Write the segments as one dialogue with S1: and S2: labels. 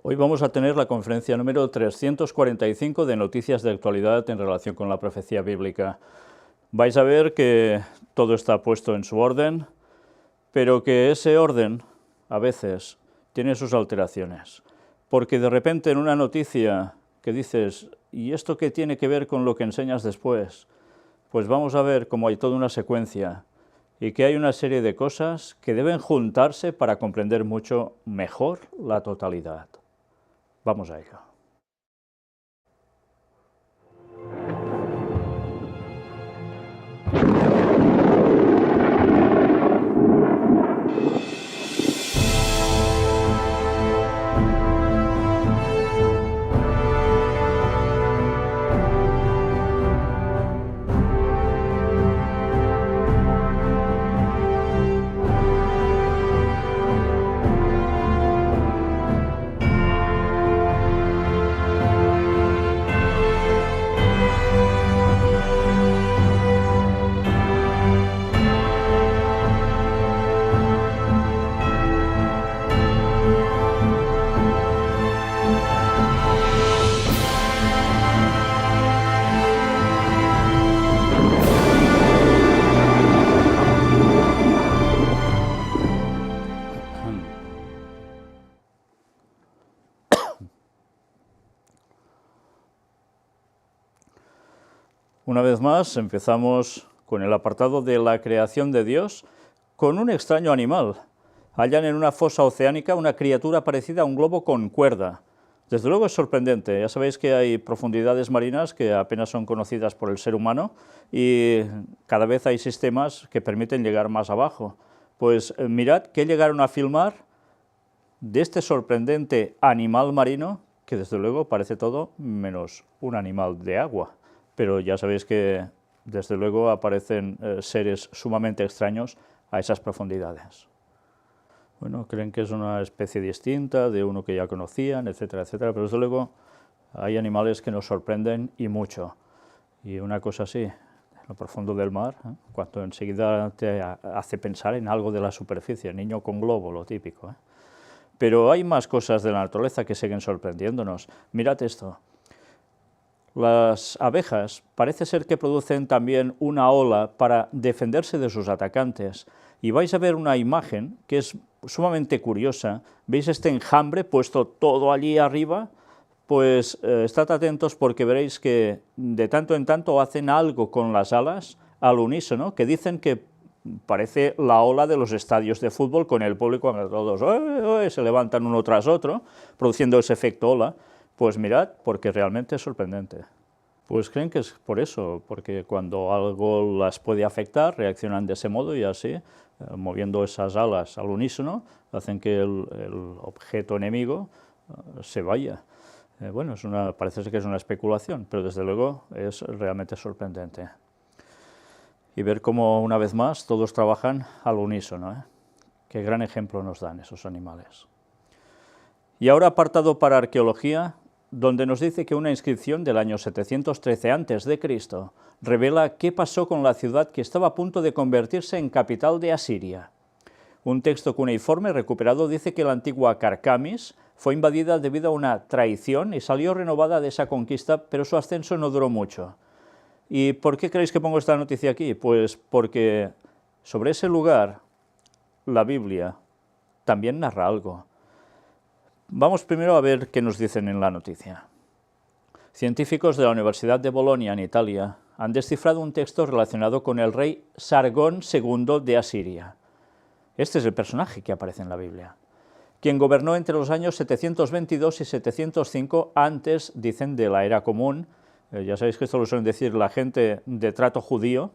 S1: Hoy vamos a tener la conferencia número 345 de Noticias de Actualidad en relación con la profecía bíblica. Vais a ver que todo está puesto en su orden, pero que ese orden a veces tiene sus alteraciones. Porque de repente en una noticia que dices, ¿y esto qué tiene que ver con lo que enseñas después? Pues vamos a ver cómo hay toda una secuencia y que hay una serie de cosas que deben juntarse para comprender mucho mejor la totalidad. Vamos a ello. Una vez más empezamos con el apartado de la creación de Dios con un extraño animal. Hallan en una fosa oceánica una criatura parecida a un globo con cuerda. Desde luego es sorprendente. Ya sabéis que hay profundidades marinas que apenas son conocidas por el ser humano y cada vez hay sistemas que permiten llegar más abajo. Pues mirad que llegaron a filmar de este sorprendente animal marino que desde luego parece todo menos un animal de agua. Pero ya sabéis que desde luego aparecen seres sumamente extraños a esas profundidades. Bueno, creen que es una especie distinta de uno que ya conocían, etcétera, etcétera, pero desde luego hay animales que nos sorprenden y mucho. Y una cosa así, en lo profundo del mar, cuando enseguida te hace pensar en algo de la superficie, niño con globo, lo típico. Pero hay más cosas de la naturaleza que siguen sorprendiéndonos. Mirad esto. Las abejas parece ser que producen también una ola para defenderse de sus atacantes. Y vais a ver una imagen que es sumamente curiosa. ¿Veis este enjambre puesto todo allí arriba? Pues estad atentos porque veréis que de tanto en tanto hacen algo con las alas al unísono, que dicen que parece la ola de los estadios de fútbol con el público, todos se levantan uno tras otro, produciendo ese efecto ola. Pues mirad, porque realmente es sorprendente. Pues creen que es por eso, porque cuando algo las puede afectar, reaccionan de ese modo y así, moviendo esas alas al unísono, hacen que el objeto enemigo se vaya. Bueno, parece ser que es una especulación, pero desde luego es realmente sorprendente. Y ver cómo, una vez más, todos trabajan al unísono. Qué gran ejemplo nos dan esos animales. Y ahora apartado para arqueología, donde nos dice que una inscripción del año 713 a.C. revela qué pasó con la ciudad que estaba a punto de convertirse en capital de Asiria. Un texto cuneiforme recuperado dice que la antigua Carcamis fue invadida debido a una traición y salió renovada de esa conquista, pero su ascenso no duró mucho. ¿Y por qué creéis que pongo esta noticia aquí? Pues porque sobre ese lugar la Biblia también narra algo. Vamos primero a ver qué nos dicen en la noticia. Científicos de la Universidad de Bolonia, en Italia, han descifrado un texto relacionado con el rey Sargón II de Asiria. Este es el personaje que aparece en la Biblia, quien gobernó entre los años 722 y 705 antes, dicen, de la era común. Ya sabéis que esto lo suelen decir la gente de trato judío,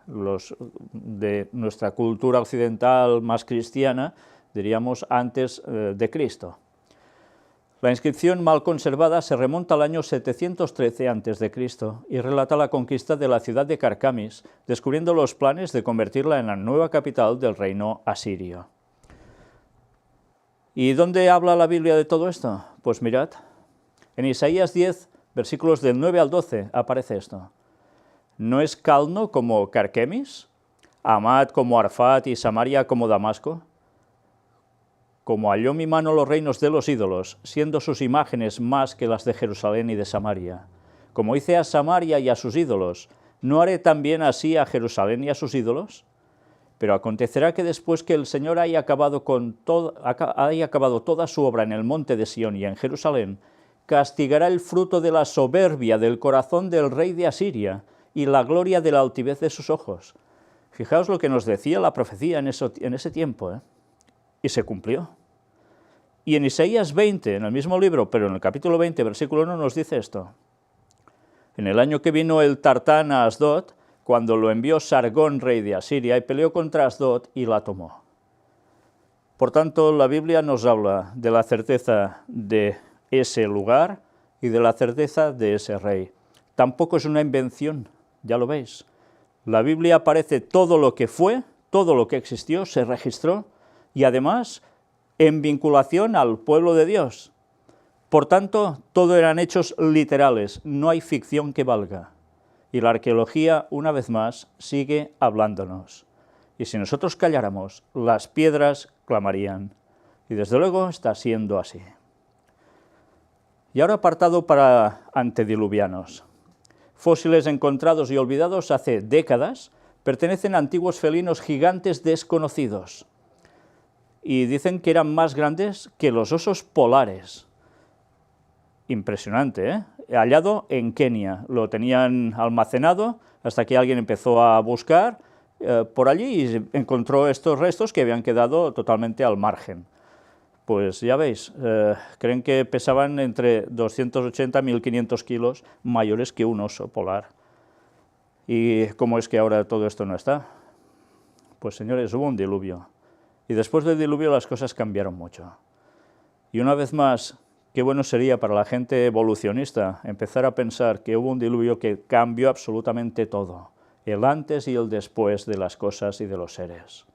S1: los de nuestra cultura occidental más cristiana, diríamos antes de Cristo. La inscripción mal conservada se remonta al año 713 a.C. y relata la conquista de la ciudad de Carcamis, descubriendo los planes de convertirla en la nueva capital del reino asirio. ¿Y dónde habla la Biblia de todo esto? Pues mirad, en Isaías 10, versículos del 9 al 12, aparece esto. ¿No es Calno como Carquemis? ¿Amad como Arfat y Samaria como Damasco? como halló mi mano los reinos de los ídolos, siendo sus imágenes más que las de Jerusalén y de Samaria. Como hice a Samaria y a sus ídolos, ¿no haré también así a Jerusalén y a sus ídolos? Pero acontecerá que después que el Señor haya acabado toda su obra en el monte de Sión y en Jerusalén, castigará el fruto de la soberbia del corazón del rey de Asiria y la gloria de la altivez de sus ojos. Fijaos lo que nos decía la profecía en ese tiempo, ¿eh? Y se cumplió. Y en Isaías 20, en el mismo libro, pero en el capítulo 20, versículo 1, nos dice esto. En el año que vino el Tartán a Asdod, cuando lo envió Sargón, rey de Asiria, y peleó contra Asdod y la tomó. Por tanto, la Biblia nos habla de la certeza de ese lugar y de la certeza de ese rey. Tampoco es una invención, ya lo veis. La Biblia aparece todo lo que fue, todo lo que existió, se registró, y además en vinculación al pueblo de Dios. Por tanto, todo eran hechos literales, no hay ficción que valga. Y la arqueología, una vez más, sigue hablándonos. Y si nosotros calláramos, las piedras clamarían. Y desde luego está siendo así. Y ahora apartado para antediluvianos. Fósiles encontrados y olvidados hace décadas pertenecen a antiguos felinos gigantes desconocidos. Y dicen que eran más grandes que los osos polares. Impresionante, ¿eh? Hallado en Kenia, lo tenían almacenado hasta que alguien empezó a buscar por allí y encontró estos restos que habían quedado totalmente al margen. Pues ya veis, creen que pesaban entre 280 y 1.500 kilos, mayores que un oso polar. ¿Y cómo es que ahora todo esto no está? Pues señores, hubo un diluvio, y después del diluvio las cosas cambiaron mucho. Y una vez más, qué bueno sería para la gente evolucionista empezar a pensar que hubo un diluvio que cambió absolutamente todo, el antes y el después de las cosas y de los seres.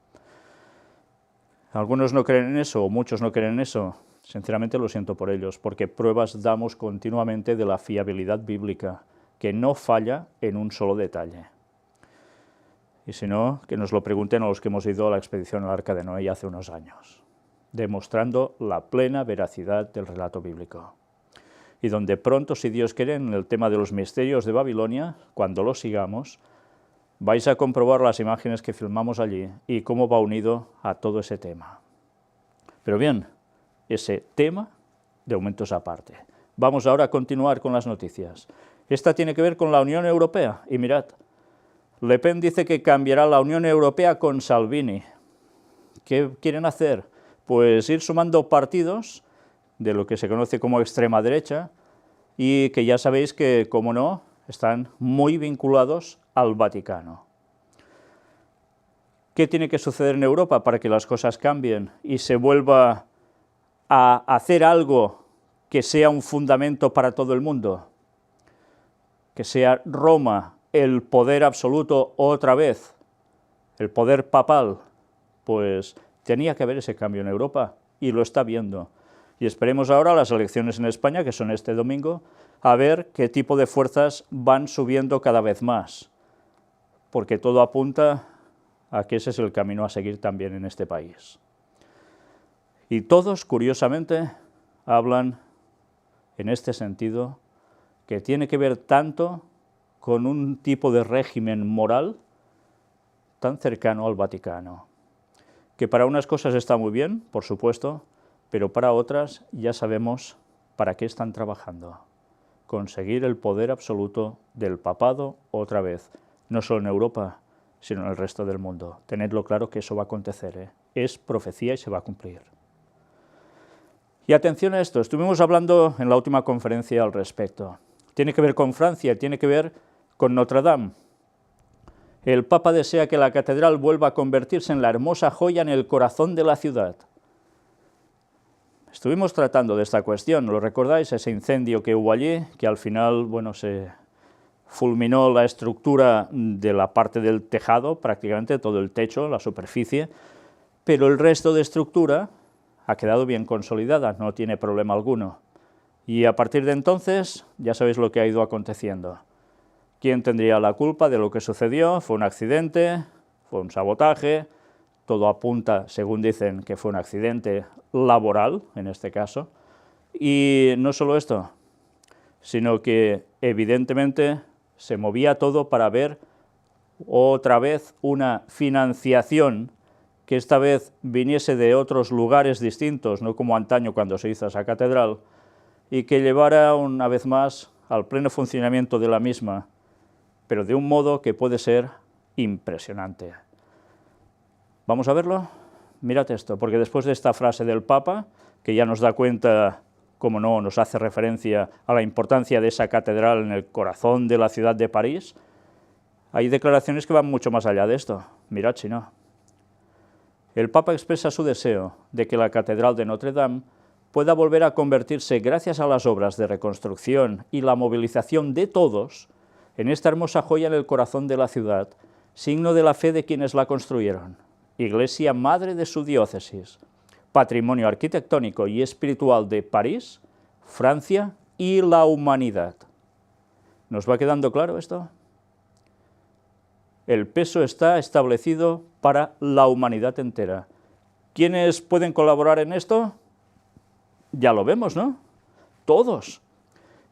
S1: Algunos no creen en eso, o muchos no creen en eso. Sinceramente lo siento por ellos, porque pruebas damos continuamente de la fiabilidad bíblica, que no falla en un solo detalle. Y si no, que nos lo pregunten a los que hemos ido a la expedición al Arca de Noé hace unos años, demostrando la plena veracidad del relato bíblico. Y donde pronto, si Dios quiere, en el tema de los misterios de Babilonia, cuando lo sigamos, vais a comprobar las imágenes que filmamos allí y cómo va unido a todo ese tema. Pero bien, ese tema de aumentos aparte. Vamos ahora a continuar con las noticias. Esta tiene que ver con la Unión Europea, y mirad, Le Pen dice que cambiará la Unión Europea con Salvini. ¿Qué quieren hacer? Pues ir sumando partidos de lo que se conoce como extrema derecha y que ya sabéis que, como no, están muy vinculados al Vaticano. ¿Qué tiene que suceder en Europa para que las cosas cambien y se vuelva a hacer algo que sea un fundamento para todo el mundo? Que sea Roma el poder absoluto otra vez, el poder papal. Pues tenía que haber ese cambio en Europa y lo está viendo. Y esperemos ahora las elecciones en España, que son este domingo, a ver qué tipo de fuerzas van subiendo cada vez más, porque todo apunta a que ese es el camino a seguir también en este país. Y todos, curiosamente, hablan en este sentido, que tiene que ver tanto con un tipo de régimen moral tan cercano al Vaticano, que para unas cosas está muy bien, por supuesto, pero para otras ya sabemos para qué están trabajando. Conseguir el poder absoluto del papado otra vez, no solo en Europa, sino en el resto del mundo. Tenedlo claro que eso va a acontecer, ¿eh? Es profecía y se va a cumplir. Y atención a esto, estuvimos hablando en la última conferencia al respecto. Tiene que ver con Francia, tiene que ver con Notre Dame. El Papa desea que la catedral vuelva a convertirse en la hermosa joya en el corazón de la ciudad. Estuvimos tratando de esta cuestión, ¿lo recordáis? Ese incendio que hubo allí, que al final, bueno, se fulminó la estructura de la parte del tejado, prácticamente todo el techo, la superficie, pero el resto de estructura ha quedado bien consolidada, no tiene problema alguno. Y a partir de entonces, ya sabéis lo que ha ido aconteciendo. ¿Quién tendría la culpa de lo que sucedió? ¿Fue un accidente? ¿Fue un sabotaje? todo apunta, según dicen, que fue un accidente laboral, en este caso, y no solo esto, sino que evidentemente se movía todo para ver otra vez una financiación que esta vez viniese de otros lugares distintos, no como antaño cuando se hizo esa catedral, y que llevara una vez más al pleno funcionamiento de la misma, pero de un modo que puede ser impresionante. ¿Vamos a verlo? Mirad esto, porque después de esta frase del Papa, que ya nos da cuenta, como no, nos hace referencia a la importancia de esa catedral en el corazón de la ciudad de París, hay declaraciones que van mucho más allá de esto. Mirad si no. El Papa expresa su deseo de que la catedral de Notre Dame pueda volver a convertirse, gracias a las obras de reconstrucción y la movilización de todos, en esta hermosa joya en el corazón de la ciudad, signo de la fe de quienes la construyeron, iglesia madre de su diócesis, patrimonio arquitectónico y espiritual de París, Francia y la humanidad. ¿Nos va quedando claro esto? El peso está establecido para la humanidad entera. ¿Quiénes pueden colaborar en esto? Ya lo vemos, ¿no? Todos.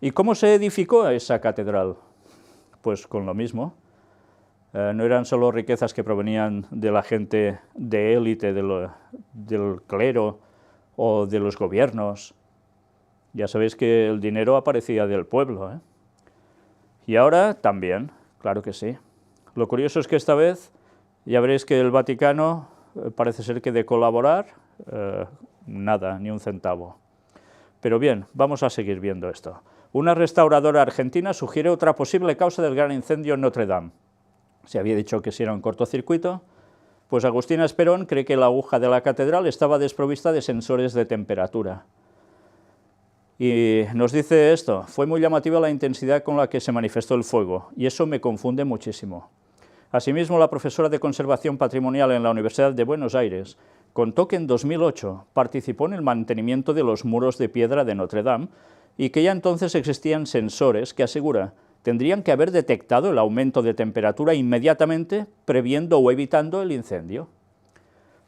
S1: ¿Y cómo se edificó esa catedral? Pues con lo mismo. No eran solo riquezas que provenían de la gente de élite, del clero o de los gobiernos. Ya sabéis que el dinero aparecía del pueblo, ¿eh? Y ahora también, claro que sí. Lo curioso es que esta vez ya veréis que el Vaticano parece ser que de colaborar, nada, ni un centavo. Pero bien, vamos a seguir viendo esto. Una restauradora argentina sugiere otra posible causa del gran incendio en Notre Dame. Se había dicho que si era un cortocircuito, pues Agustina Esperón cree que la aguja de la catedral estaba desprovista de sensores de temperatura. Y nos dice esto: fue muy llamativa la intensidad con la que se manifestó el fuego, y eso me confunde muchísimo. Asimismo, la profesora de Conservación Patrimonial en la Universidad de Buenos Aires contó que en 2008 participó en el mantenimiento de los muros de piedra de Notre Dame y que ya entonces existían sensores que, asegura, tendrían que haber detectado el aumento de temperatura inmediatamente, previendo o evitando el incendio.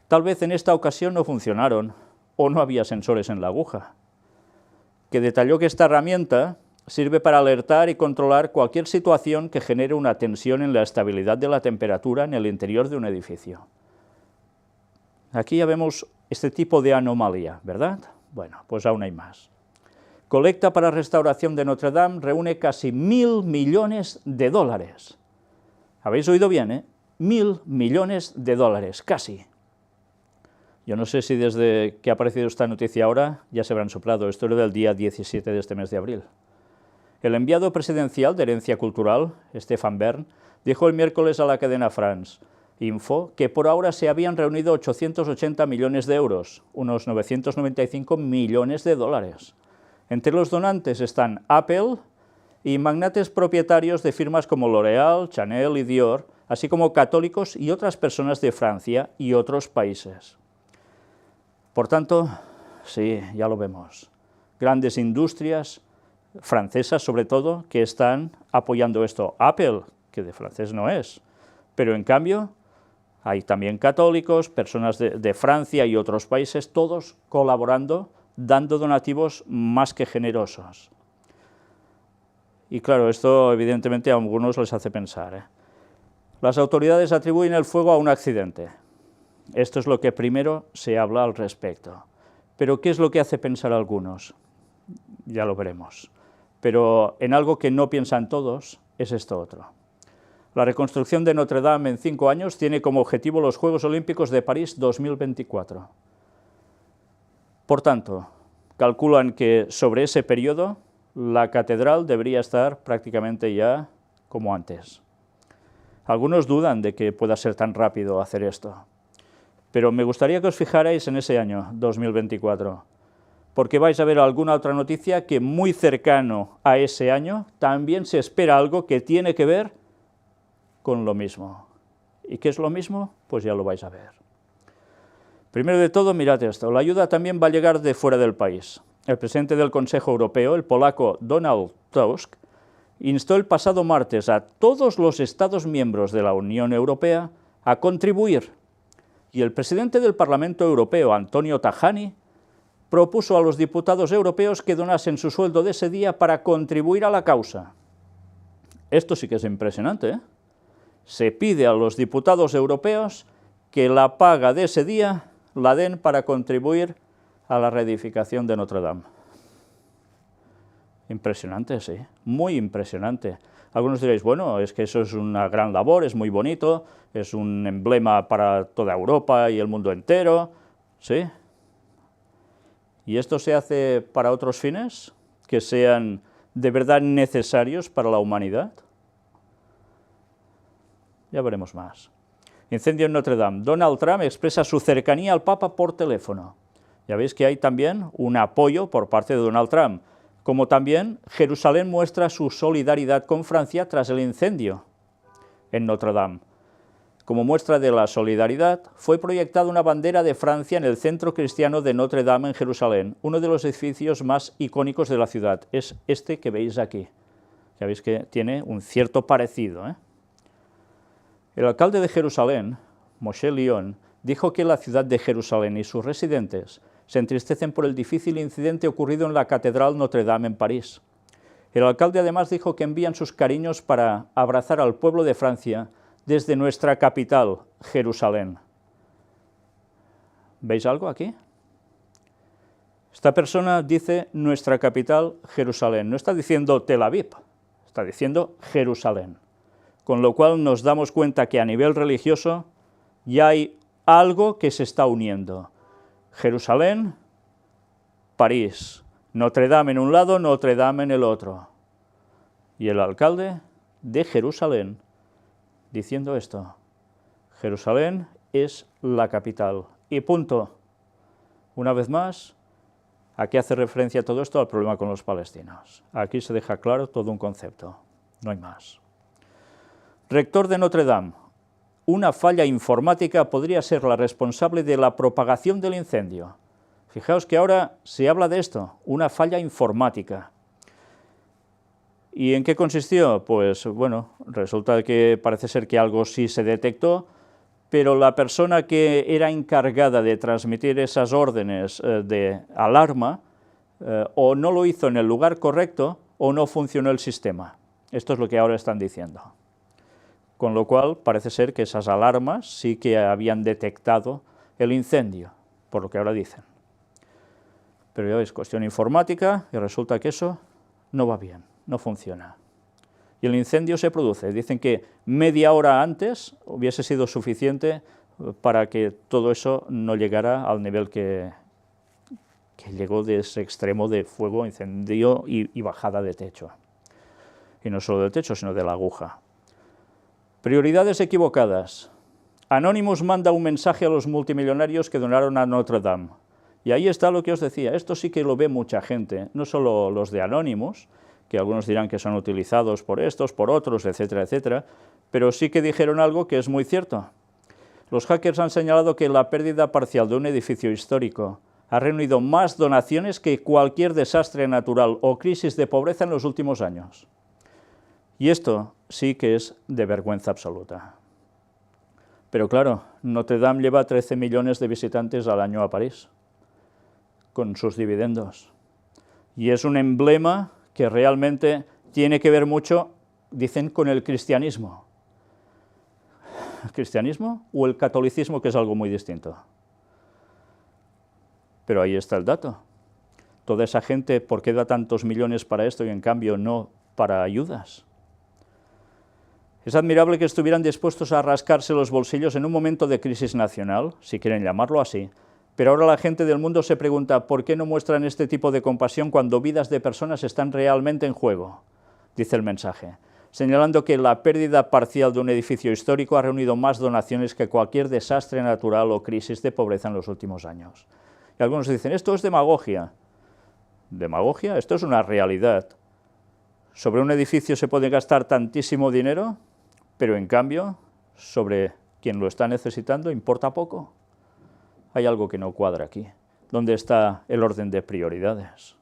S1: Tal vez en esta ocasión no funcionaron, o no había sensores en la aguja. Que detalló que esta herramienta sirve para alertar y controlar cualquier situación que genere una tensión en la estabilidad de la temperatura en el interior de un edificio. Aquí ya vemos este tipo de anomalía, ¿verdad? Bueno, pues aún hay más. Colecta para restauración de Notre Dame reúne casi 1.000 millones de dólares. ¿Habéis oído bien, eh? 1.000 millones de dólares, casi. Yo no sé si desde que ha aparecido esta noticia ahora ya se habrán soplado. Esto era del día 17 de este mes de abril. El enviado presidencial de Herencia Cultural, Stéphane Bern, dijo el miércoles a la cadena France Info que por ahora se habían reunido 880 millones de euros, unos 995 millones de dólares. Entre los donantes están Apple y magnates propietarios de firmas como L'Oréal, Chanel y Dior, así como católicos y otras personas de Francia y otros países. Por tanto, sí, ya lo vemos, grandes industrias francesas sobre todo, que están apoyando esto. Apple, que de francés no es, pero en cambio hay también católicos, personas de Francia y otros países, todos colaborando, dando donativos más que generosos. Y claro, esto evidentemente a algunos les hace pensar, ¿eh? Las autoridades atribuyen el fuego a un accidente. Esto es lo que primero se habla al respecto. Pero ¿qué es lo que hace pensar a algunos? Ya lo veremos. Pero en algo que no piensan todos es esto otro. La reconstrucción de Notre Dame en 5 años tiene como objetivo los Juegos Olímpicos de París 2024. Por tanto, calculan que sobre ese periodo la catedral debería estar prácticamente ya como antes. Algunos dudan de que pueda ser tan rápido hacer esto, pero me gustaría que os fijarais en ese año 2024, porque vais a ver alguna otra noticia que muy cercano a ese año también se espera algo que tiene que ver con lo mismo. ¿Y qué es lo mismo? Pues ya lo vais a ver. Primero de todo, mirad esto, la ayuda también va a llegar de fuera del país. El presidente del Consejo Europeo, el polaco Donald Tusk, instó el pasado martes a todos los Estados miembros de la Unión Europea a contribuir Y el presidente del Parlamento Europeo, Antonio Tajani, propuso a los diputados europeos que donasen su sueldo de ese día para contribuir a la causa. Esto sí que es impresionante, ¿eh? Se pide a los diputados europeos que la paga de ese día la den para contribuir a la reedificación de Notre Dame. Impresionante, sí, muy impresionante. Algunos diréis, bueno, es que eso es una gran labor, es muy bonito, es un emblema para toda Europa y el mundo entero, ¿sí? ¿Y esto se hace para otros fines que sean de verdad necesarios para la humanidad? Ya veremos más. Incendio en Notre Dame. Donald Trump expresa su cercanía al Papa por teléfono. Ya veis que hay también un apoyo por parte de Donald Trump, como también Jerusalén muestra su solidaridad con Francia tras el incendio en Notre Dame. Como muestra de la solidaridad, fue proyectada una bandera de Francia en el centro cristiano de Notre Dame en Jerusalén, uno de los edificios más icónicos de la ciudad. Es este que veis aquí. Ya veis que tiene un cierto parecido, ¿eh? El alcalde de Jerusalén, Moshe León, dijo que la ciudad de Jerusalén y sus residentes se entristecen por el difícil incidente ocurrido en la Catedral Notre Dame en París. El alcalde además dijo que envían sus cariños para abrazar al pueblo de Francia desde nuestra capital, Jerusalén. ¿Veis algo aquí? Esta persona dice nuestra capital, Jerusalén. No está diciendo Tel Aviv, está diciendo Jerusalén. Con lo cual nos damos cuenta que a nivel religioso ya hay algo que se está uniendo. Jerusalén, París, Notre Dame en un lado, Notre Dame en el otro. Y el alcalde de Jerusalén diciendo esto: Jerusalén es la capital. Y punto. Una vez más, aquí hace referencia todo esto al problema con los palestinos. Aquí se deja claro todo un concepto, no hay más. Rector de Notre Dame. Una falla informática podría ser la responsable de la propagación del incendio. Fijaos que ahora se habla de esto, una falla informática. ¿Y en qué consistió? Pues bueno, resulta que parece ser que algo sí se detectó, pero la persona que era encargada de transmitir esas órdenes de alarma o no lo hizo en el lugar correcto o no funcionó el sistema. Esto es lo que ahora están diciendo. Con lo cual parece ser que esas alarmas sí que habían detectado el incendio, por lo que ahora dicen. Pero ya veis, cuestión informática y resulta que eso no va bien, no funciona. Y el incendio se produce. Dicen que media hora antes hubiese sido suficiente para que todo eso no llegara al nivel que llegó de ese extremo de fuego, incendio y bajada de techo. Y no solo del techo, sino de la aguja. Prioridades equivocadas. Anonymous manda un mensaje a los multimillonarios que donaron a Notre Dame. Y ahí está lo que os decía, esto sí que lo ve mucha gente, no solo los de Anonymous, que algunos dirán que son utilizados por estos, por otros, etcétera, etcétera, pero sí que dijeron algo que es muy cierto. Los hackers han señalado que la pérdida parcial de un edificio histórico ha reunido más donaciones que cualquier desastre natural o crisis de pobreza en los últimos años. Y esto sí que es de vergüenza absoluta. Pero claro, Notre Dame lleva 13 millones de visitantes al año a París, con sus dividendos. Y es un emblema que realmente tiene que ver mucho, dicen, con el cristianismo. ¿El cristianismo o el catolicismo, que es algo muy distinto? Pero ahí está el dato. Toda esa gente, ¿por qué da tantos millones para esto y en cambio no para ayudas? Es admirable que estuvieran dispuestos a rascarse los bolsillos en un momento de crisis nacional, si quieren llamarlo así, pero ahora la gente del mundo se pregunta ¿por qué no muestran este tipo de compasión cuando vidas de personas están realmente en juego? Dice el mensaje, señalando que la pérdida parcial de un edificio histórico ha reunido más donaciones que cualquier desastre natural o crisis de pobreza en los últimos años. Y algunos dicen, esto es demagogia. ¿Demagogia? Esto es una realidad. ¿Sobre un edificio se puede gastar tantísimo dinero? Pero en cambio, sobre quien lo está necesitando importa poco. Hay algo que no cuadra aquí. ¿Dónde está el orden de prioridades?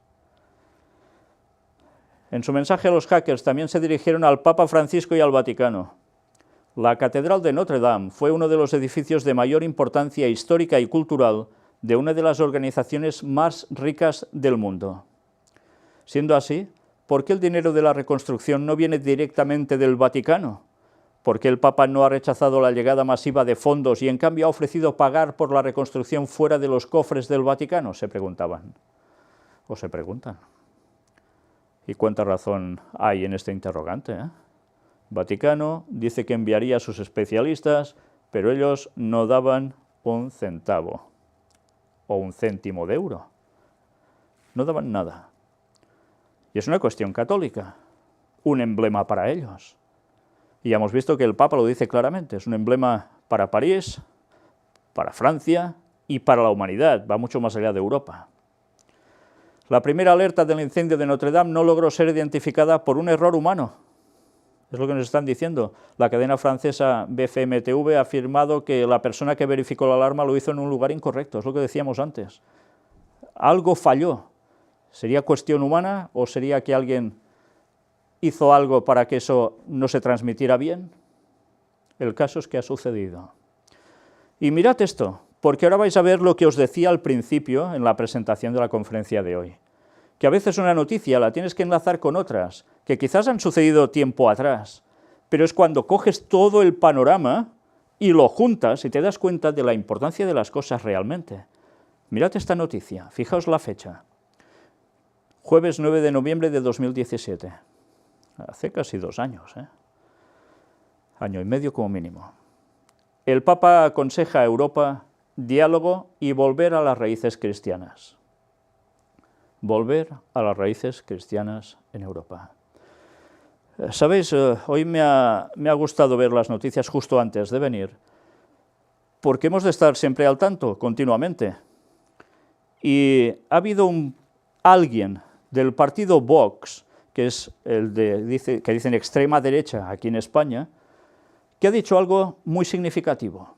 S1: En su mensaje a los hackers también se dirigieron al Papa Francisco y al Vaticano. La Catedral de Notre Dame fue uno de los edificios de mayor importancia histórica y cultural de una de las organizaciones más ricas del mundo. Siendo así, ¿por qué el dinero de la reconstrucción no viene directamente del Vaticano? ¿Por qué el Papa no ha rechazado la llegada masiva de fondos y en cambio ha ofrecido pagar por la reconstrucción fuera de los cofres del Vaticano? Se preguntaban. O se preguntan. ¿Y cuánta razón hay en este interrogante? Vaticano dice que enviaría a sus especialistas, pero ellos no daban un centavo o un céntimo de euro. No daban nada. Y es una cuestión católica, un emblema para ellos. Y ya hemos visto que el Papa lo dice claramente, es un emblema para París, para Francia y para la humanidad, va mucho más allá de Europa. La primera alerta del incendio de Notre Dame no logró ser identificada por un error humano. Es lo que nos están diciendo. La cadena francesa BFM-TV ha afirmado que la persona que verificó la alarma lo hizo en un lugar incorrecto, es lo que decíamos antes. Algo falló. ¿Sería cuestión humana o sería que alguien hizo algo para que eso no se transmitiera bien? El caso es que ha sucedido. Y mirad esto, porque ahora vais a ver lo que os decía al principio en la presentación de la conferencia de hoy, que a veces una noticia la tienes que enlazar con otras, que quizás han sucedido tiempo atrás, pero es cuando coges todo el panorama y lo juntas y te das cuenta de la importancia de las cosas realmente. Mirad esta noticia, fijaos la fecha. Jueves 9 de noviembre de 2017. Hace casi 2 años, año y medio como mínimo. El Papa aconseja a Europa diálogo y volver a las raíces cristianas. Volver a las raíces cristianas en Europa. Sabéis, hoy me ha gustado ver las noticias justo antes de venir, porque hemos de estar siempre al tanto, continuamente. Y ha habido alguien del partido Vox, que es que dicen extrema derecha aquí en España, que ha dicho algo muy significativo.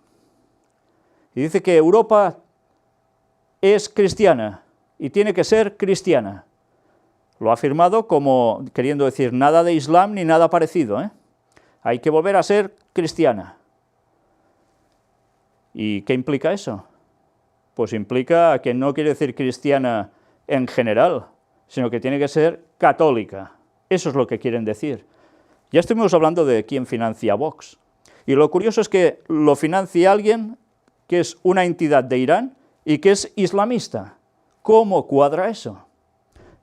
S1: Y dice que Europa es cristiana y tiene que ser cristiana. Lo ha afirmado como queriendo decir nada de Islam ni nada parecido, Hay que volver a ser cristiana. ¿Y qué implica eso? Pues implica que no quiere decir cristiana en general, sino que tiene que ser católica. Eso es lo que quieren decir. Ya estuvimos hablando de quién financia Vox. Y lo curioso es que lo financia alguien que es una entidad de Irán y que es islamista. ¿Cómo cuadra eso?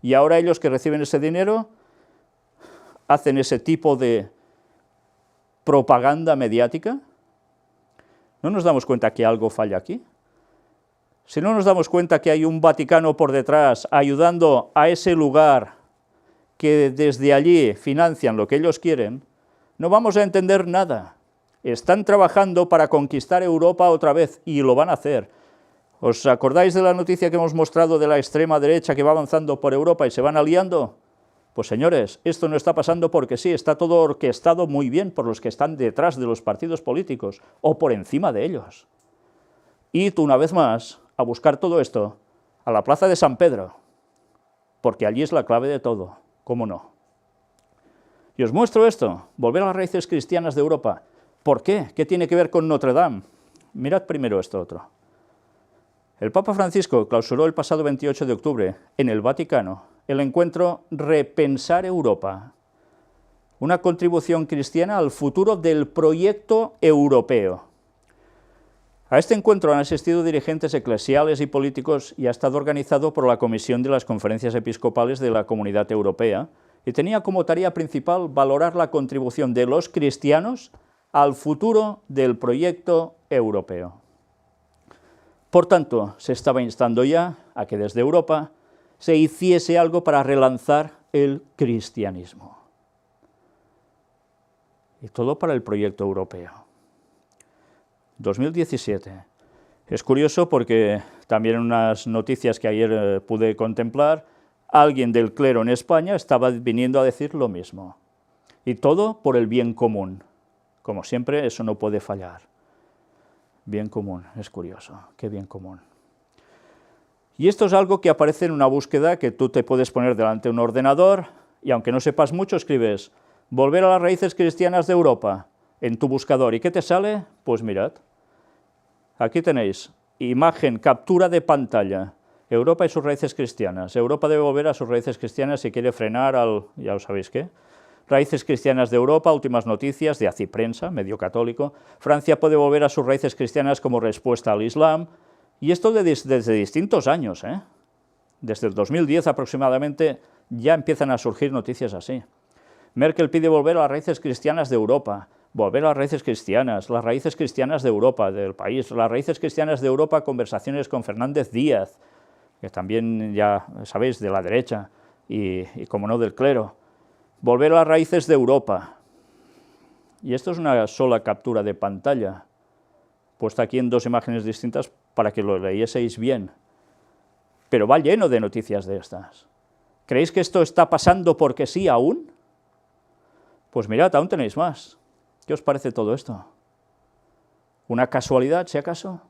S1: Y ahora ellos que reciben ese dinero hacen ese tipo de propaganda mediática. ¿No nos damos cuenta que algo falla aquí? Si no nos damos cuenta que hay un Vaticano por detrás ayudando a ese lugar que desde allí financian lo que ellos quieren, no vamos a entender nada. Están trabajando para conquistar Europa otra vez y lo van a hacer. ¿Os acordáis de la noticia que hemos mostrado de la extrema derecha que va avanzando por Europa y se van aliando? Pues señores, esto no está pasando porque sí, está todo orquestado muy bien por los que están detrás de los partidos políticos o por encima de ellos. Id una vez más a buscar todo esto a la plaza de San Pedro, porque allí es la clave de todo, ¿cómo no? Y os muestro esto, volver a las raíces cristianas de Europa. ¿Por qué? ¿Qué tiene que ver con Notre Dame? Mirad primero esto otro. El Papa Francisco clausuró el pasado 28 de octubre en el Vaticano el encuentro Repensar Europa, una contribución cristiana al futuro del proyecto europeo. A este encuentro han asistido dirigentes eclesiales y políticos y ha estado organizado por la Comisión de las Conferencias Episcopales de la Comunidad Europea y tenía como tarea principal valorar la contribución de los cristianos al futuro del proyecto europeo. Por tanto, se estaba instando ya a que desde Europa se hiciese algo para relanzar el cristianismo. Y todo para el proyecto europeo. 2017. Es curioso porque también en unas noticias que ayer pude contemplar, alguien del clero en España estaba viniendo a decir lo mismo. Y todo por el bien común. Como siempre, eso no puede fallar. Bien común, es curioso, qué bien común. Y esto es algo que aparece en una búsqueda que tú te puedes poner delante de un ordenador y aunque no sepas mucho, escribes volver a las raíces cristianas de Europa en tu buscador. ¿Y qué te sale? Pues mirad, aquí tenéis, imagen, captura de pantalla, Europa y sus raíces cristianas. Europa debe volver a sus raíces cristianas si quiere frenar al, ya lo sabéis qué. Raíces cristianas de Europa, últimas noticias de Aciprensa, medio católico. Francia puede volver a sus raíces cristianas como respuesta al Islam. Y esto desde distintos años, ¿eh? Desde el 2010 aproximadamente ya empiezan a surgir noticias así. Merkel pide volver a las raíces cristianas de Europa, volver a las raíces cristianas de Europa, del país, las raíces cristianas de Europa, conversaciones con Fernández Díaz, que también ya sabéis, de la derecha, y como no, del clero. Volver a las raíces de Europa. Y esto es una sola captura de pantalla, puesta aquí en dos imágenes distintas para que lo leyeseis bien. Pero va lleno de noticias de estas. ¿Creéis que esto está pasando porque sí aún? Pues mirad, aún tenéis más. ¿Qué os parece todo esto? ¿Una casualidad, si acaso?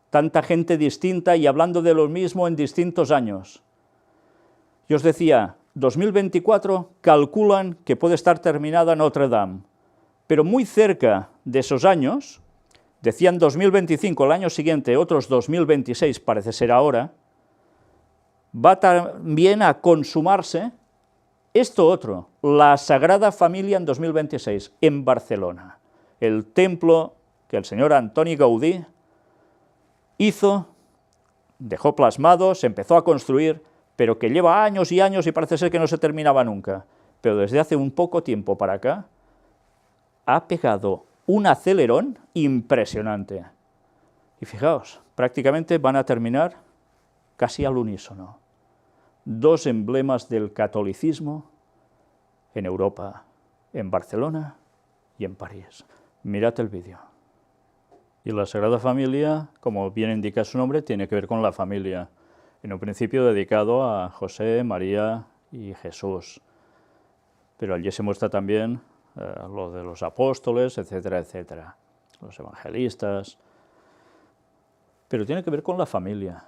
S1: Tanta gente distinta y hablando de lo mismo en distintos años. Yo os decía, 2024 calculan que puede estar terminada Notre Dame, pero muy cerca de esos años, decían 2025, el año siguiente, otros 2026, parece ser ahora, va también a consumarse esto otro, la Sagrada Familia en 2026, en Barcelona, el templo que el señor Antoni Gaudí hizo, dejó plasmado, se empezó a construir, pero que lleva años y años y parece ser que no se terminaba nunca. Pero desde hace un poco tiempo para acá, ha pegado un acelerón impresionante. Y fijaos, prácticamente van a terminar casi al unísono. Dos emblemas del catolicismo en Europa, en Barcelona y en París. Mirad el vídeo. Y la Sagrada Familia, como bien indica su nombre, tiene que ver con la familia. En un principio dedicado a José, María y Jesús. Pero allí se muestra también lo de los apóstoles, etcétera, etcétera, los evangelistas. Pero tiene que ver con la familia.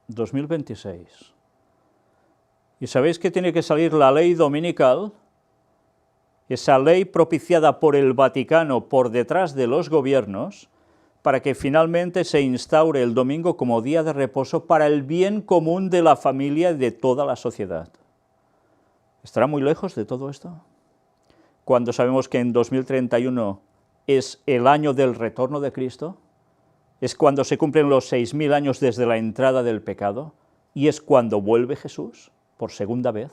S1: 2026. ¿Y sabéis que tiene que salir la ley dominical? Esa ley propiciada por el Vaticano por detrás de los gobiernos, para que finalmente se instaure el domingo como día de reposo para el bien común de la familia y de toda la sociedad. ¿Estará muy lejos de todo esto? Cuando sabemos que en 2031 es el año del retorno de Cristo, es cuando se cumplen los 6000 años desde la entrada del pecado, y es cuando vuelve Jesús por segunda vez.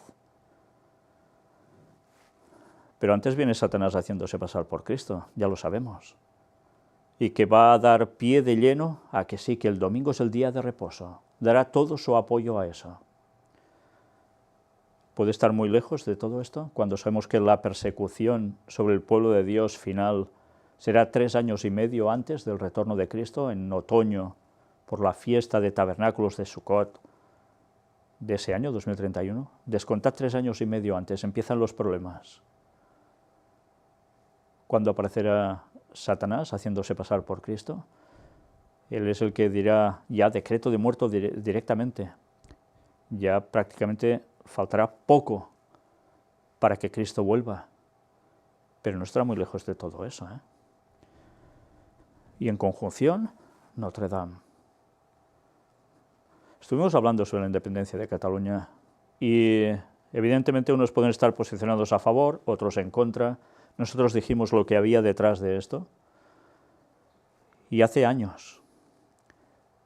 S1: Pero antes viene Satanás haciéndose pasar por Cristo, ya lo sabemos. Y que va a dar pie de lleno a que sí, que el domingo es el día de reposo. Dará todo su apoyo a eso. ¿Puede estar muy lejos de todo esto? Cuando sabemos que la persecución sobre el pueblo de Dios final será 3 años y medio antes del retorno de Cristo, en otoño, por la fiesta de tabernáculos de Sukkot de ese año, 2031. Descontad 3 años y medio antes, empiezan los problemas. Cuando aparecerá Satanás haciéndose pasar por Cristo, él es el que dirá ya decreto de muerto directamente. Ya prácticamente faltará poco para que Cristo vuelva, pero no estará muy lejos de todo eso, ¿eh? Y en conjunción, Notre Dame. Estuvimos hablando sobre la independencia de Cataluña y evidentemente unos pueden estar posicionados a favor, otros en contra. Nosotros dijimos lo que había detrás de esto, y hace años,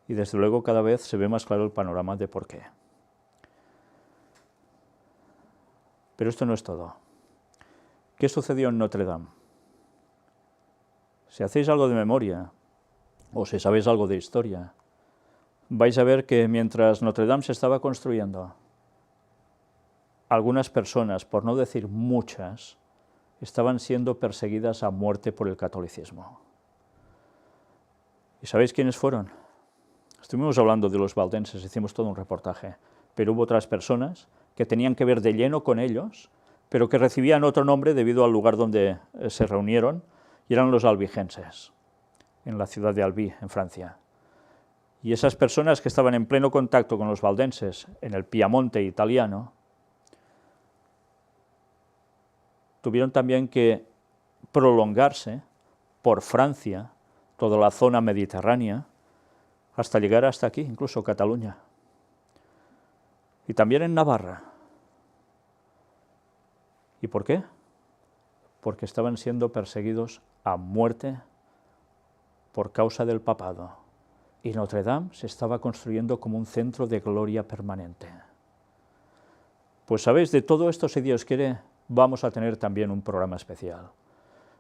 S1: y desde luego cada vez se ve más claro el panorama de por qué. Pero esto no es todo. ¿Qué sucedió en Notre Dame? Si hacéis algo de memoria, o si sabéis algo de historia, vais a ver que mientras Notre Dame se estaba construyendo, algunas personas, por no decir muchas, estaban siendo perseguidas a muerte por el catolicismo. ¿Y sabéis quiénes fueron? Estuvimos hablando de los valdenses, hicimos todo un reportaje, pero hubo otras personas que tenían que ver de lleno con ellos, pero que recibían otro nombre debido al lugar donde se reunieron, y eran los albigenses, en la ciudad de Albi, en Francia. Y esas personas que estaban en pleno contacto con los valdenses, en el Piamonte italiano, tuvieron también que prolongarse por Francia, toda la zona mediterránea, hasta llegar hasta aquí, incluso Cataluña. Y también en Navarra. ¿Y por qué? Porque estaban siendo perseguidos a muerte por causa del papado. Y Notre Dame se estaba construyendo como un centro de gloria permanente. Pues sabéis, de todo esto, si Dios quiere, vamos a tener también un programa especial.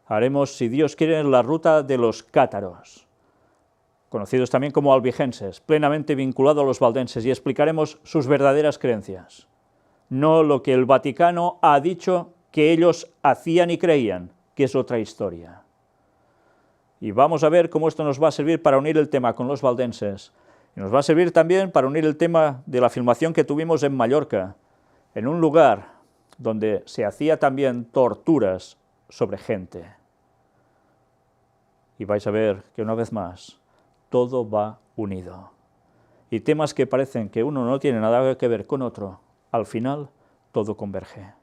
S1: Haremos, si Dios quiere, la ruta de los cátaros, conocidos también como albigenses, plenamente vinculados a los valdenses, y explicaremos sus verdaderas creencias, no lo que el Vaticano ha dicho que ellos hacían y creían, que es otra historia. Y vamos a ver cómo esto nos va a servir para unir el tema con los valdenses, y nos va a servir también para unir el tema de la filmación que tuvimos en Mallorca, en un lugar donde se hacía también torturas sobre gente. Y vais a ver que una vez más, todo va unido. Y temas que parecen que uno no tiene nada que ver con otro, al final todo converge.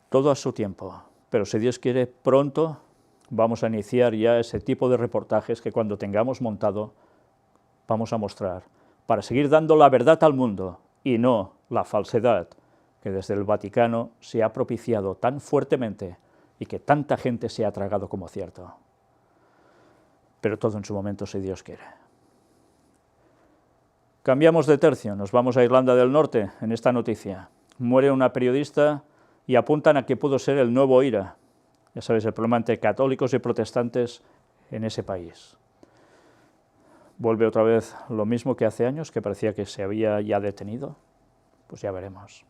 S1: Todo a su tiempo, pero si Dios quiere, pronto vamos a iniciar ya ese tipo de reportajes que cuando tengamos montado vamos a mostrar, para seguir dando la verdad al mundo y no la falsedad que desde el Vaticano se ha propiciado tan fuertemente y que tanta gente se ha tragado como cierto. Pero todo en su momento, si Dios quiere. Cambiamos de tercio, nos vamos a Irlanda del Norte en esta noticia. Muere una periodista y apuntan a que pudo ser el nuevo IRA. Ya sabéis, el problema entre católicos y protestantes en ese país. Vuelve otra vez lo mismo que hace años, que parecía que se había ya detenido. Pues ya veremos.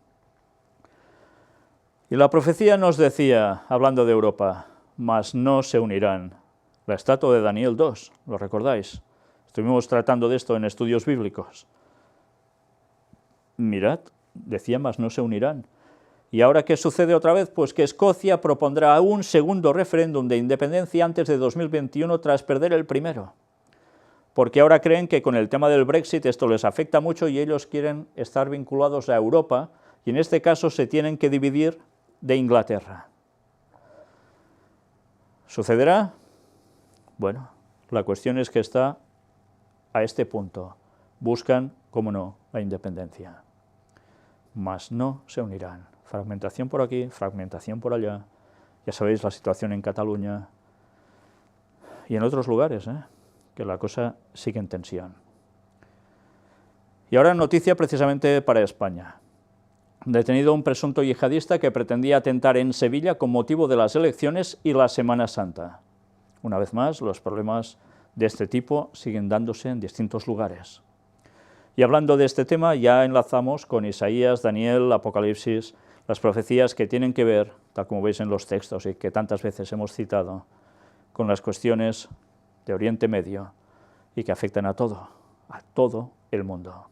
S1: Y la profecía nos decía, hablando de Europa, mas no se unirán. La estatua de Daniel 2, ¿lo recordáis? Estuvimos tratando de esto en estudios bíblicos. Mirad, decía, mas no se unirán. ¿Y ahora qué sucede otra vez? Pues que Escocia propondrá un segundo referéndum de independencia antes de 2021 tras perder el primero. Porque ahora creen que con el tema del Brexit esto les afecta mucho y ellos quieren estar vinculados a Europa y en este caso se tienen que dividir de Inglaterra. ¿Sucederá? Bueno, la cuestión es que está a este punto. Buscan, cómo no, la independencia. Mas no se unirán. Fragmentación por aquí, fragmentación por allá. Ya sabéis la situación en Cataluña y en otros lugares, que la cosa sigue en tensión. Y ahora noticia precisamente para España. Detenido un presunto yihadista que pretendía atentar en Sevilla con motivo de las elecciones y la Semana Santa. Una vez más, los problemas de este tipo siguen dándose en distintos lugares. Y hablando de este tema, ya enlazamos con Isaías, Daniel, Apocalipsis, las profecías que tienen que ver, tal como veis en los textos y que tantas veces hemos citado, con las cuestiones de Oriente Medio y que afectan a todo el mundo.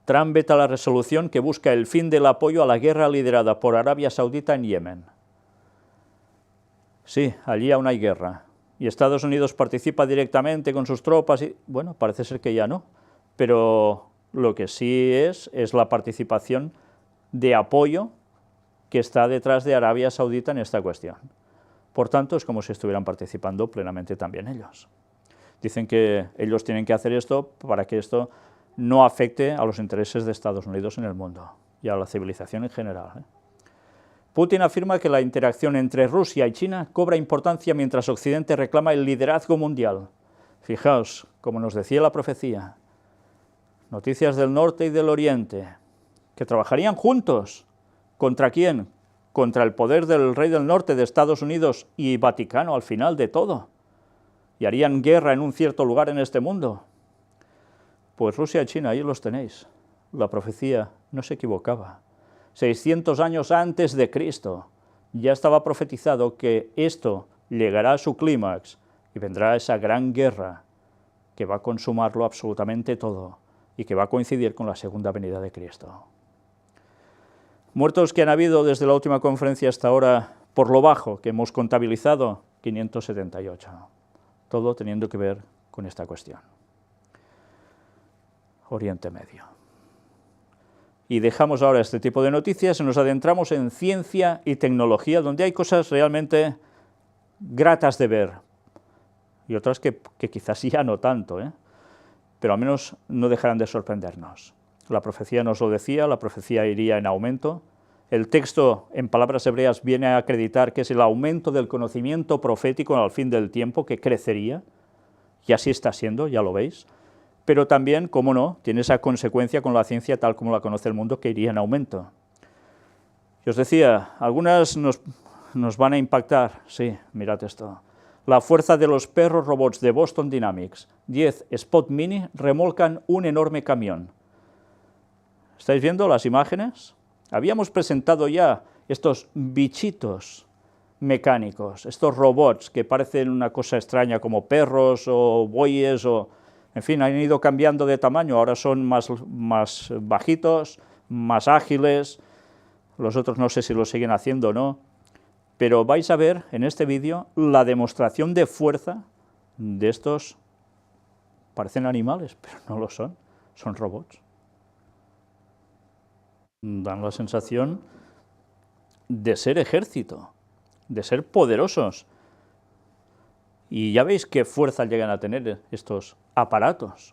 S1: Trump veta la resolución que busca el fin del apoyo a la guerra liderada por Arabia Saudita en Yemen. Sí, allí aún hay guerra, y Estados Unidos participa directamente con sus tropas, y bueno, parece ser que ya no, pero lo que sí es la participación de apoyo que está detrás de Arabia Saudita en esta cuestión. Por tanto, es como si estuvieran participando plenamente también ellos. Dicen que ellos tienen que hacer esto para que esto no afecte a los intereses de Estados Unidos en el mundo y a la civilización en general. Putin afirma que la interacción entre Rusia y China cobra importancia mientras Occidente reclama el liderazgo mundial. Fijaos, como nos decía la profecía, noticias del norte y del oriente, que trabajarían juntos. ¿Contra quién? Contra el poder del rey del norte de Estados Unidos y Vaticano al final de todo. Y harían guerra en un cierto lugar en este mundo. Pues Rusia y China, ahí los tenéis. La profecía no se equivocaba. 600 años antes de Cristo ya estaba profetizado que esto llegará a su clímax y vendrá esa gran guerra que va a consumarlo absolutamente todo y que va a coincidir con la segunda venida de Cristo. Muertos que han habido desde la última conferencia hasta ahora, por lo bajo que hemos contabilizado, 578. Todo teniendo que ver con esta cuestión. Oriente Medio. y dejamos ahora este tipo de noticias y nos adentramos en ciencia y tecnología, donde hay cosas realmente gratas de ver, y otras que quizás ya no tanto, pero al menos no dejarán de sorprendernos. La profecía nos lo decía, la profecía iría en aumento. El texto, en palabras hebreas, viene a acreditar que es el aumento del conocimiento profético al fin del tiempo, que crecería, y así está siendo, ya lo veis. Pero también, cómo no, tiene esa consecuencia con la ciencia tal como la conoce el mundo, que iría en aumento. Y os decía, algunas nos van a impactar. Sí, mirad esto. La fuerza de los perros robots de Boston Dynamics, 10 Spot Mini, remolcan un enorme camión. ¿Estáis viendo las imágenes? Habíamos presentado ya estos bichitos mecánicos, estos robots que parecen una cosa extraña como perros o bueyes, en fin, han ido cambiando de tamaño, ahora son más bajitos, más ágiles, los otros no sé si lo siguen haciendo o no, pero vais a ver en este vídeo la demostración de fuerza de estos, parecen animales, pero no lo son robots. Dan la sensación de ser ejército, de ser poderosos. Y ya veis qué fuerza llegan a tener estos aparatos.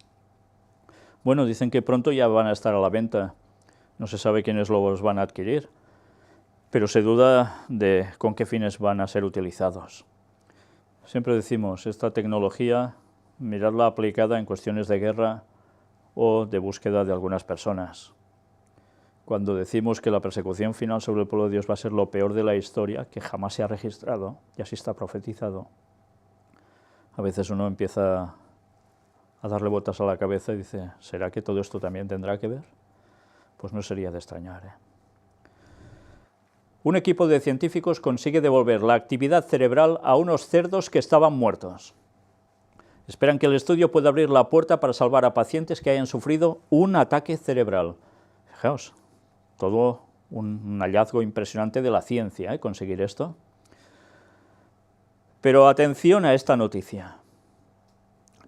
S1: Bueno, dicen que pronto ya van a estar a la venta. No se sabe quiénes los van a adquirir, pero se duda de con qué fines van a ser utilizados. Siempre decimos, esta tecnología, miradla aplicada en cuestiones de guerra o de búsqueda de algunas personas. Cuando decimos que la persecución final sobre el pueblo de Dios va a ser lo peor de la historia, que jamás se ha registrado, y así está profetizado, a veces uno empieza a darle vueltas a la cabeza y dice, ¿será que todo esto también tendrá que ver? Pues no sería de extrañar, Un equipo de científicos consigue devolver la actividad cerebral a unos cerdos que estaban muertos. Esperan que el estudio pueda abrir la puerta para salvar a pacientes que hayan sufrido un ataque cerebral. Fijaos, todo un hallazgo impresionante de la ciencia, conseguir esto. Pero atención a esta noticia,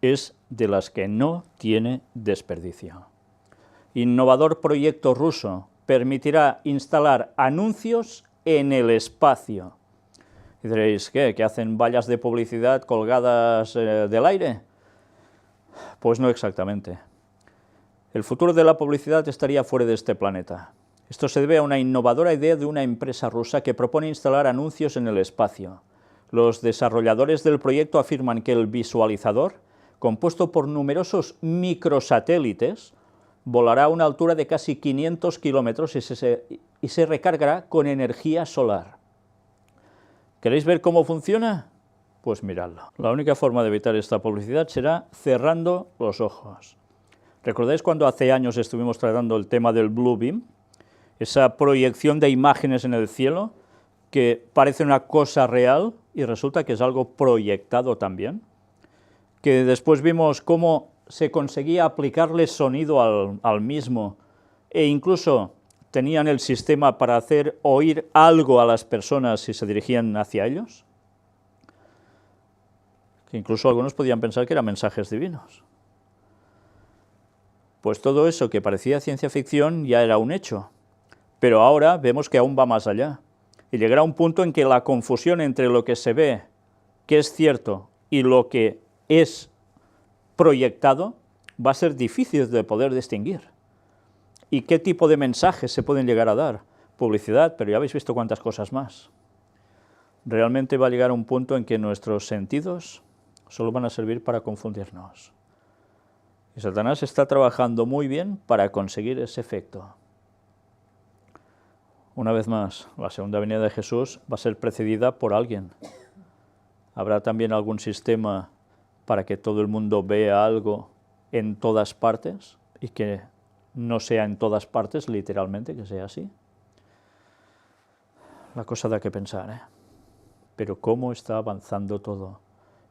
S1: es de las que no tiene desperdicio. Innovador proyecto ruso permitirá instalar anuncios en el espacio. Y diréis, ¿qué? ¿Que hacen vallas de publicidad colgadas del aire? Pues no exactamente. El futuro de la publicidad estaría fuera de este planeta. Esto se debe a una innovadora idea de una empresa rusa que propone instalar anuncios en el espacio. Los desarrolladores del proyecto afirman que el visualizador, compuesto por numerosos microsatélites, volará a una altura de casi 500 kilómetros y se recargará con energía solar. ¿Queréis ver cómo funciona? Pues miradlo. La única forma de evitar esta publicidad será cerrando los ojos. ¿Recordáis cuando hace años estuvimos tratando el tema del Blue Beam? Esa proyección de imágenes en el cielo que parece una cosa real y resulta que es algo proyectado también. Que después vimos cómo se conseguía aplicarle sonido al mismo e incluso tenían el sistema para hacer oír algo a las personas si se dirigían hacia ellos. Que incluso algunos podían pensar que eran mensajes divinos. Pues todo eso que parecía ciencia ficción ya era un hecho, pero ahora vemos que aún va más allá, y llegará un punto en que la confusión entre lo que se ve, que es cierto, y lo que es proyectado, va a ser difícil de poder distinguir. ¿Y qué tipo de mensajes se pueden llegar a dar? Publicidad, pero ya habéis visto cuántas cosas más. Realmente va a llegar un punto en que nuestros sentidos solo van a servir para confundirnos. Y Satanás está trabajando muy bien para conseguir ese efecto. Una vez más, la segunda venida de Jesús va a ser precedida por alguien. ¿Habrá también algún sistema para que todo el mundo vea algo en todas partes y que no sea en todas partes, literalmente, que sea así? La cosa da que pensar, Pero cómo está avanzando todo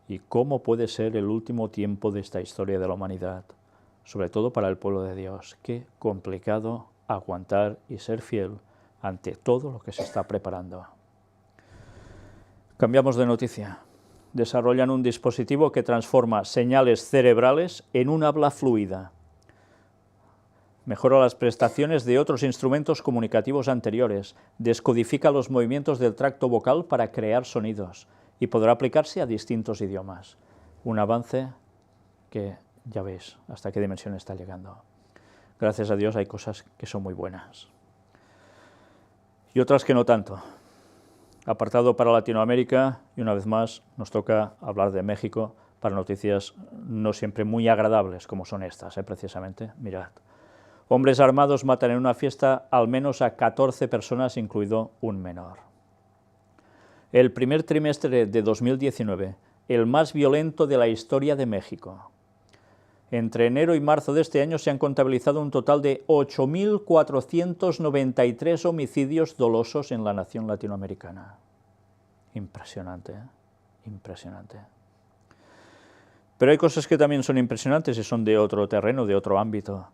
S1: y cómo puede ser el último tiempo de esta historia de la humanidad, sobre todo para el pueblo de Dios. Qué complicado aguantar y ser fiel ante todo lo que se está preparando. Cambiamos de noticia. Desarrollan un dispositivo que transforma señales cerebrales en un habla fluida. mejora las prestaciones de otros instrumentos comunicativos anteriores, descodifica los movimientos del tracto vocal para crear sonidos y podrá aplicarse a distintos idiomas. Un avance que ya veis hasta qué dimensión está llegando. Gracias a Dios hay cosas que son muy buenas. Y otras que no tanto. Apartado para Latinoamérica, y una vez más nos toca hablar de México para noticias no siempre muy agradables como son estas, precisamente. Mirad. Hombres armados matan en una fiesta al menos a 14 personas, incluido un menor. El primer trimestre de 2019, el más violento de la historia de México. Entre enero y marzo de este año se han contabilizado un total de 8.493 homicidios dolosos en la nación latinoamericana. Impresionante, ¿eh? Impresionante. Pero hay cosas que también son impresionantes y son de otro terreno, de otro ámbito.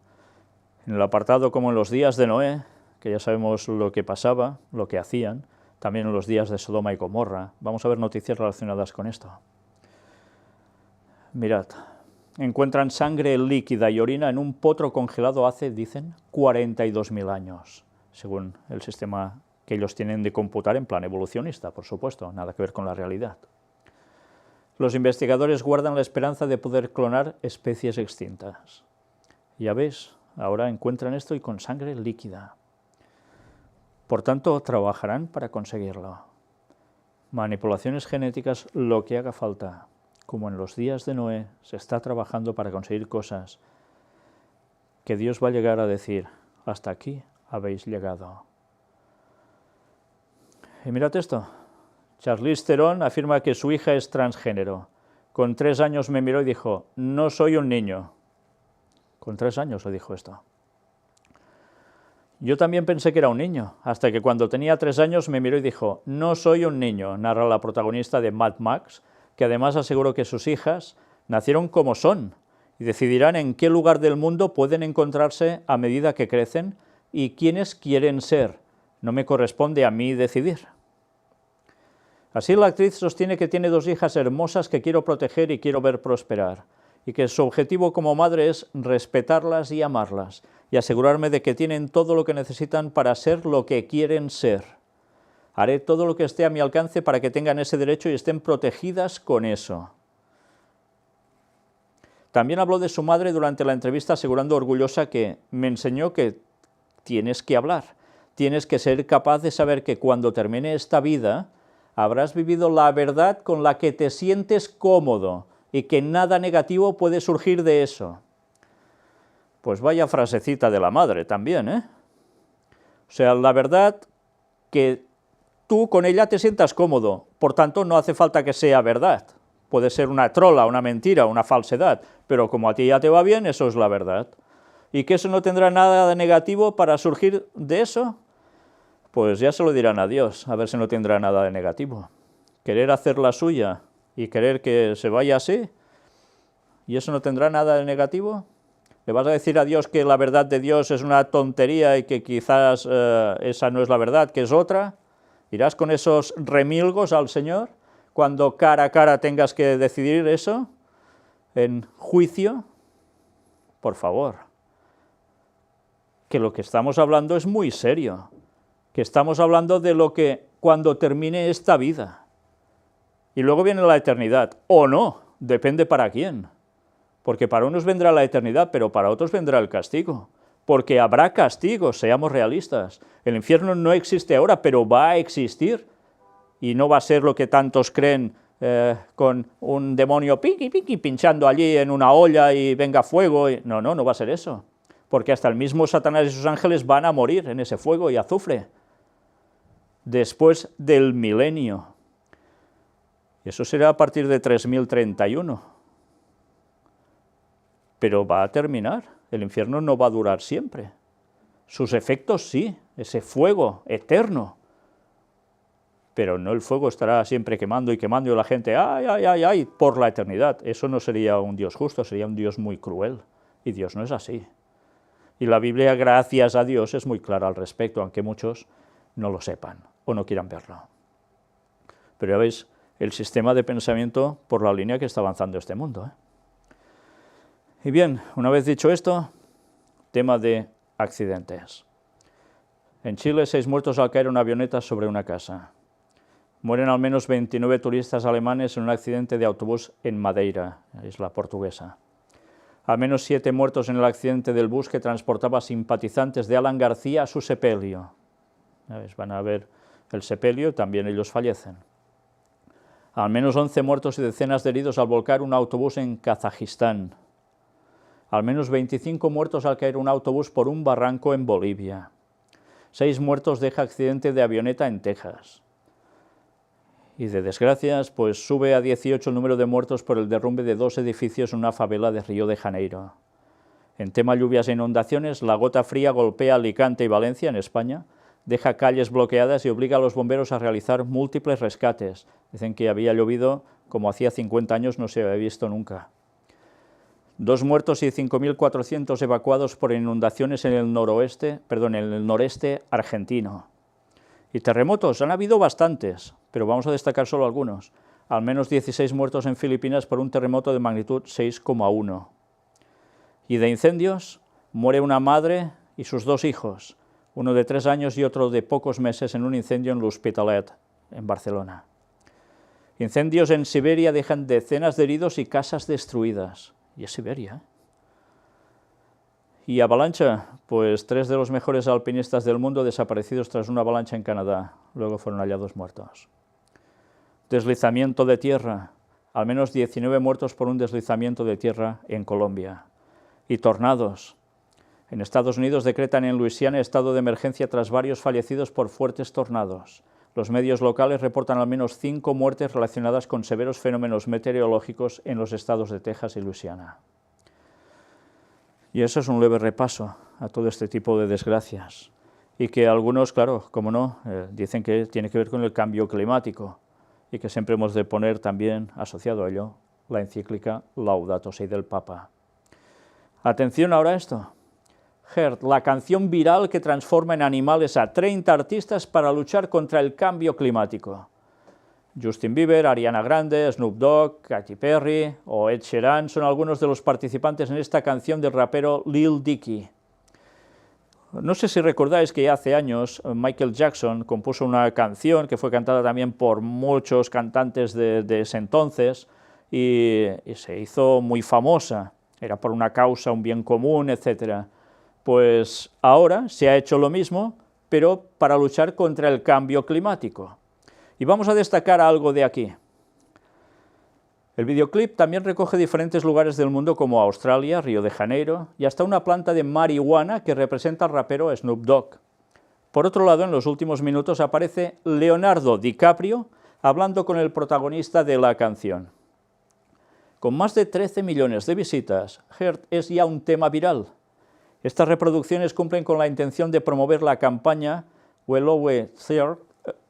S1: En el apartado como en los días de Noé, que ya sabemos lo que pasaba, lo que hacían, también en los días de Sodoma y Gomorra, vamos a ver noticias relacionadas con esto. Mirad, encuentran sangre líquida y orina en un potro congelado hace, dicen, 42.000 años, según el sistema que ellos tienen de computar en plan evolucionista, por supuesto, nada que ver con la realidad. Los investigadores guardan la esperanza de poder clonar especies extintas. Ya ves, ahora encuentran esto y con sangre líquida. Por tanto, trabajarán para conseguirlo. Manipulaciones genéticas, lo que haga falta. Como en los días de Noé, se está trabajando para conseguir cosas que Dios va a llegar a decir, hasta aquí habéis llegado. Y mirad esto, Charlize Theron afirma que su hija es transgénero. Con 3 años me miró y dijo, no soy un niño. Con 3 años le dijo esto. Yo también pensé que era un niño, hasta que cuando tenía 3 años me miró y dijo, no soy un niño, narra la protagonista de Mad Max, que además aseguró que sus hijas nacieron como son y decidirán en qué lugar del mundo pueden encontrarse a medida que crecen y quiénes quieren ser. No me corresponde a mí decidir. Así la actriz sostiene que tiene 2 hijas hermosas que quiero proteger y quiero ver prosperar, y que su objetivo como madre es respetarlas y amarlas, y asegurarme de que tienen todo lo que necesitan para ser lo que quieren ser. Haré todo lo que esté a mi alcance para que tengan ese derecho y estén protegidas con eso. También habló de su madre durante la entrevista, asegurando orgullosa que me enseñó que tienes que hablar, tienes que ser capaz de saber que cuando termine esta vida habrás vivido la verdad con la que te sientes cómodo y que nada negativo puede surgir de eso. Pues vaya frasecita de la madre también, ¿eh? O sea, la verdad que tú con ella te sientas cómodo, por tanto no hace falta que sea verdad. Puede ser una trola, una mentira, una falsedad, pero como a ti ya te va bien, eso es la verdad. ¿Y que eso no tendrá nada de negativo para surgir de eso? Pues ya se lo dirán a Dios, a ver si no tendrá nada de negativo. Querer hacer la suya y querer que se vaya así, ¿y eso no tendrá nada de negativo? ¿Le vas a decir a Dios que la verdad de Dios es una tontería y que quizás esa no es la verdad, que es otra? ¿Irás con esos remilgos al Señor cuando cara a cara tengas que decidir eso en juicio? Por favor, que lo que estamos hablando es muy serio, que estamos hablando de lo que cuando termine esta vida, y luego viene la eternidad, o no, depende para quién, porque para unos vendrá la eternidad, pero para otros vendrá el castigo, porque habrá castigo, seamos realistas. El infierno no existe ahora, pero va a existir, y no va a ser lo que tantos creen, con un demonio piqui, piqui, pinchando allí en una olla y venga fuego. No, no, no va a ser eso, porque hasta el mismo Satanás y sus ángeles van a morir en ese fuego y azufre, después del milenio. Y eso será a partir de 3031. Pero va a terminar, el infierno no va a durar siempre. Sus efectos sí, ese fuego eterno, pero no el fuego estará siempre quemando y la gente, ay, ay, ay, ay, por la eternidad. Eso no sería un Dios justo, sería un Dios muy cruel, y Dios no es así. Y la Biblia, gracias a Dios, es muy clara al respecto, aunque muchos no lo sepan o no quieran verlo. Pero ya veis el sistema de pensamiento por la línea que está avanzando este mundo, ¿eh? Y bien, una vez dicho esto, tema de accidentes. En Chile, 6 muertos al caer una avioneta sobre una casa. Mueren al menos 29 turistas alemanes en un accidente de autobús en Madeira, isla portuguesa. Al menos 7 muertos en el accidente del bus que transportaba simpatizantes de Alan García a su sepelio. Van a ver el sepelio y también ellos fallecen. Al menos 11 muertos y decenas de heridos al volcar un autobús en Kazajistán. Al menos 25 muertos al caer un autobús por un barranco en Bolivia. 6 muertos deja accidente de avioneta en Texas. Y de desgracias, pues sube a 18 el número de muertos por el derrumbe de 2 edificios en una favela de Río de Janeiro. En tema lluvias e inundaciones, la gota fría golpea Alicante y Valencia, en España, deja calles bloqueadas y obliga a los bomberos a realizar múltiples rescates. Dicen que había llovido como hacía 50 años no se había visto nunca. 2 muertos y 5.400 evacuados por inundaciones en el noreste argentino. Y terremotos, han habido bastantes, pero vamos a destacar solo algunos. Al menos 16 muertos en Filipinas por un terremoto de magnitud 6,1. Y de incendios, muere una madre y sus 2 hijos, uno de 3 años y otro de pocos meses en un incendio en l'Hospitalet, en Barcelona. Incendios en Siberia dejan decenas de heridos y casas destruidas. Y es Siberia, ¿eh? Y avalancha, pues 3 de los mejores alpinistas del mundo desaparecidos tras una avalancha en Canadá, luego fueron hallados muertos. Deslizamiento de tierra, al menos 19 muertos por un deslizamiento de tierra en Colombia. Y tornados. En Estados Unidos decretan en Luisiana estado de emergencia tras varios fallecidos por fuertes tornados. Los medios locales reportan al menos 5 muertes relacionadas con severos fenómenos meteorológicos en los estados de Texas y Luisiana. Y eso es un leve repaso a todo este tipo de desgracias. Y que algunos, claro, como no, dicen que tiene que ver con el cambio climático y que siempre hemos de poner también, asociado a ello, la encíclica Laudato Si del Papa. Atención ahora a esto. Heart, la canción viral que transforma en animales a 30 artistas para luchar contra el cambio climático. Justin Bieber, Ariana Grande, Snoop Dogg, Katy Perry o Ed Sheeran son algunos de los participantes en esta canción del rapero Lil Dicky. No sé si recordáis que ya hace años Michael Jackson compuso una canción que fue cantada también por muchos cantantes de ese entonces y se hizo muy famosa, era por una causa, un bien común, etc. Pues ahora se ha hecho lo mismo, pero para luchar contra el cambio climático. Y vamos a destacar algo de aquí. El videoclip también recoge diferentes lugares del mundo como Australia, Río de Janeiro y hasta una planta de marihuana que representa al rapero Snoop Dogg. Por otro lado, en los últimos minutos aparece Leonardo DiCaprio hablando con el protagonista de la canción. Con más de 13 millones de visitas, Heart es ya un tema viral. Estas reproducciones cumplen con la intención de promover la campaña Well Over There,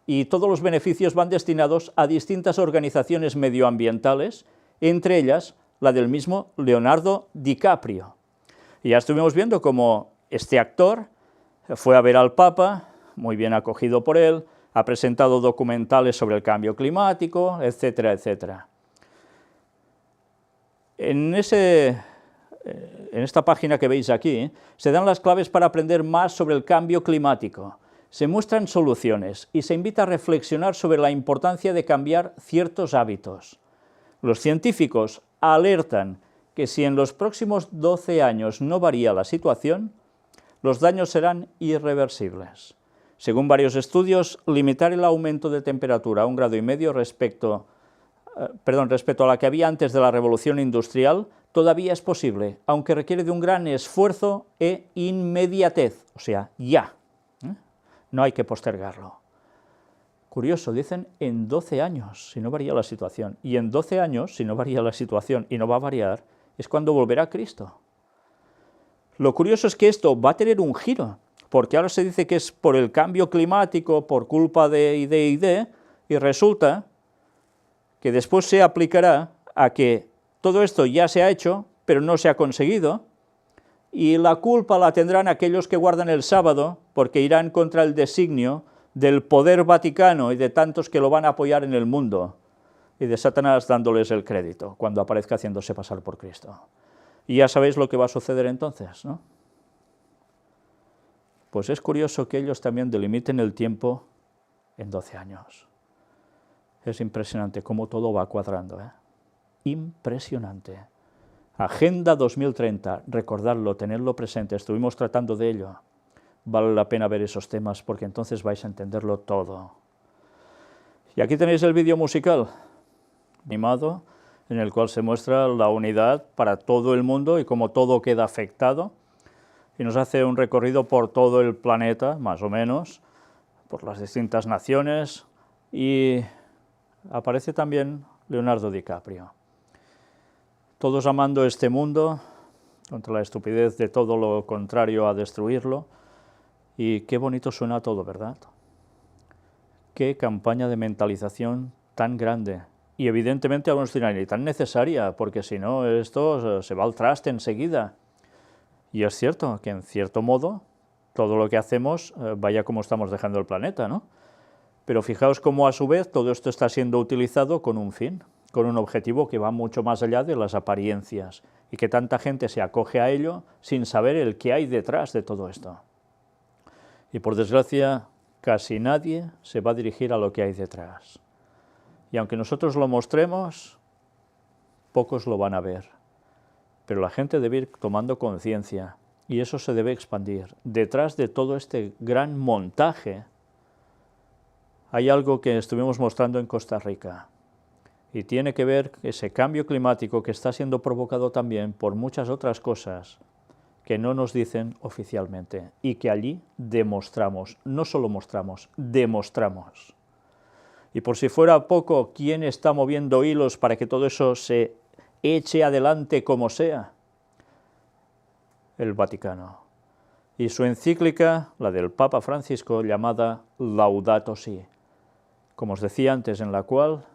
S1: y todos los beneficios van destinados a distintas organizaciones medioambientales, entre ellas la del mismo Leonardo DiCaprio. Y ya estuvimos viendo cómo este actor fue a ver al Papa, muy bien acogido por él, ha presentado documentales sobre el cambio climático, etcétera, etcétera. En esta página que veis aquí, se dan las claves para aprender más sobre el cambio climático. Se muestran soluciones y se invita a reflexionar sobre la importancia de cambiar ciertos hábitos. Los científicos alertan que si en los próximos 12 años no varía la situación, los daños serán irreversibles. Según varios estudios, limitar el aumento de temperatura a 1,5 grados respecto a la que había antes de la revolución industrial, todavía es posible, aunque requiere de un gran esfuerzo e inmediatez, o sea, ya. No hay que postergarlo. Curioso, dicen en 12 años, si no varía la situación. Y en 12 años, si no varía la situación y no va a variar, es cuando volverá Cristo. Lo curioso es que esto va a tener un giro, porque ahora se dice que es por el cambio climático, por culpa de, y resulta que después se aplicará a que todo esto ya se ha hecho, pero no se ha conseguido, y la culpa la tendrán aquellos que guardan el sábado, porque irán contra el designio del poder vaticano y de tantos que lo van a apoyar en el mundo, y de Satanás dándoles el crédito, cuando aparezca haciéndose pasar por Cristo. Y ya sabéis lo que va a suceder entonces, ¿no? Pues es curioso que ellos también delimiten el tiempo en 12 años. Es impresionante cómo todo va cuadrando, ¿eh? Impresionante. Agenda 2030, recordarlo, tenerlo presente, estuvimos tratando de ello. Vale la pena ver esos temas porque entonces vais a entenderlo todo. Y aquí tenéis el vídeo musical animado, en el cual se muestra la unidad para todo el mundo y cómo todo queda afectado, y nos hace un recorrido por todo el planeta, más o menos, por las distintas naciones, y aparece también Leonardo DiCaprio. Todos amando este mundo, contra la estupidez de todo lo contrario a destruirlo, y qué bonito suena todo, ¿verdad? Qué campaña de mentalización tan grande. Y evidentemente algunos dirán, y tan necesaria, porque si no esto se va al traste enseguida. Y es cierto que en cierto modo todo lo que hacemos vaya como estamos dejando el planeta, ¿no? Pero fijaos cómo a su vez todo esto está siendo utilizado con un fin, con un objetivo que va mucho más allá de las apariencias, y que tanta gente se acoge a ello sin saber el qué hay detrás de todo esto. Y por desgracia, casi nadie se va a dirigir a lo que hay detrás. Y aunque nosotros lo mostremos, pocos lo van a ver. Pero la gente debe ir tomando conciencia, y eso se debe expandir. Detrás de todo este gran montaje hay algo que estuvimos mostrando en Costa Rica, y tiene que ver ese cambio climático que está siendo provocado también por muchas otras cosas que no nos dicen oficialmente, y que allí demostramos, no solo mostramos, demostramos. Y por si fuera poco, ¿quién está moviendo hilos para que todo eso se eche adelante como sea? El Vaticano. Y su encíclica, la del Papa Francisco, llamada Laudato Si, como os decía antes, en la cual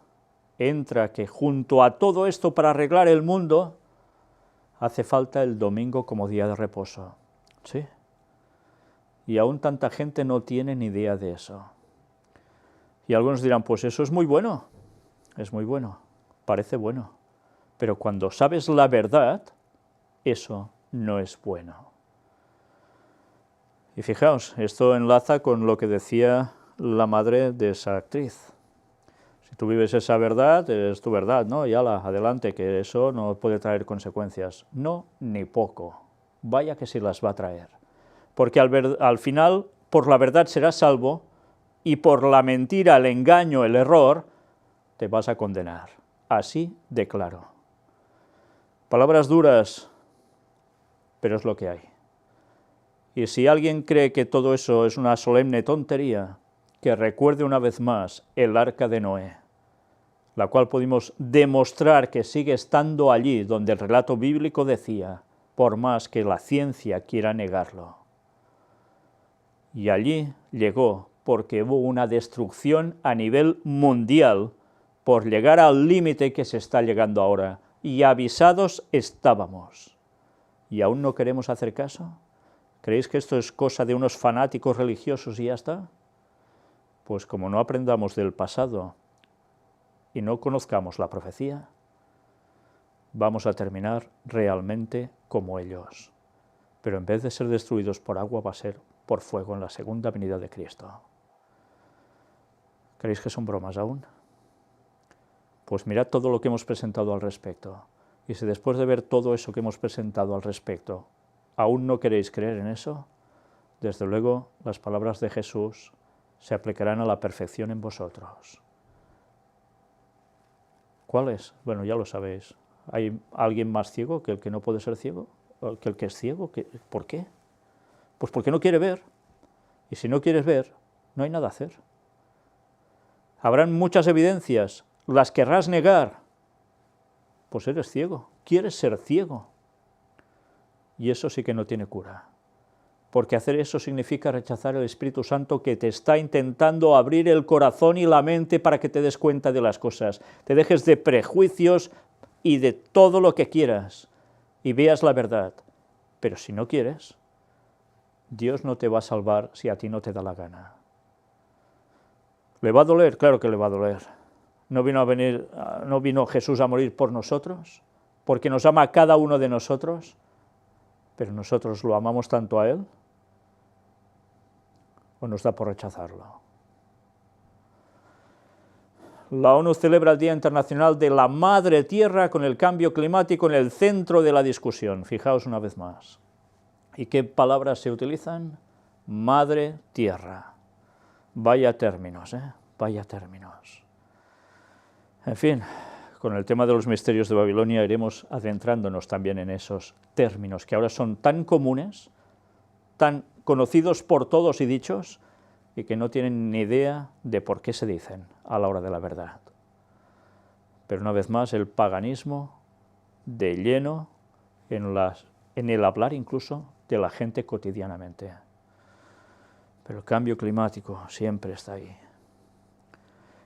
S1: entra que junto a todo esto para arreglar el mundo, hace falta el domingo como día de reposo. ¿Sí? Y aún tanta gente no tiene ni idea de eso. Y algunos dirán, pues eso es muy bueno, parece bueno, pero cuando sabes la verdad, eso no es bueno. Y fijaos, esto enlaza con lo que decía la madre de esa actriz. Si tú vives esa verdad, es tu verdad, ¿no? Y ala, adelante, que eso no puede traer consecuencias. No, ni poco. Vaya que sí las va a traer. Porque al final, por la verdad serás salvo, y por la mentira, el engaño, el error, te vas a condenar. Así de claro. Palabras duras, pero es lo que hay. Y si alguien cree que todo eso es una solemne tontería, que recuerde una vez más el arca de Noé, la cual pudimos demostrar que sigue estando allí donde el relato bíblico decía, por más que la ciencia quiera negarlo. Y allí llegó porque hubo una destrucción a nivel mundial por llegar al límite que se está llegando ahora, y avisados estábamos. ¿Y aún no queremos hacer caso? ¿Creéis que esto es cosa de unos fanáticos religiosos y ya está? Pues como no aprendamos del pasado y no conozcamos la profecía, vamos a terminar realmente como ellos. Pero en vez de ser destruidos por agua, va a ser por fuego en la segunda venida de Cristo. ¿Creéis que son bromas aún? Pues mirad todo lo que hemos presentado al respecto. Y si después de ver todo eso que hemos presentado al respecto, aún no queréis creer en eso, desde luego las palabras de Jesús se aplicarán a la perfección en vosotros. ¿Cuál es? Bueno, ya lo sabéis. ¿Hay alguien más ciego que el que no puede ser ciego? ¿Que el que es ciego? ¿Por qué? Pues porque no quiere ver. Y si no quieres ver, no hay nada a hacer. Habrán muchas evidencias, las querrás negar. Pues eres ciego, quieres ser ciego. Y eso sí que no tiene cura. Porque hacer eso significa rechazar el Espíritu Santo que te está intentando abrir el corazón y la mente para que te des cuenta de las cosas, te dejes de prejuicios y de todo lo que quieras y veas la verdad. Pero si no quieres, Dios no te va a salvar si a ti no te da la gana. ¿Le va a doler? Claro que le va a doler. ¿No vino Jesús a morir por nosotros? Porque nos ama a cada uno de nosotros, pero nosotros lo amamos tanto a Él ¿O nos da por rechazarlo? La ONU celebra el Día Internacional de la Madre Tierra con el cambio climático en el centro de la discusión. Fijaos una vez más. ¿Y qué palabras se utilizan? Madre Tierra. Vaya términos, ¿eh? Vaya términos. En fin, con el tema de los misterios de Babilonia iremos adentrándonos también en esos términos que ahora son tan comunes, tan conocidos por todos y dichos, y que no tienen ni idea de por qué se dicen a la hora de la verdad. Pero una vez más, el paganismo de lleno en el hablar incluso de la gente cotidianamente. Pero el cambio climático siempre está ahí.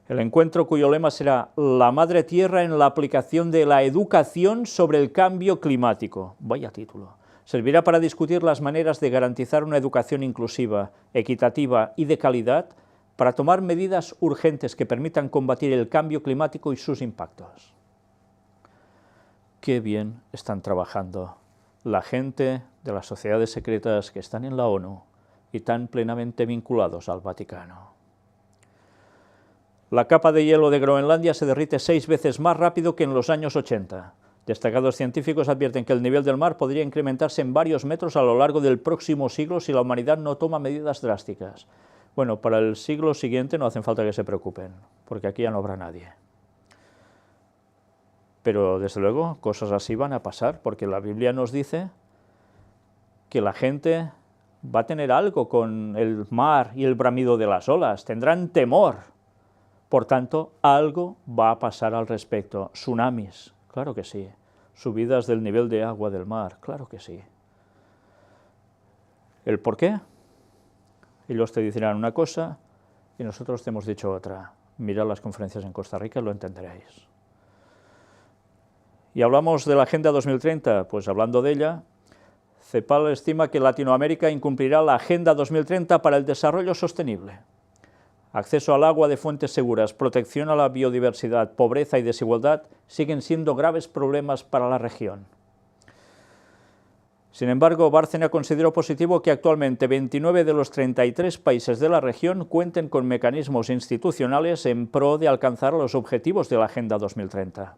S1: El encuentro cuyo lema será la Madre Tierra en la aplicación de la educación sobre el cambio climático. Vaya título. Servirá para discutir las maneras de garantizar una educación inclusiva, equitativa y de calidad para tomar medidas urgentes que permitan combatir el cambio climático y sus impactos. Qué bien están trabajando la gente de las sociedades secretas que están en la ONU y tan plenamente vinculados al Vaticano. La capa de hielo de Groenlandia se derrite 6 veces más rápido que en los años 80. Destacados científicos advierten que el nivel del mar podría incrementarse en varios metros a lo largo del próximo siglo si la humanidad no toma medidas drásticas. Bueno, para el siglo siguiente no hacen falta que se preocupen, porque aquí ya no habrá nadie. Pero, desde luego, cosas así van a pasar, porque la Biblia nos dice que la gente va a tener algo con el mar y el bramido de las olas, tendrán temor. Por tanto, algo va a pasar al respecto. Tsunamis, claro que sí. Subidas del nivel de agua del mar, claro que sí. ¿El por qué? Ellos te dirán una cosa y nosotros te hemos dicho otra. Mirad las conferencias en Costa Rica y lo entenderéis. Y hablamos de la Agenda 2030, pues hablando de ella, CEPAL estima que Latinoamérica incumplirá la Agenda 2030 para el desarrollo sostenible. Acceso al agua de fuentes seguras, protección a la biodiversidad, pobreza y desigualdad siguen siendo graves problemas para la región. Sin embargo, Bárcena consideró positivo que actualmente 29 de los 33 países de la región cuenten con mecanismos institucionales en pro de alcanzar los objetivos de la Agenda 2030.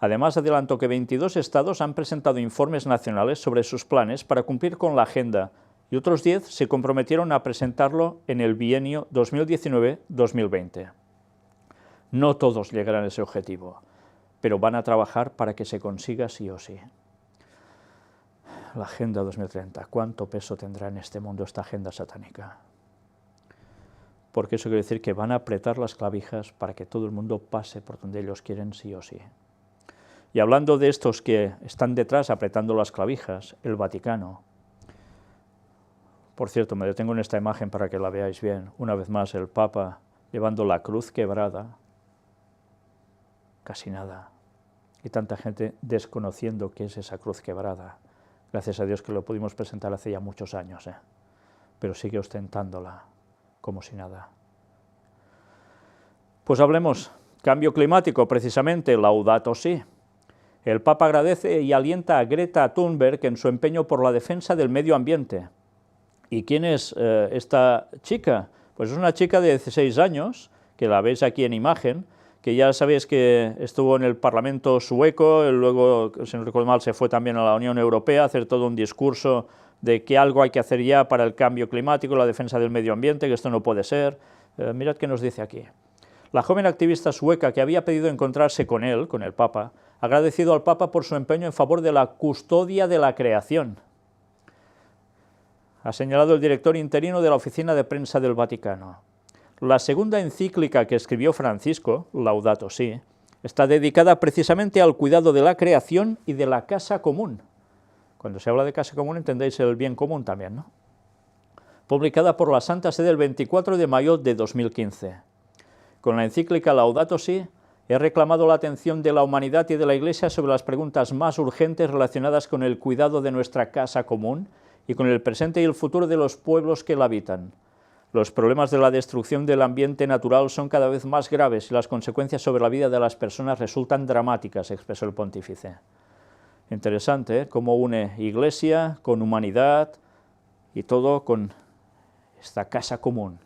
S1: Además, adelantó que 22 estados han presentado informes nacionales sobre sus planes para cumplir con la agenda y otros 10 se comprometieron a presentarlo en el bienio 2019-2020. No todos llegarán a ese objetivo, pero van a trabajar para que se consiga sí o sí. La Agenda 2030, ¿cuánto peso tendrá en este mundo esta agenda satánica? Porque eso quiere decir que van a apretar las clavijas para que todo el mundo pase por donde ellos quieren sí o sí. Y hablando de estos que están detrás apretando las clavijas, el Vaticano. Por cierto, me detengo en esta imagen para que la veáis bien. Una vez más, el Papa llevando la cruz quebrada. Casi nada. Y tanta gente desconociendo qué es esa cruz quebrada. Gracias a Dios que lo pudimos presentar hace ya muchos años, pero sigue ostentándola como si nada. Pues hablemos, cambio climático, precisamente, Laudato Si. El Papa agradece y alienta a Greta Thunberg en su empeño por la defensa del medio ambiente. ¿Y quién es esta chica? Pues es una chica de 16 años, que la veis aquí en imagen, que ya sabéis que estuvo en el Parlamento sueco, luego, si no recuerdo mal, se fue también a la Unión Europea a hacer todo un discurso de que algo hay que hacer ya para el cambio climático, la defensa del medio ambiente, que esto no puede ser. Mirad qué nos dice aquí. La joven activista sueca que había pedido encontrarse con él, con el Papa, ha agradecido al Papa por su empeño en favor de la custodia de la creación. Ha señalado el director interino de la Oficina de Prensa del Vaticano. La segunda encíclica que escribió Francisco, Laudato Si, está dedicada precisamente al cuidado de la creación y de la casa común. Cuando se habla de casa común entendéis el bien común también, ¿no? Publicada por la Santa Sede el 24 de mayo de 2015. Con la encíclica Laudato Si, he reclamado la atención de la humanidad y de la Iglesia sobre las preguntas más urgentes relacionadas con el cuidado de nuestra casa común y con el presente y el futuro de los pueblos que la habitan. Los problemas de la destrucción del ambiente natural son cada vez más graves y las consecuencias sobre la vida de las personas resultan dramáticas, expresó el pontífice. Interesante, ¿eh? Cómo une Iglesia con humanidad y todo con esta casa común.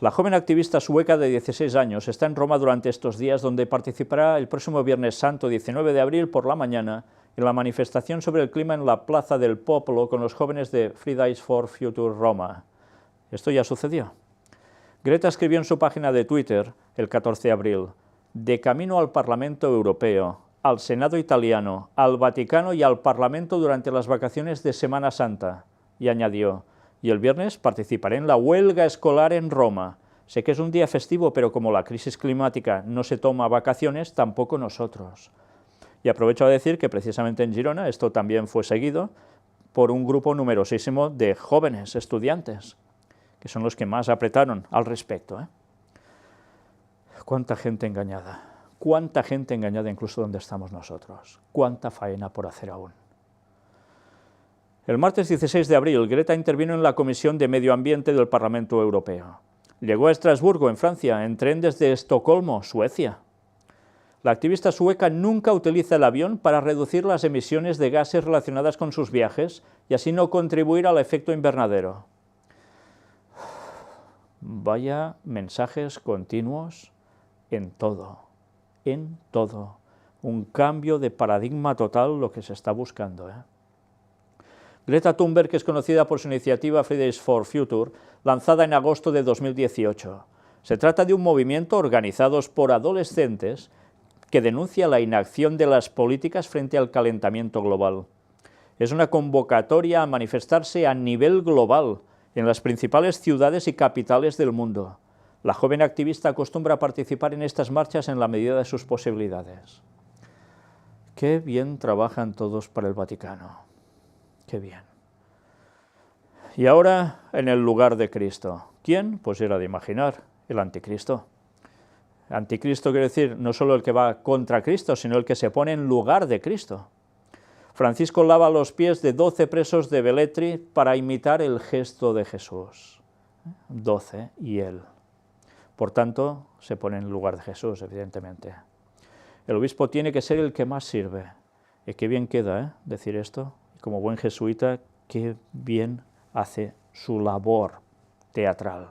S1: La joven activista sueca de 16 años está en Roma durante estos días, donde participará el próximo Viernes Santo, 19 de abril, por la mañana, en la manifestación sobre el clima en la Plaza del Popolo con los jóvenes de Fridays for Future Roma. Esto ya sucedió. Greta escribió en su página de Twitter, el 14 de abril, de camino al Parlamento Europeo, al Senado italiano, al Vaticano y al Parlamento durante las vacaciones de Semana Santa, y añadió, y el viernes participaré en la huelga escolar en Roma. Sé que es un día festivo, pero como la crisis climática no se toma vacaciones, tampoco nosotros. Y aprovecho a decir que precisamente en Girona esto también fue seguido por un grupo numerosísimo de jóvenes estudiantes, que son los que más apretaron al respecto. Cuánta gente engañada incluso donde estamos nosotros, cuánta faena por hacer aún. El martes 16 de abril, Greta intervino en la Comisión de Medio Ambiente del Parlamento Europeo. Llegó a Estrasburgo, en Francia, en tren desde Estocolmo, Suecia. La activista sueca nunca utiliza el avión para reducir las emisiones de gases relacionadas con sus viajes y así no contribuir al efecto invernadero. Vaya mensajes continuos en todo. Un cambio de paradigma total lo que se está buscando. Greta Thunberg es conocida por su iniciativa Fridays for Future, lanzada en agosto de 2018. Se trata de un movimiento organizado por adolescentes que denuncia la inacción de las políticas frente al calentamiento global. Es una convocatoria a manifestarse a nivel global, en las principales ciudades y capitales del mundo. La joven activista acostumbra a participar en estas marchas en la medida de sus posibilidades. Qué bien trabajan todos para el Vaticano. Qué bien. Y ahora, en el lugar de Cristo. ¿Quién? Pues era de imaginar, el anticristo. Anticristo quiere decir no solo el que va contra Cristo, sino el que se pone en lugar de Cristo. Francisco lava los pies de 12 presos de Velletri para imitar el gesto de Jesús. 12 y él. Por tanto, se pone en lugar de Jesús, evidentemente. El obispo tiene que ser el que más sirve. Y qué bien queda decir esto. Como buen jesuita, qué bien hace su labor teatral.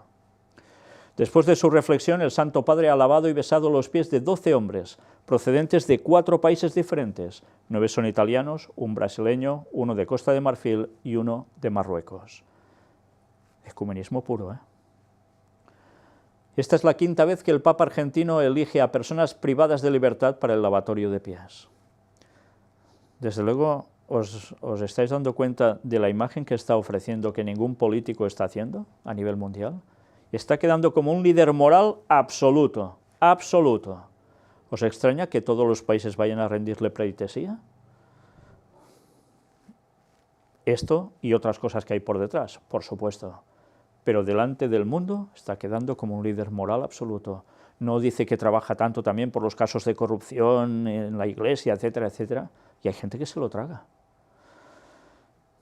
S1: Después de su reflexión, el Santo Padre ha lavado y besado los pies de 12 hombres, procedentes de 4 países diferentes. 9 son italianos, un brasileño, uno de Costa de Marfil y uno de Marruecos. Ecumenismo puro, Esta es la 5ª vez que el Papa argentino elige a personas privadas de libertad para el lavatorio de pies. Desde luego, ¿os estáis dando cuenta de la imagen que está ofreciendo que ningún político está haciendo a nivel mundial? Está quedando como un líder moral absoluto, absoluto. ¿Os extraña que todos los países vayan a rendirle pleitesía? Esto y otras cosas que hay por detrás, por supuesto. Pero delante del mundo está quedando como un líder moral absoluto. No dice que trabaja tanto también por los casos de corrupción en la Iglesia, etcétera, etcétera, y hay gente que se lo traga.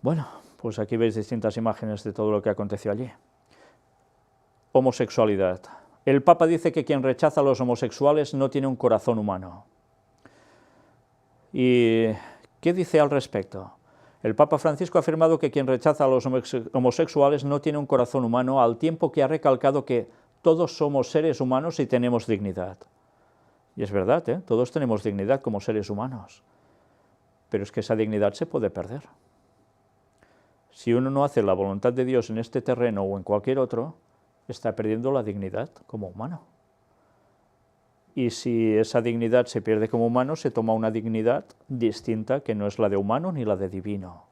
S1: Bueno, pues aquí veis distintas imágenes de todo lo que aconteció allí. Homosexualidad. El Papa dice que quien rechaza a los homosexuales no tiene un corazón humano. ¿Y qué dice al respecto? El Papa Francisco ha afirmado que quien rechaza a los homosexuales no tiene un corazón humano, al tiempo que ha recalcado que todos somos seres humanos y tenemos dignidad. Y es verdad, todos tenemos dignidad como seres humanos, pero es que esa dignidad se puede perder. Si uno no hace la voluntad de Dios en este terreno o en cualquier otro, está perdiendo la dignidad como humano. Y si esa dignidad se pierde como humano, se toma una dignidad distinta que no es la de humano ni la de divino.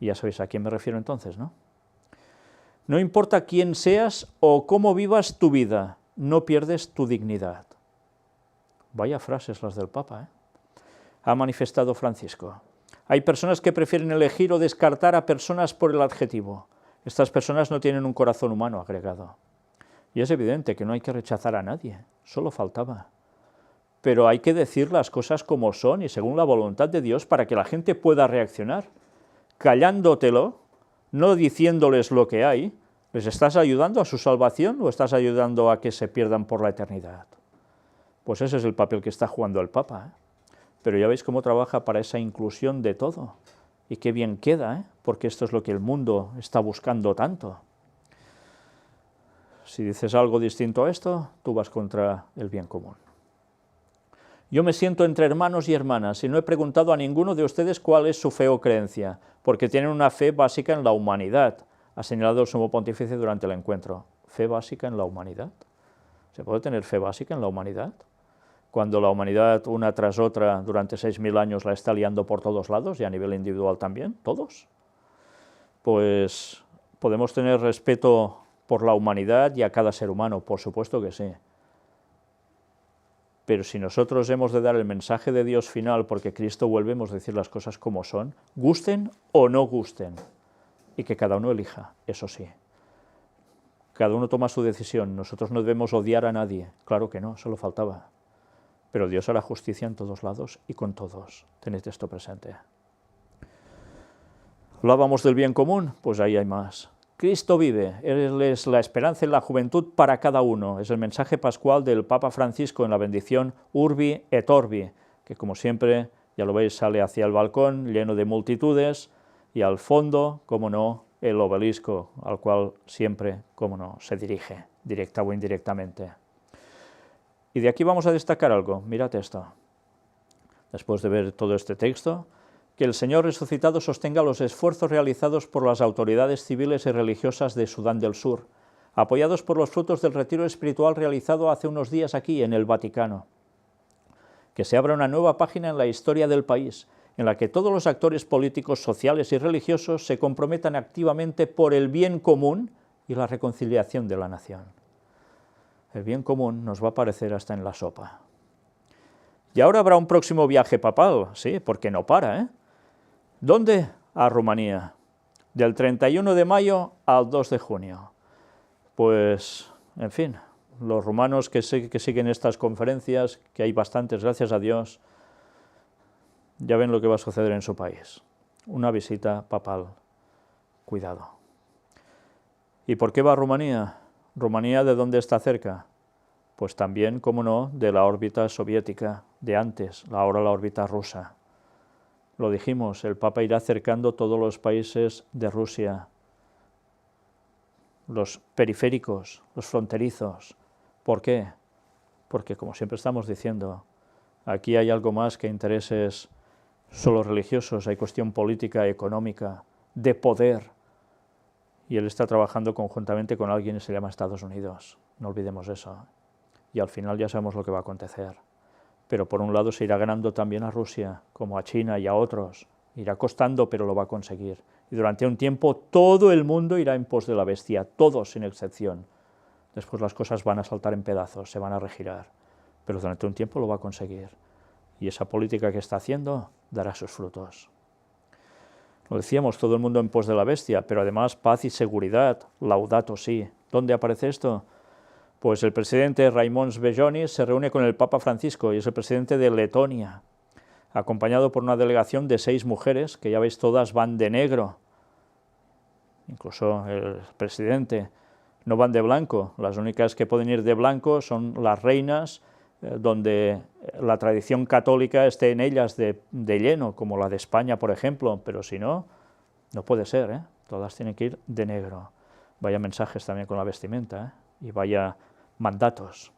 S1: Y ya sabéis a quién me refiero entonces, ¿no? No importa quién seas o cómo vivas tu vida, no pierdes tu dignidad. Vaya frases las del Papa, ha manifestado Francisco. Hay personas que prefieren elegir o descartar a personas por el adjetivo. Estas personas no tienen un corazón humano agregado. Y es evidente que no hay que rechazar a nadie, solo faltaba. Pero hay que decir las cosas como son y según la voluntad de Dios para que la gente pueda reaccionar. Callándotelo, no diciéndoles lo que hay, ¿les estás ayudando a su salvación o estás ayudando a que se pierdan por la eternidad? Pues ese es el papel que está jugando el Papa, Pero ya veis cómo trabaja para esa inclusión de todo. Y qué bien queda, porque esto es lo que el mundo está buscando tanto. Si dices algo distinto a esto, tú vas contra el bien común. Yo me siento entre hermanos y hermanas y no he preguntado a ninguno de ustedes cuál es su fe o creencia, porque tienen una fe básica en la humanidad, ha señalado el sumo pontífice durante el encuentro. ¿Fe básica en la humanidad? ¿Se puede tener fe básica en la humanidad? Cuando la humanidad, una tras otra, durante 6.000 años la está liando por todos lados, y a nivel individual también, todos. Pues podemos tener respeto por la humanidad y a cada ser humano, por supuesto que sí. Pero si nosotros hemos de dar el mensaje de Dios final, porque Cristo vuelve, hemos de decir las cosas como son, gusten o no gusten, y que cada uno elija, eso sí. Cada uno toma su decisión, nosotros no debemos odiar a nadie, claro que no, solo faltaba. Pero Dios hará justicia en todos lados y con todos, tened esto presente. ¿Hablábamos del bien común? Pues ahí hay más. Cristo vive, Él es la esperanza en la juventud para cada uno. Es el mensaje pascual del Papa Francisco en la bendición Urbi et Orbi, que como siempre, ya lo veis, sale hacia el balcón lleno de multitudes, y al fondo, como no, el obelisco, al cual siempre, como no, se dirige, directa o indirectamente. Y de aquí vamos a destacar algo, mirad esto. Después de ver todo este texto, que el Señor resucitado sostenga los esfuerzos realizados por las autoridades civiles y religiosas de Sudán del Sur, apoyados por los frutos del retiro espiritual realizado hace unos días aquí, en el Vaticano. Que se abra una nueva página en la historia del país, en la que todos los actores políticos, sociales y religiosos se comprometan activamente por el bien común y la reconciliación de la nación. El bien común nos va a aparecer hasta en la sopa. Y ahora habrá un próximo viaje papal, sí, porque no para, ¿eh? ¿Dónde? A Rumanía, del 31 de mayo al 2 de junio. Pues, en fin, los rumanos que siguen estas conferencias, que hay bastantes, gracias a Dios, ya ven lo que va a suceder en su país. Una visita papal. Cuidado. ¿Y por qué va a Rumanía? ¿Rumanía de dónde está cerca? Pues también, como no, de la órbita soviética de antes, ahora la órbita rusa. Lo dijimos, el Papa irá acercando todos los países de Rusia, los periféricos, los fronterizos. ¿Por qué? Porque, como siempre estamos diciendo, aquí hay algo más que intereses solo religiosos, hay cuestión política, económica, de poder. Y él está trabajando conjuntamente con alguien que se llama Estados Unidos. No olvidemos eso. Y al final ya sabemos lo que va a acontecer. Pero por un lado se irá ganando también a Rusia, como a China y a otros. Irá costando, pero lo va a conseguir. Y durante un tiempo todo el mundo irá en pos de la bestia, todos sin excepción. Después las cosas van a saltar en pedazos, se van a regirar. Pero durante un tiempo lo va a conseguir. Y esa política que está haciendo dará sus frutos. Lo decíamos, todo el mundo en pos de la bestia, pero además paz y seguridad, laudato si. ¿Dónde aparece esto? Pues el presidente Raimons Bejonis se reúne con el Papa Francisco y es el presidente de Letonia, acompañado por una delegación de 6 mujeres, que ya veis todas van de negro, incluso el presidente, no van de blanco, las únicas que pueden ir de blanco son las reinas, donde la tradición católica esté en ellas de lleno, como la de España, por ejemplo, pero si no, no puede ser, ¿eh? Todas tienen que ir de negro. Vaya mensajes también con la vestimenta, ¿eh? Y vaya mandatos.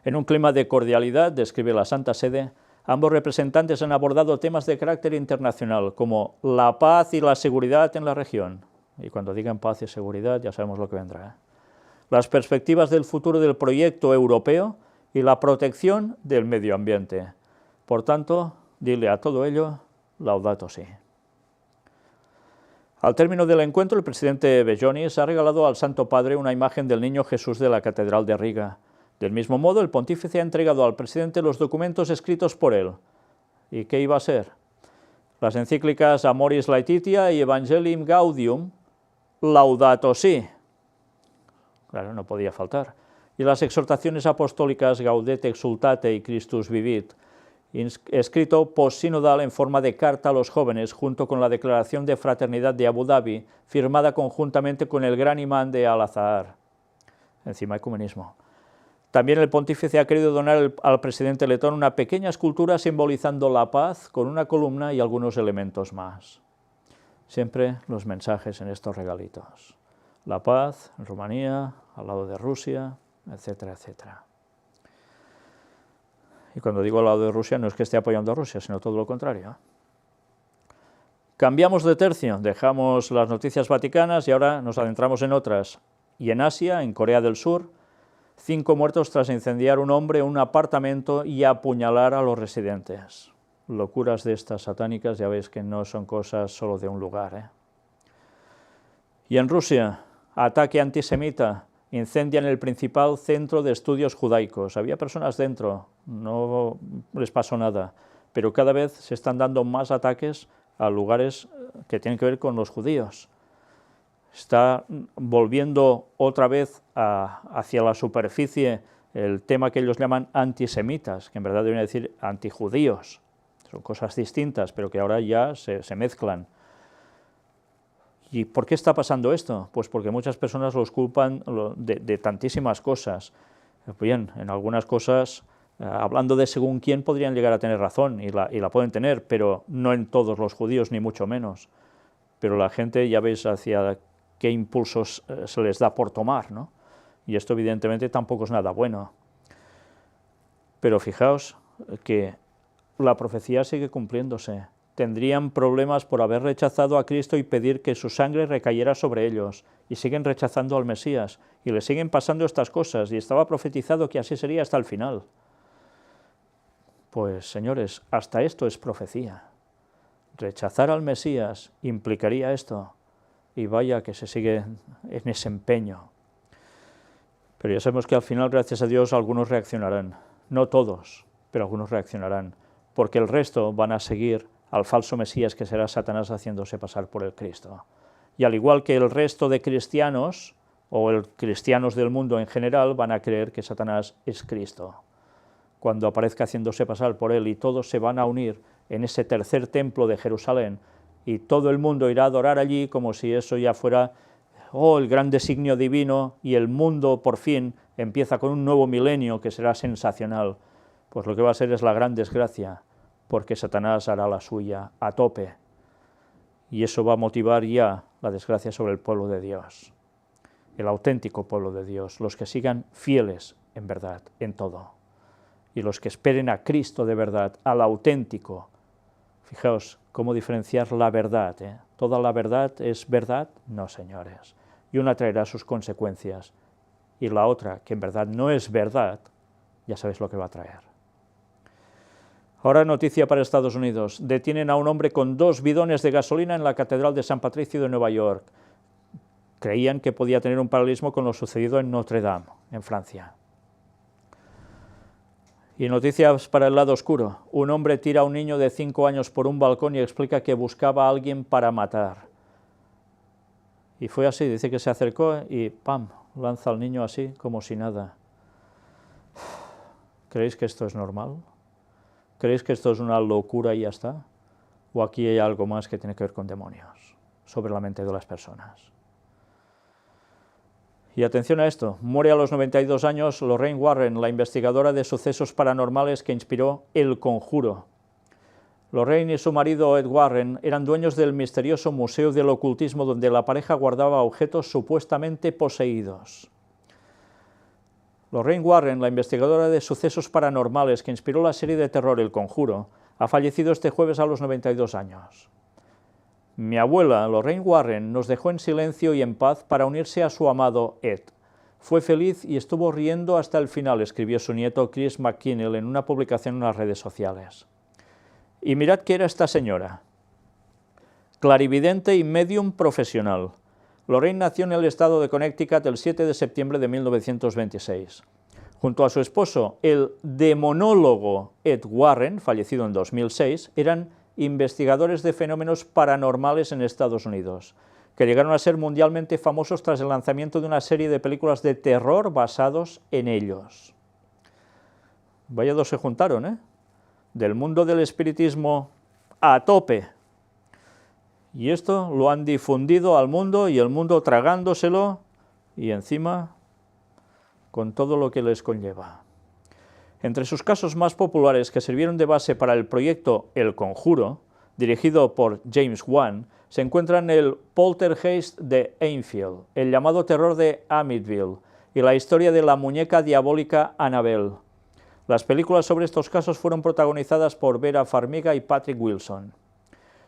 S1: En un clima de cordialidad, describe la Santa Sede, ambos representantes han abordado temas de carácter internacional, como la paz y la seguridad en la región. Y cuando digan paz y seguridad, ya sabemos lo que vendrá, ¿eh? Las perspectivas del futuro del proyecto europeo y la protección del medio ambiente. Por tanto, dile a todo ello, laudato si. Al término del encuentro, el presidente Bejonis ha regalado al Santo Padre una imagen del Niño Jesús de la Catedral de Riga. Del mismo modo, el pontífice ha entregado al presidente los documentos escritos por él. ¿Y qué iba a ser? Las encíclicas Amoris Laetitia y Evangelium Gaudium, laudato si. Claro, no podía faltar. Y las exhortaciones apostólicas Gaudete Exultate y Christus Vivit, escrito postsinodal en forma de carta a los jóvenes, junto con la Declaración de Fraternidad de Abu Dhabi, firmada conjuntamente con el gran imán de Al-Azhar. Encima ecumenismo. También el pontífice ha querido donar al presidente letón una pequeña escultura simbolizando la paz, con una columna y algunos elementos más. Siempre los mensajes en estos regalitos. la paz en Rumanía, al lado de Rusia, etcétera, etcétera. Y cuando digo al lado de Rusia no es que esté apoyando a Rusia, sino todo lo contrario. Cambiamos de tercio, dejamos las noticias vaticanas y ahora nos adentramos en otras. Y en Asia, en Corea del Sur, 5 muertos tras incendiar un hombre en un apartamento y apuñalar a los residentes. Locuras de estas satánicas, ya veis que no son cosas solo de un lugar, ¿eh? Y en Rusia, ataque antisemita, incendian el principal centro de estudios judaicos. Había personas dentro, no les pasó nada, pero cada vez se están dando más ataques a lugares que tienen que ver con los judíos. Está volviendo otra vez hacia la superficie el tema que ellos llaman antisemitas, que en verdad deben decir antijudíos. Son cosas distintas, pero que ahora ya se mezclan. ¿Y por qué está pasando esto? Pues porque muchas personas los culpan de tantísimas cosas. Bien, en algunas cosas, hablando de según quién, podrían llegar a tener razón, y la pueden tener, pero no en todos los judíos, ni mucho menos. Pero la gente, ya veis hacia qué impulsos se les da por tomar, ¿no? Y esto evidentemente tampoco es nada bueno. Pero fijaos que la profecía sigue cumpliéndose. Tendrían problemas por haber rechazado a Cristo y pedir que su sangre recayera sobre ellos, y siguen rechazando al Mesías, y le siguen pasando estas cosas, y estaba profetizado que así sería hasta el final. Pues, señores, hasta esto es profecía. Rechazar al Mesías implicaría esto, y vaya que se sigue en ese empeño. Pero ya sabemos que al final, gracias a Dios, algunos reaccionarán. No todos, pero algunos reaccionarán, porque el resto van a seguir al falso Mesías, que será Satanás haciéndose pasar por el Cristo. Y al igual que el resto de cristianos, o cristianos del mundo en general, van a creer que Satanás es Cristo. Cuando aparezca haciéndose pasar por él, y todos se van a unir en ese tercer templo de Jerusalén, y todo el mundo irá a adorar allí como si eso ya fuera el gran designio divino, y el mundo por fin empieza con un nuevo milenio que será sensacional. Pues lo que va a ser es la gran desgracia, porque Satanás hará la suya a tope, y eso va a motivar ya la desgracia sobre el pueblo de Dios, el auténtico pueblo de Dios, los que sigan fieles en verdad, en todo, y los que esperen a Cristo de verdad, al auténtico. Fijaos cómo diferenciar la verdad, ¿eh? ¿Toda la verdad es verdad? No, señores, y una traerá sus consecuencias, y la otra, que en verdad no es verdad, ya sabéis lo que va a traer. Ahora noticia para Estados Unidos. Detienen a un hombre con 2 bidones de gasolina en la Catedral de San Patricio de Nueva York. Creían que podía tener un paralelismo con lo sucedido en Notre Dame, en Francia. Y noticias para el lado oscuro. Un hombre tira a un niño de 5 años por un balcón y explica que buscaba a alguien para matar. Y fue así, dice que se acercó y ¡pam!, lanza al niño así, como si nada. ¿Creéis que esto es normal? ¿Creéis que esto es una locura y ya está? ¿O aquí hay algo más que tiene que ver con demonios sobre la mente de las personas? Y atención a esto, muere a los 92 años Lorraine Warren, la investigadora de sucesos paranormales que inspiró El Conjuro. Lorraine y su marido Ed Warren eran dueños del misterioso Museo del Ocultismo, donde la pareja guardaba objetos supuestamente poseídos. Lorraine Warren, la investigadora de sucesos paranormales que inspiró la serie de terror El Conjuro, ha fallecido este jueves a los 92 años. Mi abuela, Lorraine Warren, nos dejó en silencio y en paz para unirse a su amado Ed. Fue feliz y estuvo riendo hasta el final, escribió su nieto Chris McKinnell en una publicación en las redes sociales. Y mirad qué era esta señora. Clarividente y medium profesional. Lorraine nació en el estado de Connecticut el 7 de septiembre de 1926. Junto a su esposo, el demonólogo Ed Warren, fallecido en 2006, eran investigadores de fenómenos paranormales en Estados Unidos, que llegaron a ser mundialmente famosos tras el lanzamiento de una serie de películas de terror basados en ellos. Vaya dos se juntaron, ¿eh? Del mundo del espiritismo a tope. Y esto lo han difundido al mundo, y el mundo tragándoselo, y encima con todo lo que les conlleva. Entre sus casos más populares que sirvieron de base para el proyecto El Conjuro, dirigido por James Wan, se encuentra en el Poltergeist de Enfield, el llamado terror de Amityville y la historia de la muñeca diabólica Annabelle. Las películas sobre estos casos fueron protagonizadas por Vera Farmiga y Patrick Wilson.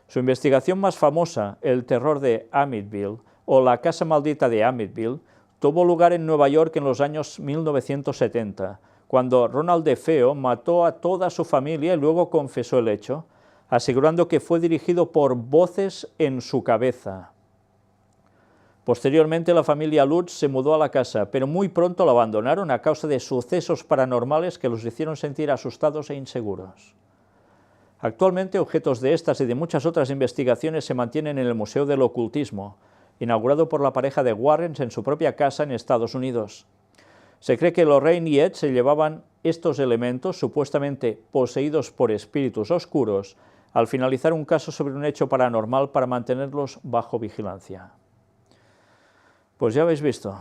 S1: Su investigación más famosa, El terror de Amityville o La casa maldita de Amityville, tuvo lugar en Nueva York en los años 1970, cuando Ronald DeFeo mató a toda su familia y luego confesó el hecho, asegurando que fue dirigido por voces en su cabeza. Posteriormente, la familia Lutz se mudó a la casa, pero muy pronto la abandonaron a causa de sucesos paranormales que los hicieron sentir asustados e inseguros. Actualmente, objetos de estas y de muchas otras investigaciones se mantienen en el Museo del Ocultismo, inaugurado por la pareja de Warrens en su propia casa en Estados Unidos. Se cree que Lorraine y Ed se llevaban estos elementos, supuestamente poseídos por espíritus oscuros, al finalizar un caso sobre un hecho paranormal para mantenerlos bajo vigilancia. Pues ya habéis visto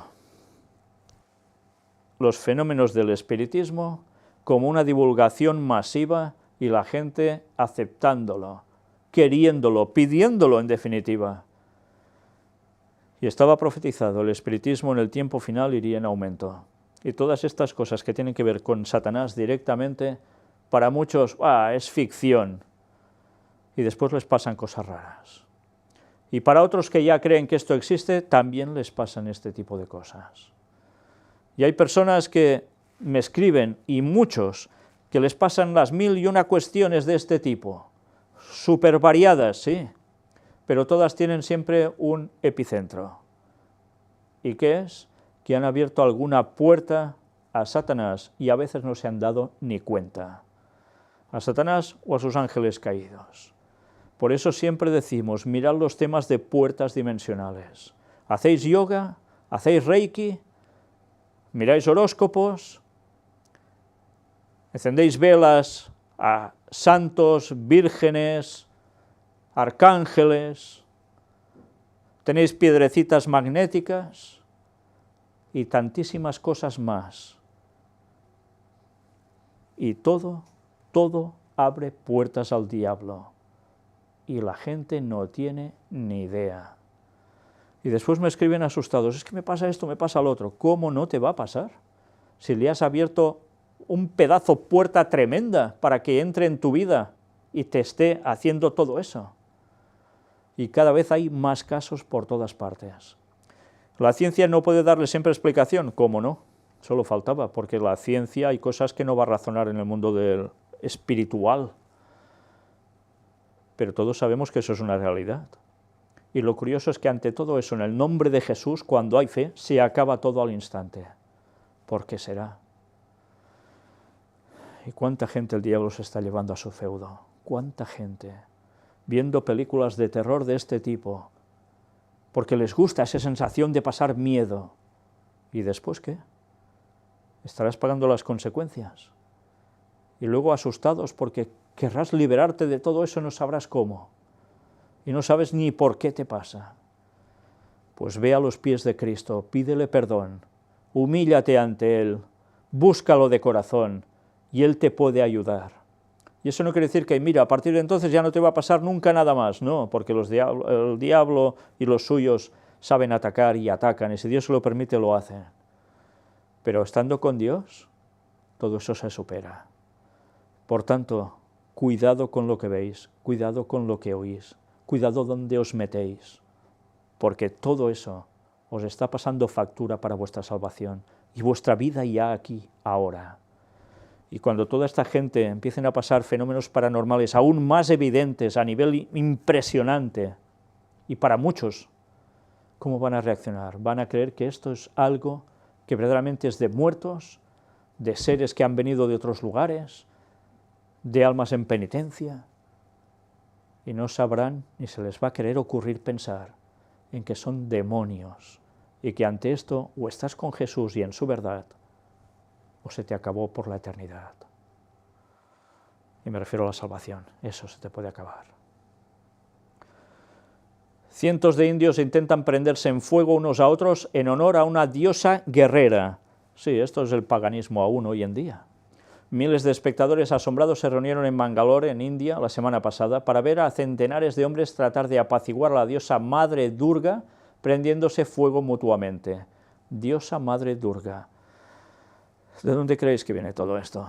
S1: los fenómenos del espiritismo como una divulgación masiva y la gente aceptándolo, queriéndolo, pidiéndolo en definitiva. Y estaba profetizado, el espiritismo en el tiempo final iría en aumento. Y todas estas cosas que tienen que ver con Satanás directamente, para muchos, es ficción. Y después les pasan cosas raras. Y para otros que ya creen que esto existe, también les pasan este tipo de cosas. Y hay personas que me escriben, y muchos, que les pasan las 1001 cuestiones de este tipo, súper variadas, sí, pero todas tienen siempre un epicentro. ¿Y qué es? Que han abierto alguna puerta a Satanás y a veces no se han dado ni cuenta. A Satanás o a sus ángeles caídos. Por eso siempre decimos, mirad los temas de puertas dimensionales. ¿Hacéis yoga? ¿Hacéis reiki? ¿Miráis horóscopos? ¿Encendéis velas a santos, vírgenes, arcángeles? ¿Tenéis piedrecitas magnéticas? Y tantísimas cosas más. Y todo abre puertas al diablo. Y la gente no tiene ni idea. Y después me escriben asustados, es que me pasa esto, me pasa lo otro. ¿Cómo no te va a pasar? Si le has abierto un pedazo puerta tremenda para que entre en tu vida y te esté haciendo todo eso. Y cada vez hay más casos por todas partes. La ciencia no puede darle siempre explicación, ¿cómo no? Solo faltaba, porque la ciencia hay cosas que no va a razonar en el mundo del espiritual. Pero todos sabemos que eso es una realidad. Y lo curioso es que ante todo eso, en el nombre de Jesús, cuando hay fe, se acaba todo al instante. ¿Por qué será? ¿Y cuánta gente el diablo se está llevando a su feudo? ¿Cuánta gente? Viendo películas de terror de este tipo, porque les gusta esa sensación de pasar miedo. ¿Y después qué? Estarás pagando las consecuencias. Y luego asustados porque querrás liberarte de todo eso, no sabrás cómo. Y no sabes ni por qué te pasa. Pues ve a los pies de Cristo, pídele perdón, humíllate ante Él, búscalo de corazón, y Él te puede ayudar. Y eso no quiere decir que, mira, a partir de entonces ya no te va a pasar nunca nada más, no, porque el diablo y los suyos saben atacar y atacan, y si Dios se lo permite, lo hacen. Pero estando con Dios, todo eso se supera. Por tanto, cuidado con lo que veis, cuidado con lo que oís, cuidado donde os metéis, porque todo eso os está pasando factura para vuestra salvación y vuestra vida ya aquí, ahora. Y cuando toda esta gente empiecen a pasar fenómenos paranormales aún más evidentes a nivel impresionante, y para muchos, ¿cómo van a reaccionar? Van a creer que esto es algo que verdaderamente es de muertos, de seres que han venido de otros lugares, de almas en penitencia, y no sabrán ni se les va a querer ocurrir pensar en que son demonios, y que ante esto o estás con Jesús y en su verdad, o se te acabó por la eternidad. Y me refiero a la salvación, eso se te puede acabar. Cientos de indios intentan prenderse en fuego unos a otros en honor a una diosa guerrera. Sí, esto es el paganismo aún hoy en día. Miles de espectadores asombrados se reunieron en Mangalore, en India, la semana pasada, para ver a centenares de hombres tratar de apaciguar a la diosa Madre Durga, prendiéndose fuego mutuamente. Diosa Madre Durga. ¿De dónde creéis que viene todo esto?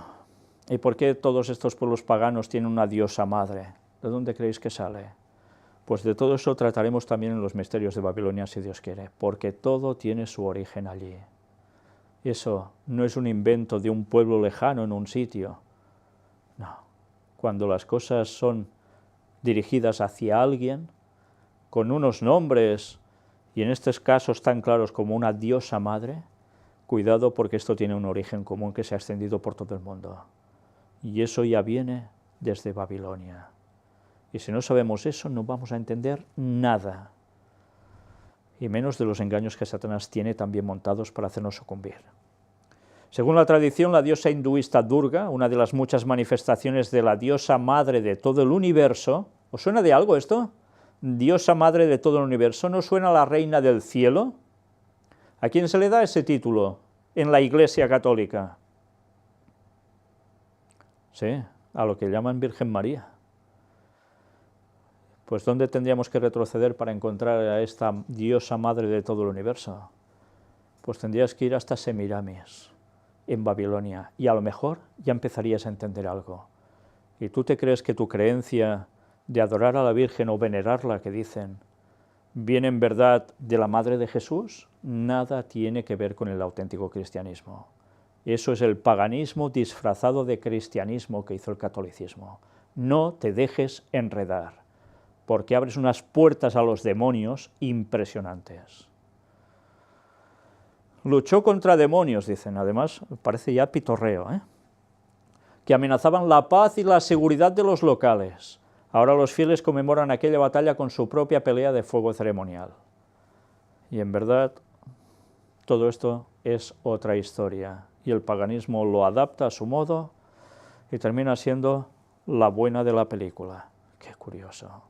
S1: ¿Y por qué todos estos pueblos paganos tienen una diosa madre? ¿De dónde creéis que sale? Pues de todo eso trataremos también en los misterios de Babilonia, si Dios quiere, porque todo tiene su origen allí. Y eso no es un invento de un pueblo lejano en un sitio. No. Cuando las cosas son dirigidas hacia alguien, con unos nombres, y en estos casos tan claros como una diosa madre, cuidado porque esto tiene un origen común que se ha extendido por todo el mundo. Y eso ya viene desde Babilonia. Y si no sabemos eso, no vamos a entender nada. Y menos de los engaños que Satanás tiene también montados para hacernos sucumbir. Según la tradición, la diosa hinduista Durga, una de las muchas manifestaciones de la diosa madre de todo el universo, ¿os suena de algo esto? Diosa madre de todo el universo, ¿no suena a la reina del cielo? ¿A quién se le da ese título en la Iglesia Católica? Sí, a lo que llaman Virgen María. Pues ¿dónde tendríamos que retroceder para encontrar a esta diosa madre de todo el universo? Pues tendrías que ir hasta Semiramis, en Babilonia, y a lo mejor ya empezarías a entender algo. ¿Y tú te crees que tu creencia de adorar a la Virgen o venerarla, que dicen, viene en verdad de la Madre de Jesús? Nada tiene que ver con el auténtico cristianismo. Eso es el paganismo disfrazado de cristianismo que hizo el catolicismo. No te dejes enredar, porque abres unas puertas a los demonios impresionantes. Luchó contra demonios, dicen, además parece ya pitorreo, que amenazaban la paz y la seguridad de los locales. Ahora los fieles conmemoran aquella batalla con su propia pelea de fuego ceremonial. Y en verdad, todo esto es otra historia, y el paganismo lo adapta a su modo y termina siendo la buena de la película. Qué curioso.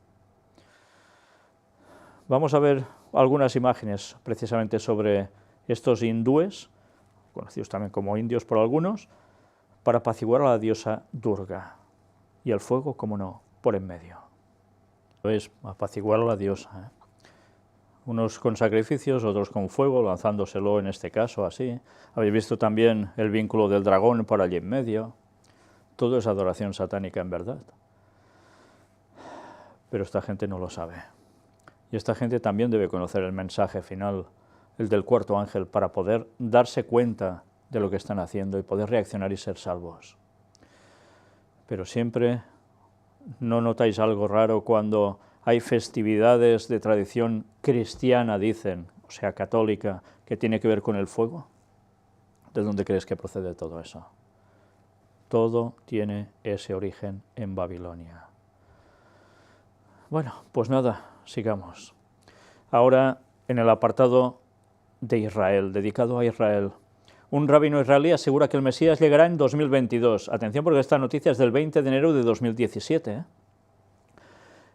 S1: Vamos a ver algunas imágenes precisamente sobre estos hindúes, conocidos también como indios por algunos, para apaciguar a la diosa Durga. Y el fuego, como no, por en medio. Es apaciguar a la diosa. Unos con sacrificios, otros con fuego, lanzándoselo en este caso así. Habéis visto también el vínculo del dragón por allí en medio. Todo es adoración satánica en verdad. Pero esta gente no lo sabe. Y esta gente también debe conocer el mensaje final, el del cuarto ángel, para poder darse cuenta de lo que están haciendo y poder reaccionar y ser salvos. Pero siempre, ¿no notáis algo raro cuando hay festividades de tradición cristiana, dicen, o sea, católica, que tiene que ver con el fuego? ¿De dónde crees que procede todo eso? Todo tiene ese origen en Babilonia. Bueno, pues nada, sigamos. Ahora, en el apartado de Israel, dedicado a Israel. Un rabino israelí asegura que el Mesías llegará en 2022. Atención, porque esta noticia es del 20 de enero de 2017.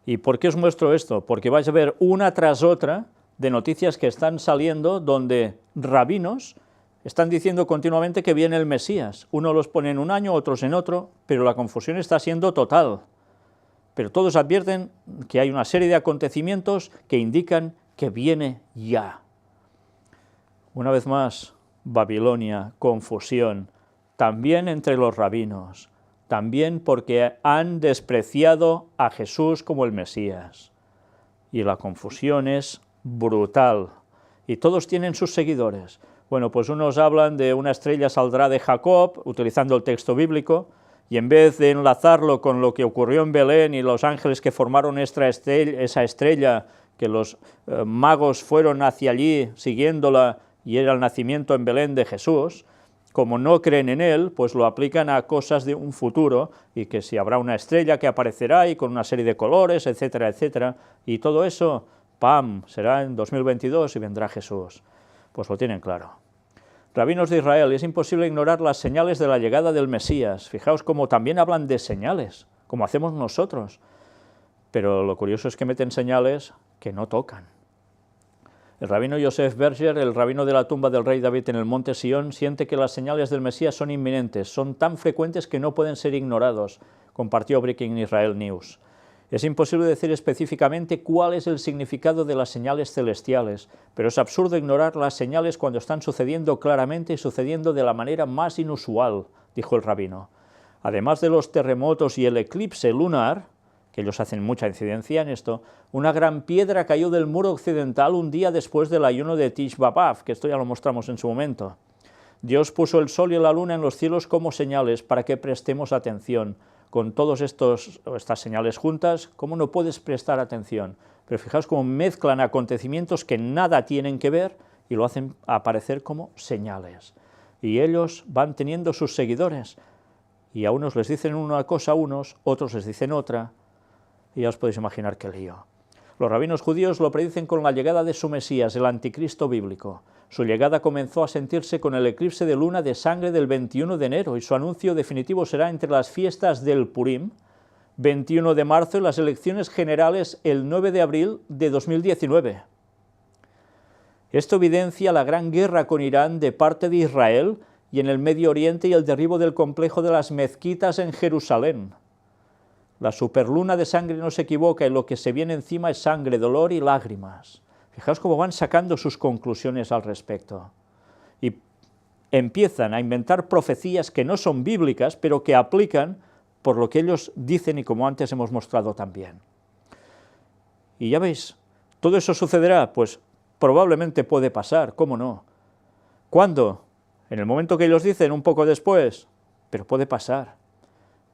S1: ¿Y por qué os muestro esto? Porque vais a ver una tras otra de noticias que están saliendo donde rabinos están diciendo continuamente que viene el Mesías. Uno los pone en un año, otros en otro, pero la confusión está siendo total. Pero todos advierten que hay una serie de acontecimientos que indican que viene ya. Una vez más, Babilonia, confusión, también entre los rabinos, también porque han despreciado a Jesús como el Mesías. Y la confusión es brutal, y todos tienen sus seguidores. Bueno, pues unos hablan de una estrella saldrá de Jacob, utilizando el texto bíblico, y en vez de enlazarlo con lo que ocurrió en Belén y los ángeles que formaron esa estrella, que los magos fueron hacia allí siguiéndola, y era el nacimiento en Belén de Jesús, como no creen en él, pues lo aplican a cosas de un futuro, y que si habrá una estrella que aparecerá y con una serie de colores, etcétera, etcétera, y todo eso, ¡pam!, será en 2022 y vendrá Jesús. Pues lo tienen claro. Rabinos de Israel, es imposible ignorar las señales de la llegada del Mesías. Fijaos cómo también hablan de señales, como hacemos nosotros, pero lo curioso es que meten señales que no tocan. El rabino Yosef Berger, el rabino de la tumba del rey David en el monte Sión, siente que las señales del Mesías son inminentes, son tan frecuentes que no pueden ser ignorados, compartió Breaking Israel News. Es imposible decir específicamente cuál es el significado de las señales celestiales, pero es absurdo ignorar las señales cuando están sucediendo claramente y sucediendo de la manera más inusual, dijo el rabino. Además de los terremotos y el eclipse lunar, que ellos hacen mucha incidencia en esto, una gran piedra cayó del muro occidental un día después del ayuno de Tishba B'Av, que esto ya lo mostramos en su momento. Dios puso el sol y la luna en los cielos como señales para que prestemos atención. Con todas estas señales juntas, ¿cómo no puedes prestar atención? Pero fijaos cómo mezclan acontecimientos que nada tienen que ver y lo hacen aparecer como señales. Y ellos van teniendo sus seguidores, y a unos les dicen una cosa a unos, otros les dicen otra, y ya os podéis imaginar qué lío. Los rabinos judíos lo predicen con la llegada de su Mesías, el anticristo bíblico. Su llegada comenzó a sentirse con el eclipse de luna de sangre del 21 de enero y su anuncio definitivo será entre las fiestas del Purim, 21 de marzo, y las elecciones generales el 9 de abril de 2019. Esto evidencia la gran guerra con Irán de parte de Israel y en el Medio Oriente y el derribo del complejo de las mezquitas en Jerusalén. La superluna de sangre no se equivoca y lo que se viene encima es sangre, dolor y lágrimas. Fijaos cómo van sacando sus conclusiones al respecto. Y empiezan a inventar profecías que no son bíblicas, pero que aplican por lo que ellos dicen y como antes hemos mostrado también. Y ya veis, ¿todo eso sucederá? Pues probablemente puede pasar, ¿cómo no? ¿Cuándo? En el momento que ellos dicen, un poco después, pero puede pasar.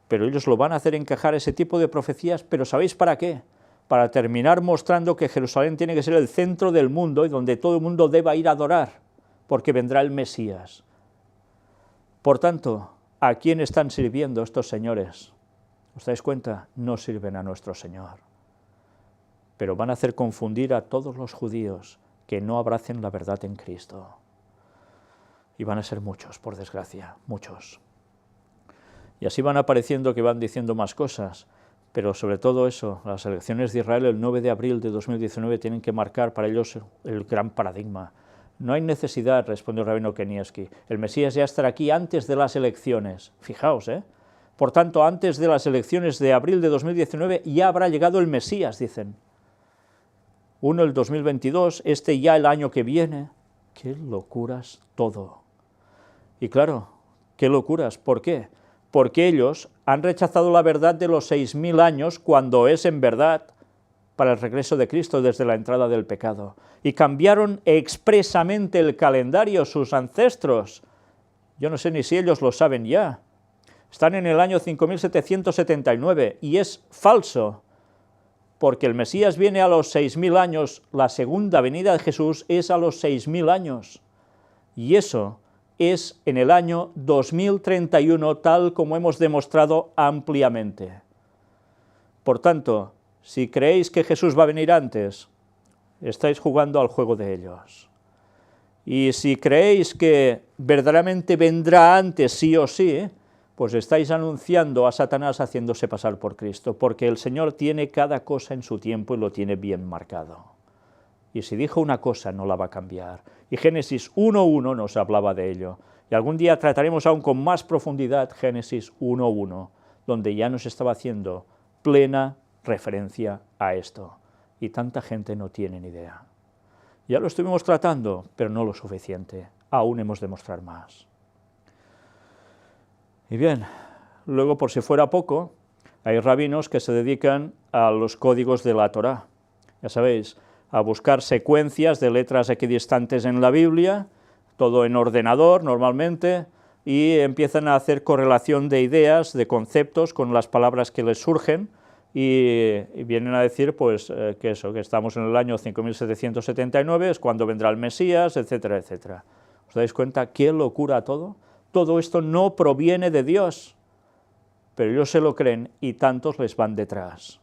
S1: Pero ellos lo van a hacer encajar ese tipo de profecías, pero ¿sabéis para qué? Para terminar mostrando que Jerusalén tiene que ser el centro del mundo y donde todo el mundo deba ir a adorar, porque vendrá el Mesías. Por tanto, ¿a quién están sirviendo estos señores? ¿Os dais cuenta? No sirven a nuestro Señor. Pero van a hacer confundir a todos los judíos que no abracen la verdad en Cristo. Y van a ser muchos, por desgracia, muchos. Y así van apareciendo que van diciendo más cosas, pero sobre todo eso, las elecciones de Israel el 9 de abril de 2019 tienen que marcar para ellos el gran paradigma. No hay necesidad, respondió el rabino Kanievski, el Mesías ya estará aquí antes de las elecciones. Fijaos, Por tanto, antes de las elecciones de abril de 2019 ya habrá llegado el Mesías, dicen. Uno el 2022, este ya el año que viene. ¡Qué locuras todo! Y claro, qué locuras, ¿por qué? Porque ellos han rechazado la verdad de los 6.000 años cuando es en verdad para el regreso de Cristo desde la entrada del pecado. Y cambiaron expresamente el calendario sus ancestros. Yo no sé ni si ellos lo saben ya. Están en el año 5779 y es falso, porque el Mesías viene a los 6.000 años, la segunda venida de Jesús es a los 6.000 años. Y eso es en el año 2031, tal como hemos demostrado ampliamente. Por tanto, si creéis que Jesús va a venir antes, estáis jugando al juego de ellos. Y si creéis que verdaderamente vendrá antes sí o sí, pues estáis anunciando a Satanás haciéndose pasar por Cristo, porque el Señor tiene cada cosa en su tiempo y lo tiene bien marcado. Y si dijo una cosa, no la va a cambiar. Y Génesis 1.1 nos hablaba de ello. Y algún día trataremos aún con más profundidad Génesis 1.1, donde ya nos estaba haciendo plena referencia a esto. Y tanta gente no tiene ni idea. Ya lo estuvimos tratando, pero no lo suficiente. Aún hemos de mostrar más. Y bien, luego por si fuera poco, hay rabinos que se dedican a los códigos de la Torá. Ya sabéis, a buscar secuencias de letras equidistantes en la Biblia, todo en ordenador normalmente, y empiezan a hacer correlación de ideas, de conceptos con las palabras que les surgen, y vienen a decir pues que estamos en el año 5779, es cuando vendrá el Mesías, etcétera, etcétera. ¿Os dais cuenta qué locura todo? Todo esto no proviene de Dios, pero ellos se lo creen y tantos les van detrás.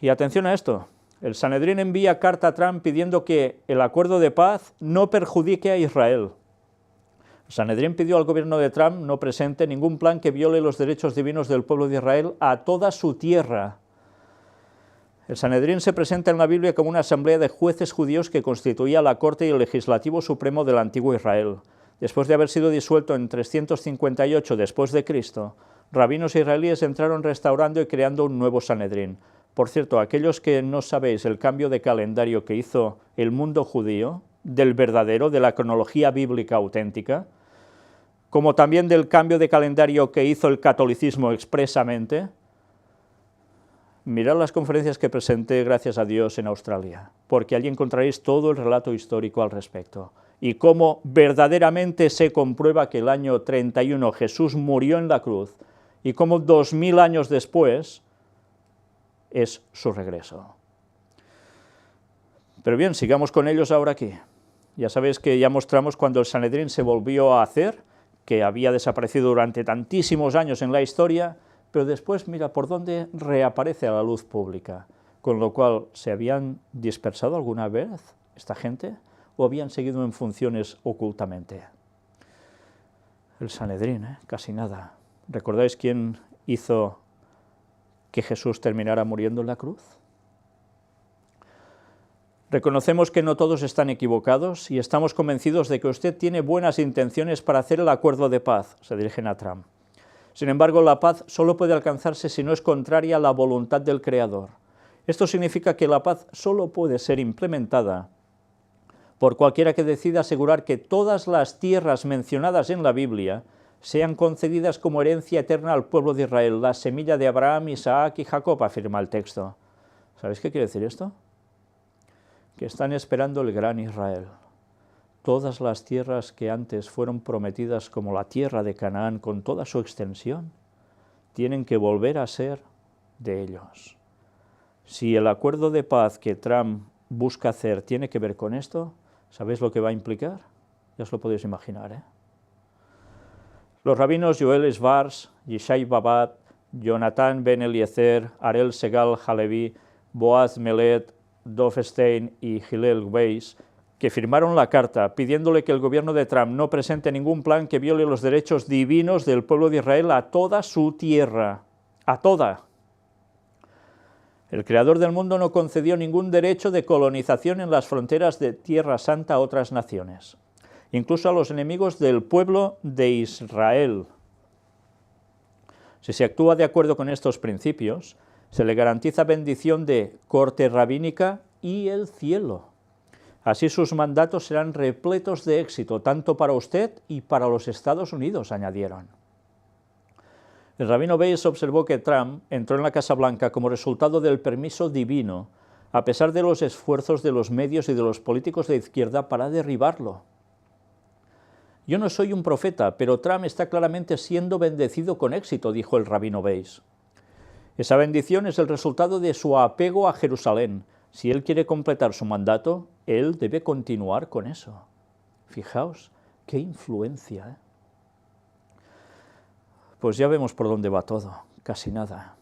S1: Y atención a esto, el Sanedrín envía carta a Trump pidiendo que el acuerdo de paz no perjudique a Israel. El Sanedrín pidió al gobierno de Trump no presente ningún plan que viole los derechos divinos del pueblo de Israel a toda su tierra. El Sanedrín se presenta en la Biblia como una asamblea de jueces judíos que constituía la corte y el legislativo supremo del antiguo Israel. Después de haber sido disuelto en 358 después de Cristo, rabinos israelíes entraron restaurando y creando un nuevo Sanedrín. Por cierto, aquellos que no sabéis el cambio de calendario que hizo el mundo judío, del verdadero, de la cronología bíblica auténtica, como también del cambio de calendario que hizo el catolicismo expresamente, mirad las conferencias que presenté, gracias a Dios, en Australia, porque allí encontraréis todo el relato histórico al respecto, y cómo verdaderamente se comprueba que el año 31 Jesús murió en la cruz, y cómo 2000 años después es su regreso. Pero bien, sigamos con ellos ahora aquí. Ya sabéis que ya mostramos cuando el Sanedrín se volvió a hacer, que había desaparecido durante tantísimos años en la historia, pero después mira por dónde reaparece a la luz pública, con lo cual, ¿se habían dispersado alguna vez esta gente o habían seguido en funciones ocultamente? El Sanedrín, casi nada. ¿Recordáis quién hizo que Jesús terminara muriendo en la cruz? Reconocemos que no todos están equivocados y estamos convencidos de que usted tiene buenas intenciones para hacer el acuerdo de paz, se dirigen a Trump. Sin embargo, la paz solo puede alcanzarse si no es contraria a la voluntad del Creador. Esto significa que la paz solo puede ser implementada por cualquiera que decida asegurar que todas las tierras mencionadas en la Biblia sean concedidas como herencia eterna al pueblo de Israel, la semilla de Abraham, Isaac y Jacob, afirma el texto. ¿Sabéis qué quiere decir esto? Que están esperando el gran Israel. Todas las tierras que antes fueron prometidas como la tierra de Canaán con toda su extensión, tienen que volver a ser de ellos. Si el acuerdo de paz que Trump busca hacer tiene que ver con esto, ¿sabéis lo que va a implicar? Ya os lo podéis imaginar, Los rabinos Joel Schwartz, Yishai Babat, Jonathan Ben Eliezer, Arel Segal Halevi, Boaz Melet, Dov Stein y Hillel Weiss, que firmaron la carta pidiéndole que el gobierno de Trump no presente ningún plan que viole los derechos divinos del pueblo de Israel a toda su tierra, a toda. El Creador del mundo no concedió ningún derecho de colonización en las fronteras de Tierra Santa a otras naciones, incluso a los enemigos del pueblo de Israel. Si se actúa de acuerdo con estos principios, se le garantiza bendición de corte rabínica y el cielo. Así sus mandatos serán repletos de éxito, tanto para usted y para los Estados Unidos, añadieron. El rabino Weiss observó que Trump entró en la Casa Blanca como resultado del permiso divino, a pesar de los esfuerzos de los medios y de los políticos de izquierda para derribarlo. Yo no soy un profeta, pero Trump está claramente siendo bendecido con éxito, dijo el rabino Weiss. Esa bendición es el resultado de su apego a Jerusalén. Si él quiere completar su mandato, él debe continuar con eso. Fijaos, qué influencia, Pues ya vemos por dónde va todo, casi nada.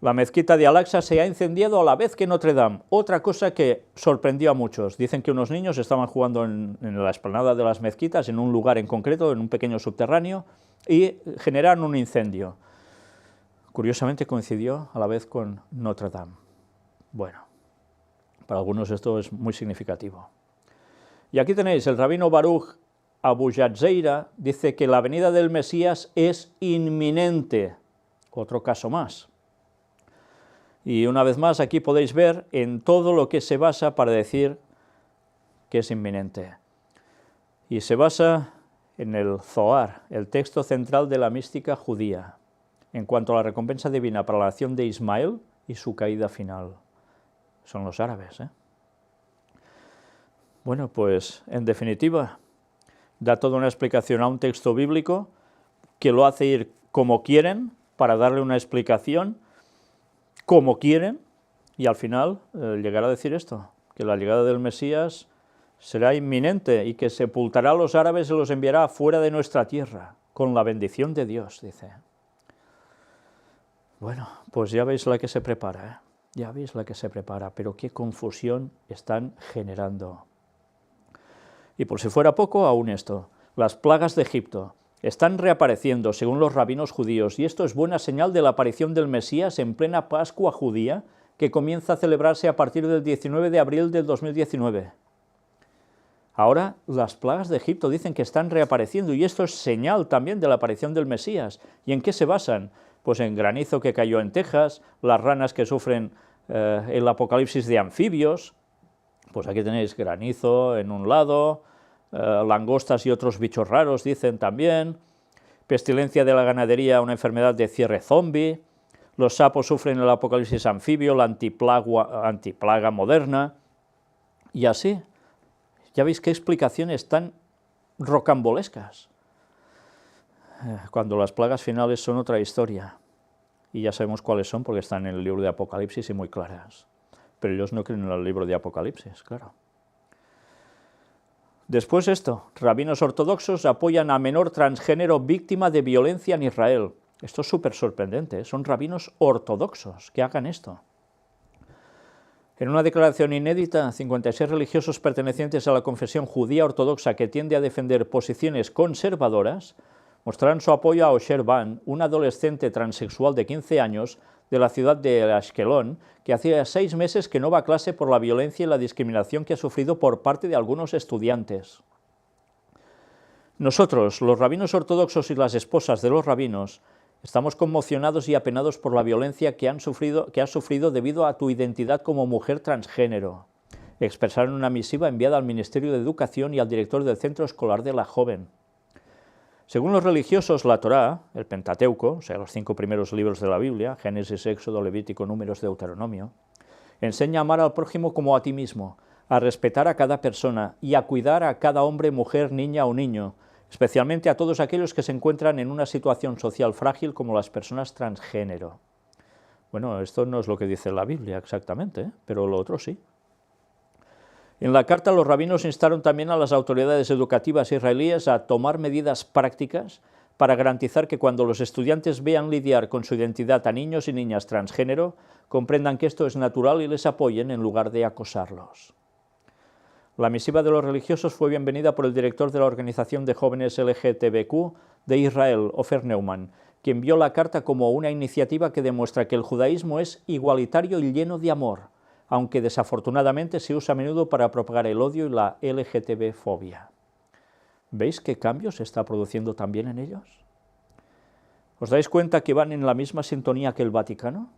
S1: La mezquita de Al-Aqsa se ha incendiado a la vez que Notre Dame, otra cosa que sorprendió a muchos. Dicen que unos niños estaban jugando en la explanada de las mezquitas, en un lugar en concreto, en un pequeño subterráneo, y generaron un incendio. Curiosamente coincidió a la vez con Notre Dame. Bueno, para algunos esto es muy significativo. Y aquí tenéis, el rabino Baruch Abujatzeira dice que la venida del Mesías es inminente. Otro caso más. Y una vez más aquí podéis ver en todo lo que se basa para decir que es inminente. Y se basa en el Zohar, el texto central de la mística judía, en cuanto a la recompensa divina para la nación de Ismael y su caída final. Son los árabes, Bueno, pues, en definitiva, da toda una explicación a un texto bíblico que lo hace ir como quieren, para darle una explicación como quieren, y al final llegará a decir esto, que la llegada del Mesías será inminente y que sepultará a los árabes y los enviará fuera de nuestra tierra, con la bendición de Dios, dice. Bueno, pues ya veis la que se prepara, Ya veis la que se prepara, pero qué confusión están generando. Y por si fuera poco, aún esto, las plagas de Egipto están reapareciendo según los rabinos judíos, y esto es buena señal de la aparición del Mesías en plena Pascua judía, que comienza a celebrarse a partir del 19 de abril del 2019. Ahora las plagas de Egipto dicen que están reapareciendo y esto es señal también de la aparición del Mesías. ¿Y en qué se basan? Pues en granizo que cayó en Texas, las ranas que sufren el apocalipsis de anfibios. Pues aquí tenéis granizo en un lado, langostas y otros bichos raros dicen también, pestilencia de la ganadería, una enfermedad de cierre zombie, los sapos sufren el apocalipsis anfibio, la antiplaga moderna, y así. Ya veis qué explicaciones tan rocambolescas, cuando las plagas finales son otra historia, y ya sabemos cuáles son porque están en el libro de Apocalipsis y muy claras, pero ellos no creen en el libro de Apocalipsis, claro. Después esto, rabinos ortodoxos apoyan a menor transgénero víctima de violencia en Israel. Esto es súper sorprendente, ¿eh? Son rabinos ortodoxos que hagan esto. En una declaración inédita, 56 religiosos pertenecientes a la confesión judía ortodoxa que tiende a defender posiciones conservadoras, mostraron su apoyo a Osher Ban, un adolescente transexual de 15 años de la ciudad de Ashkelon, que hacía 6 meses que no va a clase por la violencia y la discriminación que ha sufrido por parte de algunos estudiantes. Nosotros, los rabinos ortodoxos y las esposas de los rabinos, estamos conmocionados y apenados por la violencia que has sufrido debido a tu identidad como mujer transgénero. Expresaron una misiva enviada al Ministerio de Educación y al director del Centro Escolar de la Joven. Según los religiosos, la Torá, el Pentateuco, o sea, los 5 primeros libros de la Biblia, Génesis, Éxodo, Levítico, Números, Deuteronomio, enseña a amar al prójimo como a ti mismo, a respetar a cada persona y a cuidar a cada hombre, mujer, niña o niño, especialmente a todos aquellos que se encuentran en una situación social frágil como las personas transgénero. Bueno, esto no es lo que dice la Biblia exactamente, pero lo otro sí. En la carta, los rabinos instaron también a las autoridades educativas israelíes a tomar medidas prácticas para garantizar que cuando los estudiantes vean lidiar con su identidad a niños y niñas transgénero, comprendan que esto es natural y les apoyen en lugar de acosarlos. La misiva de los religiosos fue bienvenida por el director de la Organización de Jóvenes LGTBQ de Israel, Ofer Neumann, quien vio la carta como una iniciativa que demuestra que el judaísmo es igualitario y lleno de amor, aunque desafortunadamente se usa a menudo para propagar el odio y la LGTB-fobia. ¿Veis qué cambio se está produciendo también en ellos? ¿Os dais cuenta que van en la misma sintonía que el Vaticano?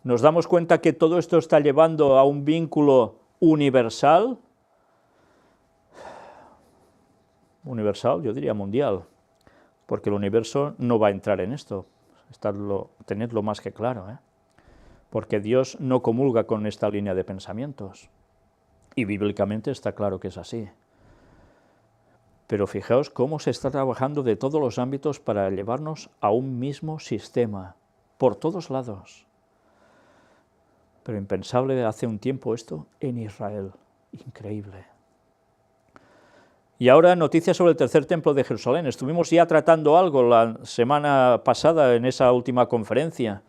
S1: ¿Nos damos cuenta que todo esto está llevando a un vínculo universal? Universal, yo diría mundial, porque el universo no va a entrar en esto, tenedlo más que claro, porque Dios no comulga con esta línea de pensamientos, y bíblicamente está claro que es así. Pero fijaos cómo se está trabajando de todos los ámbitos para llevarnos a un mismo sistema, por todos lados. Pero impensable hace un tiempo esto en Israel, increíble. Y ahora noticias sobre el tercer templo de Jerusalén. Estuvimos ya tratando algo la semana pasada en esa última conferencia.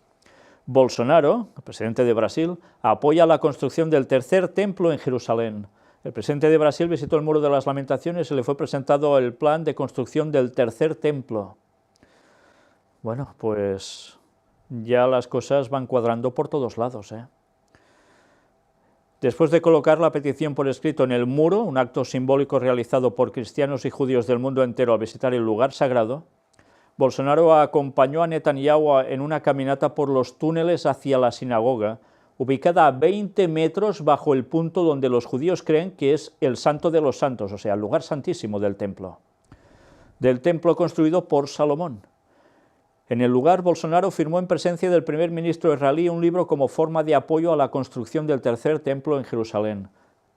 S1: Bolsonaro, el presidente de Brasil, apoya la construcción del tercer templo en Jerusalén. El presidente de Brasil visitó el Muro de las Lamentaciones y le fue presentado el plan de construcción del tercer templo. Bueno, pues ya las cosas van cuadrando por todos lados, Después de colocar la petición por escrito en el muro, un acto simbólico realizado por cristianos y judíos del mundo entero al visitar el lugar sagrado, Bolsonaro acompañó a Netanyahu en una caminata por los túneles hacia la sinagoga, ubicada a 20 metros bajo el punto donde los judíos creen que es el Santo de los Santos, o sea, el lugar santísimo del templo construido por Salomón. En el lugar, Bolsonaro firmó en presencia del primer ministro israelí un libro como forma de apoyo a la construcción del tercer templo en Jerusalén.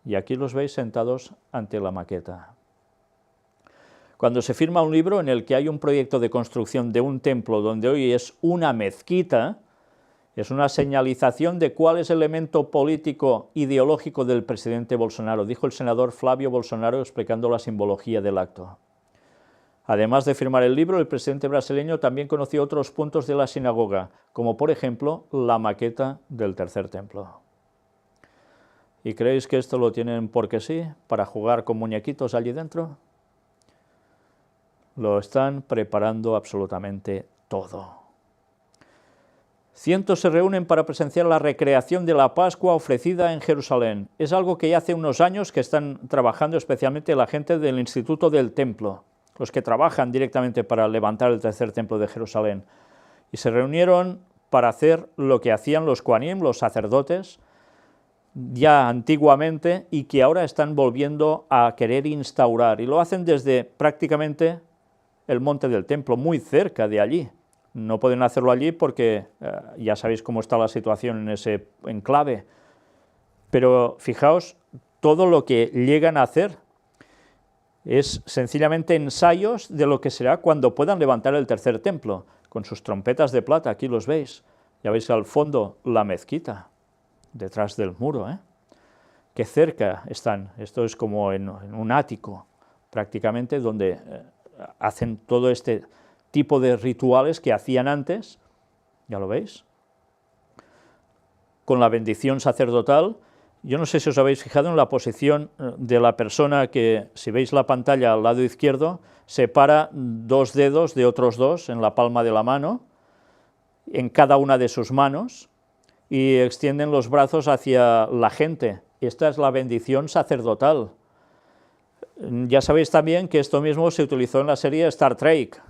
S1: Y aquí los veis sentados ante la maqueta. Cuando se firma un libro en el que hay un proyecto de construcción de un templo donde hoy es una mezquita, es una señalización de cuál es el elemento político ideológico del presidente Bolsonaro, dijo el senador Flavio Bolsonaro explicando la simbología del acto. Además de firmar el libro, el presidente brasileño también conoció otros puntos de la sinagoga, como por ejemplo la maqueta del tercer templo. ¿Y creéis que esto lo tienen porque sí, para jugar con muñequitos allí dentro? Lo están preparando absolutamente todo. Cientos se reúnen para presenciar la recreación de la Pascua ofrecida en Jerusalén. Es algo que ya hace unos años que están trabajando especialmente la gente del Instituto del Templo, los que trabajan directamente para levantar el tercer templo de Jerusalén. Y se reunieron para hacer lo que hacían los Kohanim, los sacerdotes, ya antiguamente, y que ahora están volviendo a querer instaurar. Y lo hacen desde prácticamente el monte del templo, muy cerca de allí. No pueden hacerlo allí porque ya sabéis cómo está la situación en ese enclave. Pero fijaos, todo lo que llegan a hacer es sencillamente ensayos de lo que será cuando puedan levantar el tercer templo, con sus trompetas de plata, aquí los veis. Ya veis al fondo la mezquita, detrás del muro, Qué cerca están. Esto es como en un ático, prácticamente, donde hacen todo este tipo de rituales que hacían antes, ya lo veis, con la bendición sacerdotal. Yo no sé si os habéis fijado en la posición de la persona que, si veis la pantalla al lado izquierdo, separa dos dedos de otros dos en la palma de la mano, en cada una de sus manos, y extienden los brazos hacia la gente. Esta es la bendición sacerdotal. Ya sabéis también que esto mismo se utilizó en la serie Star Trek.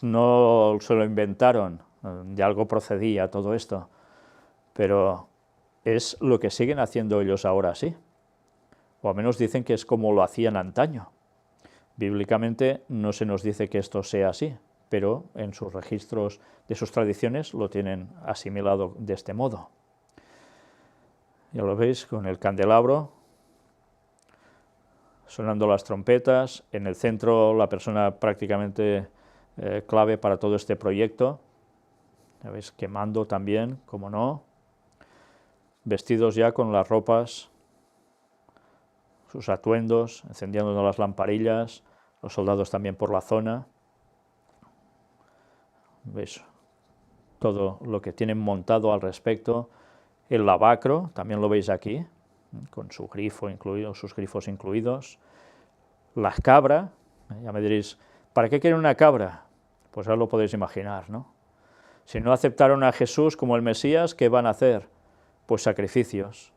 S1: No se lo inventaron, de algo procedía todo esto, pero es lo que siguen haciendo ellos ahora, sí, o al menos dicen que es como lo hacían antaño. Bíblicamente no se nos dice que esto sea así, pero en sus registros de sus tradiciones lo tienen asimilado de este modo. Ya lo veis, con el candelabro, sonando las trompetas, en el centro la persona prácticamente clave para todo este proyecto, ya veis, quemando también, como no, vestidos ya con las ropas, sus atuendos, encendiendo las lamparillas, los soldados también por la zona, veis todo lo que tienen montado al respecto, el lavacro, también lo veis aquí, con su grifo incluido, sus grifos incluidos, la cabra, ya me diréis, ¿para qué quieren una cabra? Pues ahora lo podéis imaginar, ¿no? Si no aceptaron a Jesús como el Mesías, ¿qué van a hacer? Pues sacrificios.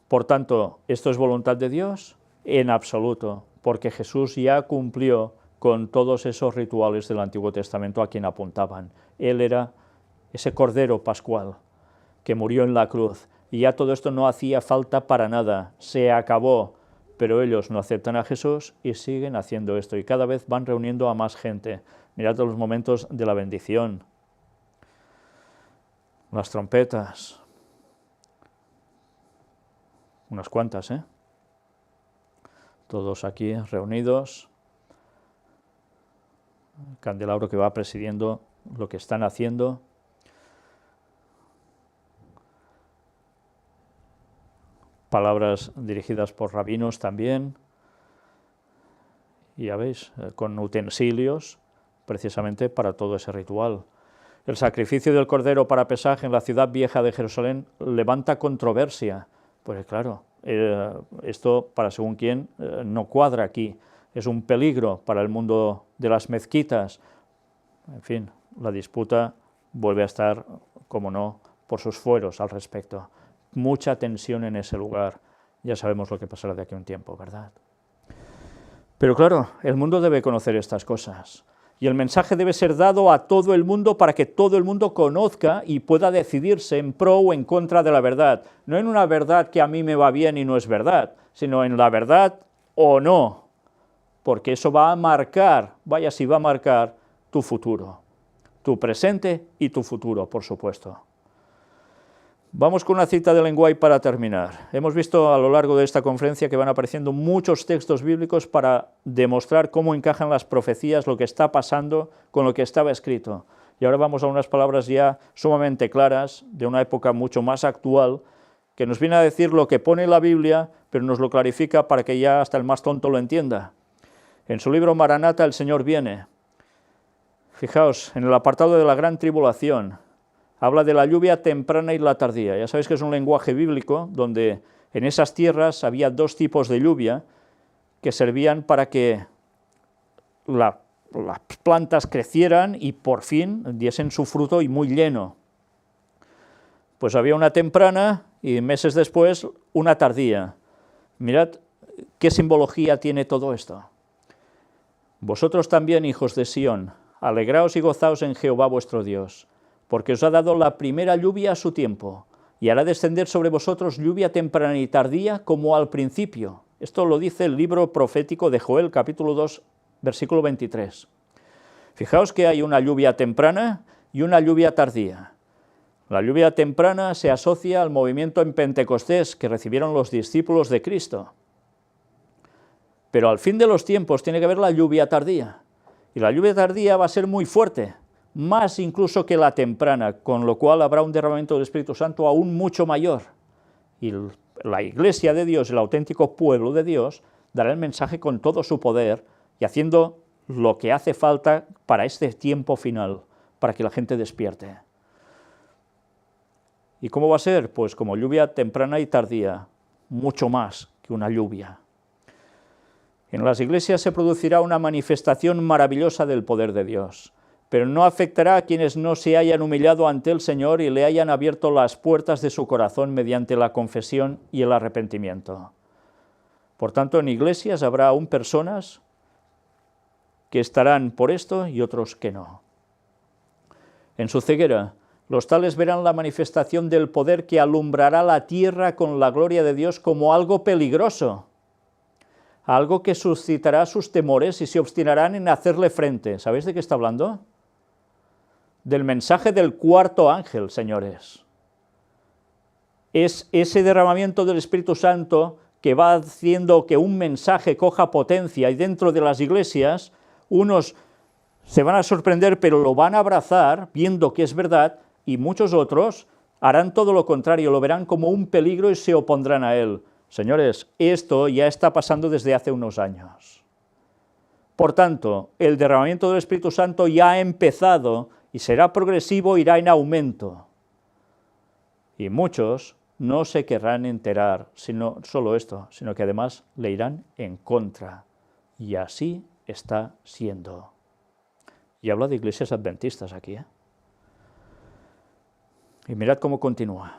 S1: Por tanto, ¿esto es voluntad de Dios? En absoluto, porque Jesús ya cumplió con todos esos rituales del Antiguo Testamento a quien apuntaban. Él era ese Cordero Pascual que murió en la cruz, y ya todo esto no hacía falta para nada, se acabó. Pero ellos no aceptan a Jesús y siguen haciendo esto, y cada vez van reuniendo a más gente. Mirad los momentos de la bendición, las trompetas, unas cuantas, todos aquí reunidos, el candelabro que va presidiendo lo que están haciendo. Palabras dirigidas por rabinos también, y ya veis, con utensilios precisamente para todo ese ritual. El sacrificio del cordero para pesaje en la ciudad vieja de Jerusalén levanta controversia, pues claro, esto para según quién no cuadra aquí, es un peligro para el mundo de las mezquitas. En fin, la disputa vuelve a estar, como no, por sus fueros al respecto. Mucha tensión en ese lugar, ya sabemos lo que pasará de aquí a un tiempo, ¿verdad? Pero claro, el mundo debe conocer estas cosas, y el mensaje debe ser dado a todo el mundo para que todo el mundo conozca y pueda decidirse en pro o en contra de la verdad, no en una verdad que a mí me va bien y no es verdad, sino en la verdad o no, porque eso va a marcar, vaya si va a marcar tu futuro, tu presente y tu futuro, por supuesto. Vamos con una cita de Lenguay para terminar. Hemos visto a lo largo de esta conferencia que van apareciendo muchos textos bíblicos para demostrar cómo encajan las profecías, lo que está pasando con lo que estaba escrito. Y ahora vamos a unas palabras ya sumamente claras, de una época mucho más actual, que nos viene a decir lo que pone la Biblia, pero nos lo clarifica para que ya hasta el más tonto lo entienda. En su libro Maranata, el Señor viene. Fijaos, en el apartado de la gran tribulación, habla de la lluvia temprana y la tardía. Ya sabéis que es un lenguaje bíblico donde en esas tierras había dos tipos de lluvia que servían para que la las plantas crecieran y por fin diesen su fruto y muy lleno. Pues había una temprana y meses después una tardía. Mirad qué simbología tiene todo esto. Vosotros también, hijos de Sión, alegraos y gozaos en Jehová vuestro Dios, porque os ha dado la primera lluvia a su tiempo, y hará descender sobre vosotros lluvia temprana y tardía como al principio. Esto lo dice el libro profético de Joel, capítulo 2, versículo 23. Fijaos que hay una lluvia temprana y una lluvia tardía. La lluvia temprana se asocia al movimiento en Pentecostés que recibieron los discípulos de Cristo. Pero al fin de los tiempos tiene que haber la lluvia tardía. Y la lluvia tardía va a ser muy fuerte, más incluso que la temprana, con lo cual habrá un derramamiento del Espíritu Santo aún mucho mayor. Y la Iglesia de Dios, el auténtico pueblo de Dios, dará el mensaje con todo su poder y haciendo lo que hace falta para este tiempo final, para que la gente despierte. ¿Y cómo va a ser? Pues como lluvia temprana y tardía, mucho más que una lluvia. En las iglesias se producirá una manifestación maravillosa del poder de Dios, pero no afectará a quienes no se hayan humillado ante el Señor y le hayan abierto las puertas de su corazón mediante la confesión y el arrepentimiento. Por tanto, en iglesias habrá aún personas que estarán por esto y otros que no. En su ceguera, los tales verán la manifestación del poder que alumbrará la tierra con la gloria de Dios como algo peligroso, algo que suscitará sus temores y se obstinarán en hacerle frente. ¿Sabéis de qué está hablando? Del mensaje del cuarto ángel, señores. Es ese derramamiento del Espíritu Santo que va haciendo que un mensaje coja potencia y dentro de las iglesias unos se van a sorprender pero lo van a abrazar viendo que es verdad y muchos otros harán todo lo contrario, lo verán como un peligro y se opondrán a él. Señores, esto ya está pasando desde hace unos años. Por tanto, el derramamiento del Espíritu Santo ya ha empezado y será progresivo, irá en aumento. Y muchos no se querrán enterar, sino solo esto, sino que además le irán en contra. Y así está siendo. Y habla de iglesias adventistas aquí, ¿eh? Y mirad cómo continúa.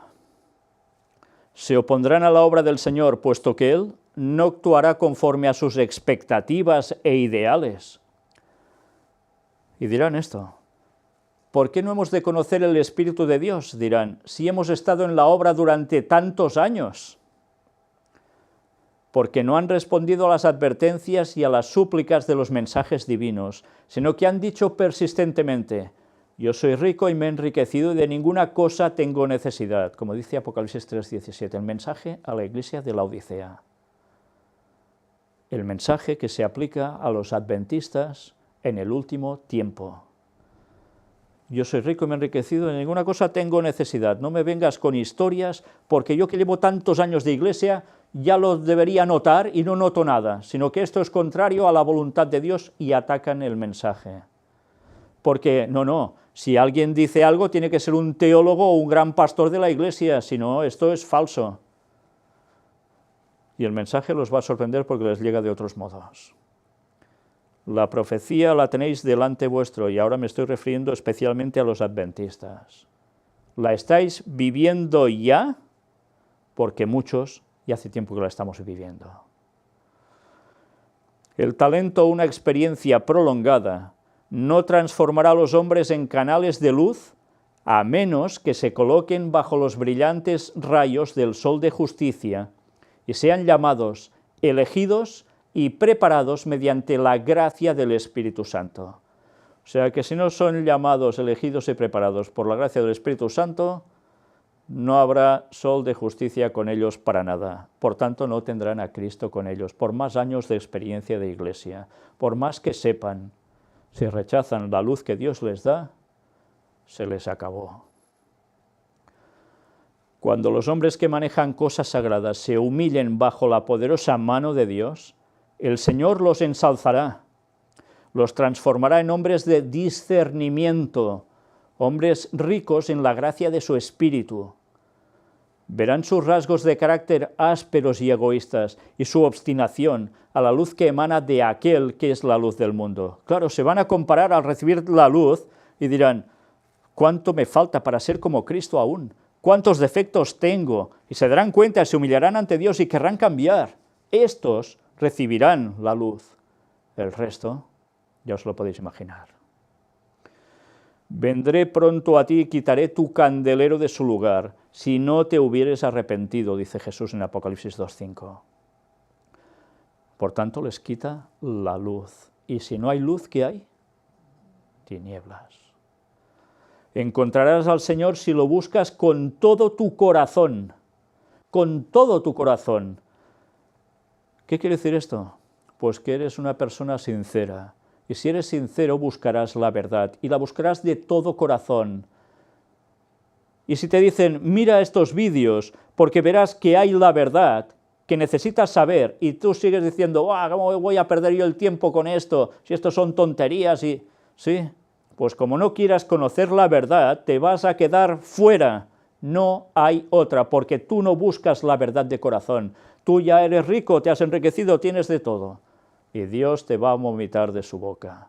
S1: Se opondrán a la obra del Señor, puesto que Él no actuará conforme a sus expectativas e ideales. Y dirán esto, ¿por qué no hemos de conocer el Espíritu de Dios? Dirán, si hemos estado en la obra durante tantos años. Porque no han respondido a las advertencias y a las súplicas de los mensajes divinos, sino que han dicho persistentemente, yo soy rico y me he enriquecido y de ninguna cosa tengo necesidad, como dice Apocalipsis 3:17, el mensaje a la iglesia de Laodicea. El mensaje que se aplica a los adventistas en el último tiempo. Yo soy rico y me he enriquecido, de ninguna cosa tengo necesidad. No me vengas con historias, porque yo que llevo tantos años de iglesia ya lo debería notar y no noto nada, sino que esto es contrario a la voluntad de Dios y atacan el mensaje. Porque, no, si alguien dice algo tiene que ser un teólogo o un gran pastor de la iglesia, si no, esto es falso. Y el mensaje los va a sorprender porque les llega de otros modos. La profecía la tenéis delante vuestro, y ahora me estoy refiriendo especialmente a los adventistas. ¿La estáis viviendo ya? Porque muchos ya hace tiempo que la estamos viviendo. El talento o una experiencia prolongada no transformará a los hombres en canales de luz, a menos que se coloquen bajo los brillantes rayos del sol de justicia y sean llamados, elegidos y preparados mediante la gracia del Espíritu Santo. O sea que si no son llamados, elegidos y preparados por la gracia del Espíritu Santo, no habrá sol de justicia con ellos para nada. Por tanto, no tendrán a Cristo con ellos, por más años de experiencia de iglesia, por más que sepan. Si rechazan la luz que Dios les da, se les acabó. Cuando los hombres que manejan cosas sagradas se humillen bajo la poderosa mano de Dios, el Señor los ensalzará, los transformará en hombres de discernimiento, hombres ricos en la gracia de su Espíritu. Verán sus rasgos de carácter ásperos y egoístas y su obstinación a la luz que emana de aquel que es la luz del mundo. Claro, se van a comparar al recibir la luz y dirán, ¿cuánto me falta para ser como Cristo aún? ¿Cuántos defectos tengo? Y se darán cuenta, se humillarán ante Dios y querrán cambiar. Estos recibirán la luz. El resto, ya os lo podéis imaginar. Vendré pronto a ti y quitaré tu candelero de su lugar, si no te hubieres arrepentido, dice Jesús en Apocalipsis 2:5. Por tanto, les quita la luz. Y si no hay luz, ¿qué hay? Tinieblas. Encontrarás al Señor si lo buscas con todo tu corazón. Con todo tu corazón. ¿Qué quiere decir esto? Pues que eres una persona sincera. Y si eres sincero, buscarás la verdad. Y la buscarás de todo corazón. Y si te dicen, mira estos vídeos, porque verás que hay la verdad, que necesitas saber, y tú sigues diciendo, ¿cómo voy a perder yo el tiempo con esto? Si esto son tonterías y... Sí, pues como no quieras conocer la verdad, te vas a quedar fuera. No hay otra, porque tú no buscas la verdad de corazón. Tú ya eres rico, te has enriquecido, tienes de todo. Y Dios te va a vomitar de su boca.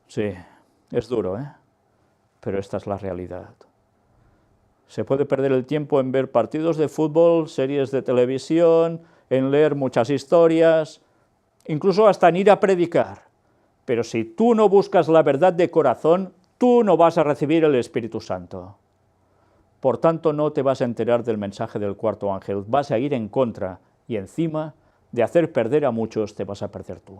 S1: Sí, es duro, ¿eh? Pero esta es la realidad. Se puede perder el tiempo en ver partidos de fútbol, series de televisión, en leer muchas historias, incluso hasta en ir a predicar. Pero si tú no buscas la verdad de corazón, tú no vas a recibir el Espíritu Santo. Por tanto, no te vas a enterar del mensaje del cuarto ángel, vas a ir en contra y encima de hacer perder a muchos, te vas a perder tú.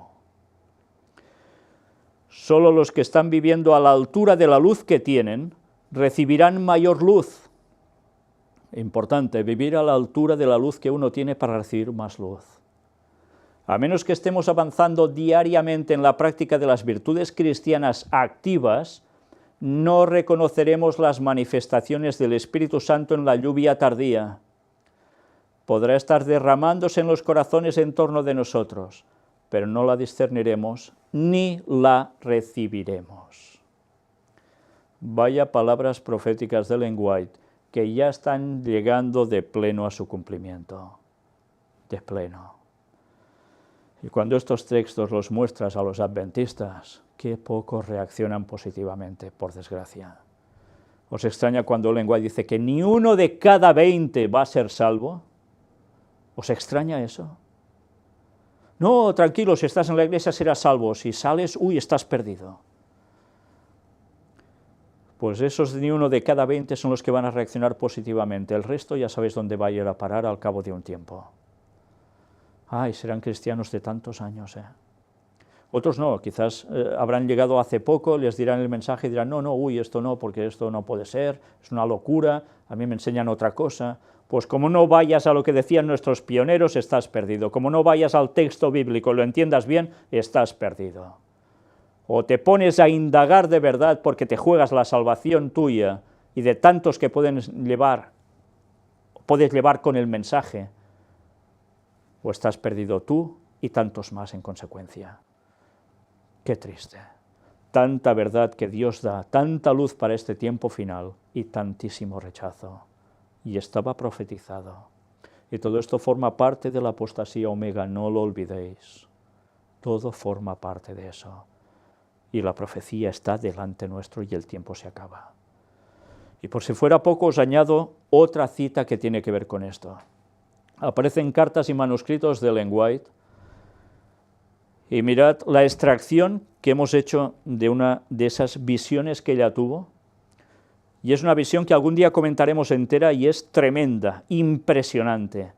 S1: Solo los que están viviendo a la altura de la luz que tienen, recibirán mayor luz. Importante, vivir a la altura de la luz que uno tiene para recibir más luz. A menos que estemos avanzando diariamente en la práctica de las virtudes cristianas activas, no reconoceremos las manifestaciones del Espíritu Santo en la lluvia tardía. Podrá estar derramándose en los corazones en torno de nosotros, pero no la discerniremos ni la recibiremos. Vaya palabras proféticas de Ellen White, que ya están llegando de pleno a su cumplimiento. De pleno. Y cuando estos textos los muestras a los adventistas, qué pocos reaccionan positivamente, por desgracia. ¿Os extraña cuando Ellen White dice que ni uno de cada 20 va a ser salvo? ¿Os extraña eso? No, tranquilo, si estás en la iglesia serás salvo, si sales, estás perdido. Pues esos ni uno de cada 20 son los que van a reaccionar positivamente, el resto ya sabéis dónde va a ir a parar al cabo de un tiempo. Ay, serán cristianos de tantos años, Otros no, quizás habrán llegado hace poco, les dirán el mensaje y dirán, esto no, porque esto no puede ser, es una locura, a mí me enseñan otra cosa. Pues como no vayas a lo que decían nuestros pioneros, estás perdido. Como no vayas al texto bíblico y lo entiendas bien, estás perdido. O te pones a indagar de verdad porque te juegas la salvación tuya y de tantos que puedes llevar con el mensaje, o estás perdido tú y tantos más en consecuencia. Qué triste. Tanta verdad que Dios da, tanta luz para este tiempo final y tantísimo rechazo. Y estaba profetizado. Y todo esto forma parte de la apostasía omega, no lo olvidéis. Todo forma parte de eso. Y la profecía está delante nuestro y el tiempo se acaba. Y por si fuera poco, os añado otra cita que tiene que ver con esto. Aparecen cartas y manuscritos de Ellen White, y mirad la extracción que hemos hecho de una de esas visiones que ella tuvo, y es una visión que algún día comentaremos entera y es tremenda, impresionante.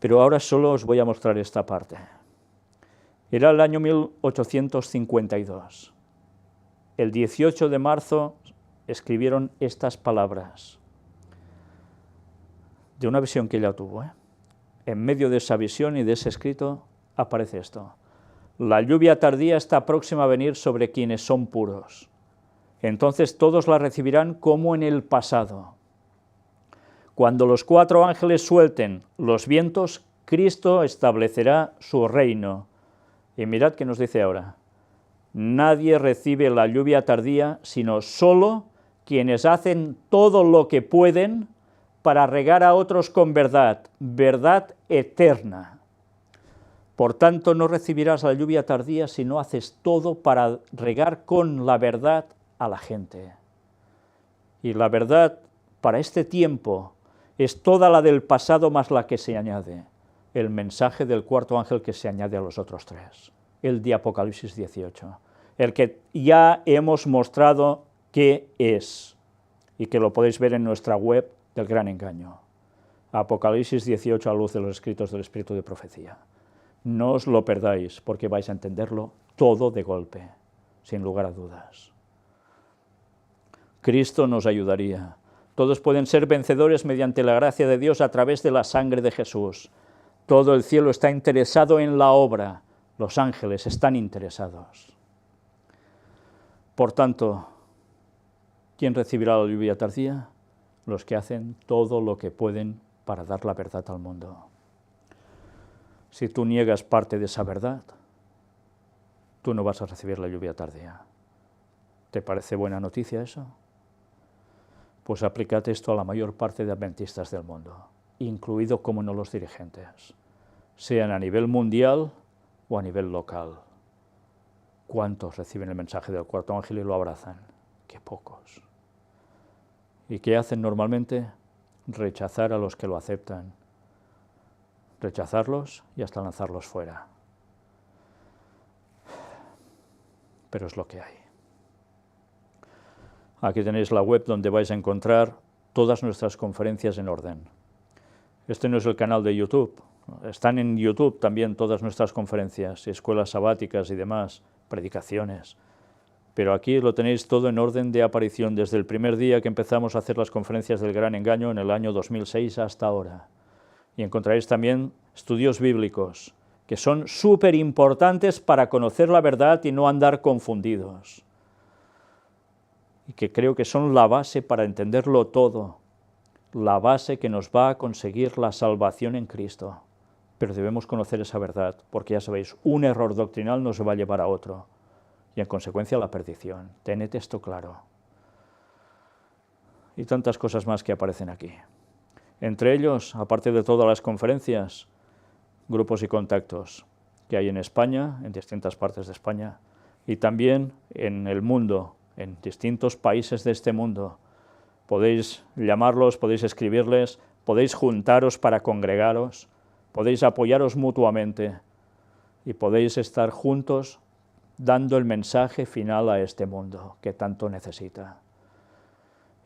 S1: Pero ahora solo os voy a mostrar esta parte. Era el año 1852. El 18 de marzo escribieron estas palabras de una visión que ella tuvo. En medio de esa visión y de ese escrito aparece esto. La lluvia tardía está próxima a venir sobre quienes son puros. Entonces todos la recibirán como en el pasado. Cuando los 4 ángeles suelten los vientos, Cristo establecerá su reino. Y mirad qué nos dice ahora. Nadie recibe la lluvia tardía, sino solo quienes hacen todo lo que pueden para regar a otros con verdad, verdad eterna. Por tanto, no recibirás la lluvia tardía si no haces todo para regar con la verdad a la gente. Y la verdad para este tiempo es toda la del pasado más la que se añade, el mensaje del cuarto ángel que se añade a los otros tres, el de Apocalipsis 18, el que ya hemos mostrado qué es, y que lo podéis ver en nuestra web del Gran Engaño. Apocalipsis 18 a luz de los escritos del Espíritu de Profecía. No os lo perdáis, porque vais a entenderlo todo de golpe, sin lugar a dudas. Cristo nos ayudaría. Todos pueden ser vencedores mediante la gracia de Dios a través de la sangre de Jesús. Todo el cielo está interesado en la obra. Los ángeles están interesados. Por tanto, ¿quién recibirá la lluvia tardía? Los que hacen todo lo que pueden para dar la verdad al mundo. Si tú niegas parte de esa verdad, tú no vas a recibir la lluvia tardía. ¿Te parece buena noticia eso? Pues aplicad esto a la mayor parte de adventistas del mundo, incluido, como no, los dirigentes, sean a nivel mundial o a nivel local. ¿Cuántos reciben el mensaje del cuarto ángel y lo abrazan? ¡Qué pocos! ¿Y qué hacen normalmente? Rechazar a los que lo aceptan, rechazarlos y hasta lanzarlos fuera. Pero es lo que hay. Aquí tenéis la web donde vais a encontrar todas nuestras conferencias en orden. Este no es el canal de YouTube. Están en YouTube también todas nuestras conferencias, escuelas sabáticas y demás, predicaciones. Pero aquí lo tenéis todo en orden de aparición, desde el primer día que empezamos a hacer las conferencias del Gran Engaño en el año 2006 hasta ahora. Y encontraréis también estudios bíblicos, que son súper importantes para conocer la verdad y no andar confundidos. Y que creo que son la base para entenderlo todo, la base que nos va a conseguir la salvación en Cristo. Pero debemos conocer esa verdad, porque ya sabéis, un error doctrinal nos va a llevar a otro, y en consecuencia a la perdición. Tened esto claro. Y tantas cosas más que aparecen aquí. Entre ellos, aparte de todas las conferencias, grupos y contactos que hay en España, en distintas partes de España, y también en el mundo, en distintos países de este mundo. Podéis llamarlos, podéis escribirles, podéis juntaros para congregaros, podéis apoyaros mutuamente y podéis estar juntos dando el mensaje final a este mundo que tanto necesita.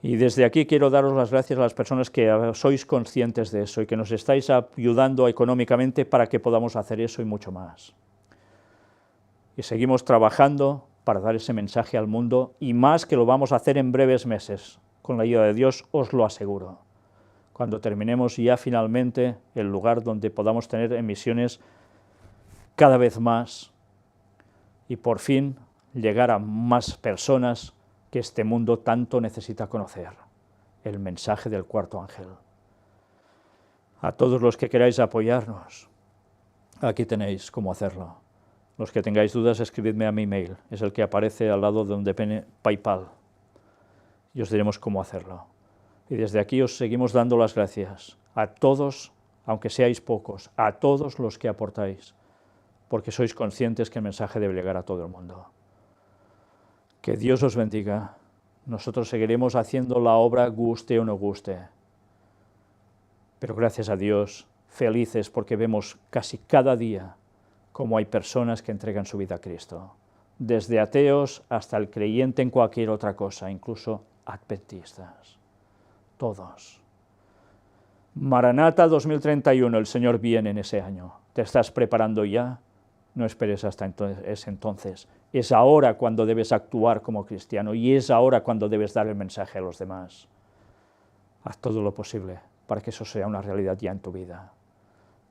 S1: Y desde aquí quiero daros las gracias a las personas que sois conscientes de eso y que nos estáis ayudando económicamente para que podamos hacer eso y mucho más. Y seguimos trabajando para dar ese mensaje al mundo, y más que lo vamos a hacer en breves meses, con la ayuda de Dios, os lo aseguro. Cuando terminemos ya finalmente el lugar donde podamos tener emisiones cada vez más, y por fin llegar a más personas que este mundo tanto necesita conocer, el mensaje del cuarto ángel. A todos los que queráis apoyarnos, aquí tenéis cómo hacerlo. Los que tengáis dudas, escribidme a mi email, es el que aparece al lado de donde pone PayPal, y os diremos cómo hacerlo. Y desde aquí os seguimos dando las gracias a todos, aunque seáis pocos, a todos los que aportáis, porque sois conscientes que el mensaje debe llegar a todo el mundo. Que Dios os bendiga. Nosotros seguiremos haciendo la obra, guste o no guste. Pero gracias a Dios, felices porque vemos casi cada día cómo hay personas que entregan su vida a Cristo, desde ateos hasta el creyente en cualquier otra cosa, incluso adventistas. Todos. Maranata 2031, el Señor viene en ese año. ¿Te estás preparando ya? No esperes hasta ese entonces. Es ahora cuando debes actuar como cristiano y es ahora cuando debes dar el mensaje a los demás. Haz todo lo posible para que eso sea una realidad ya en tu vida.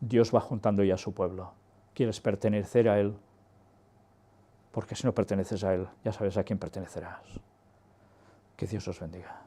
S1: Dios va juntando ya a su pueblo. ¿Quieres pertenecer a Él? Porque si no perteneces a Él, ya sabes a quién pertenecerás. Que Dios os bendiga.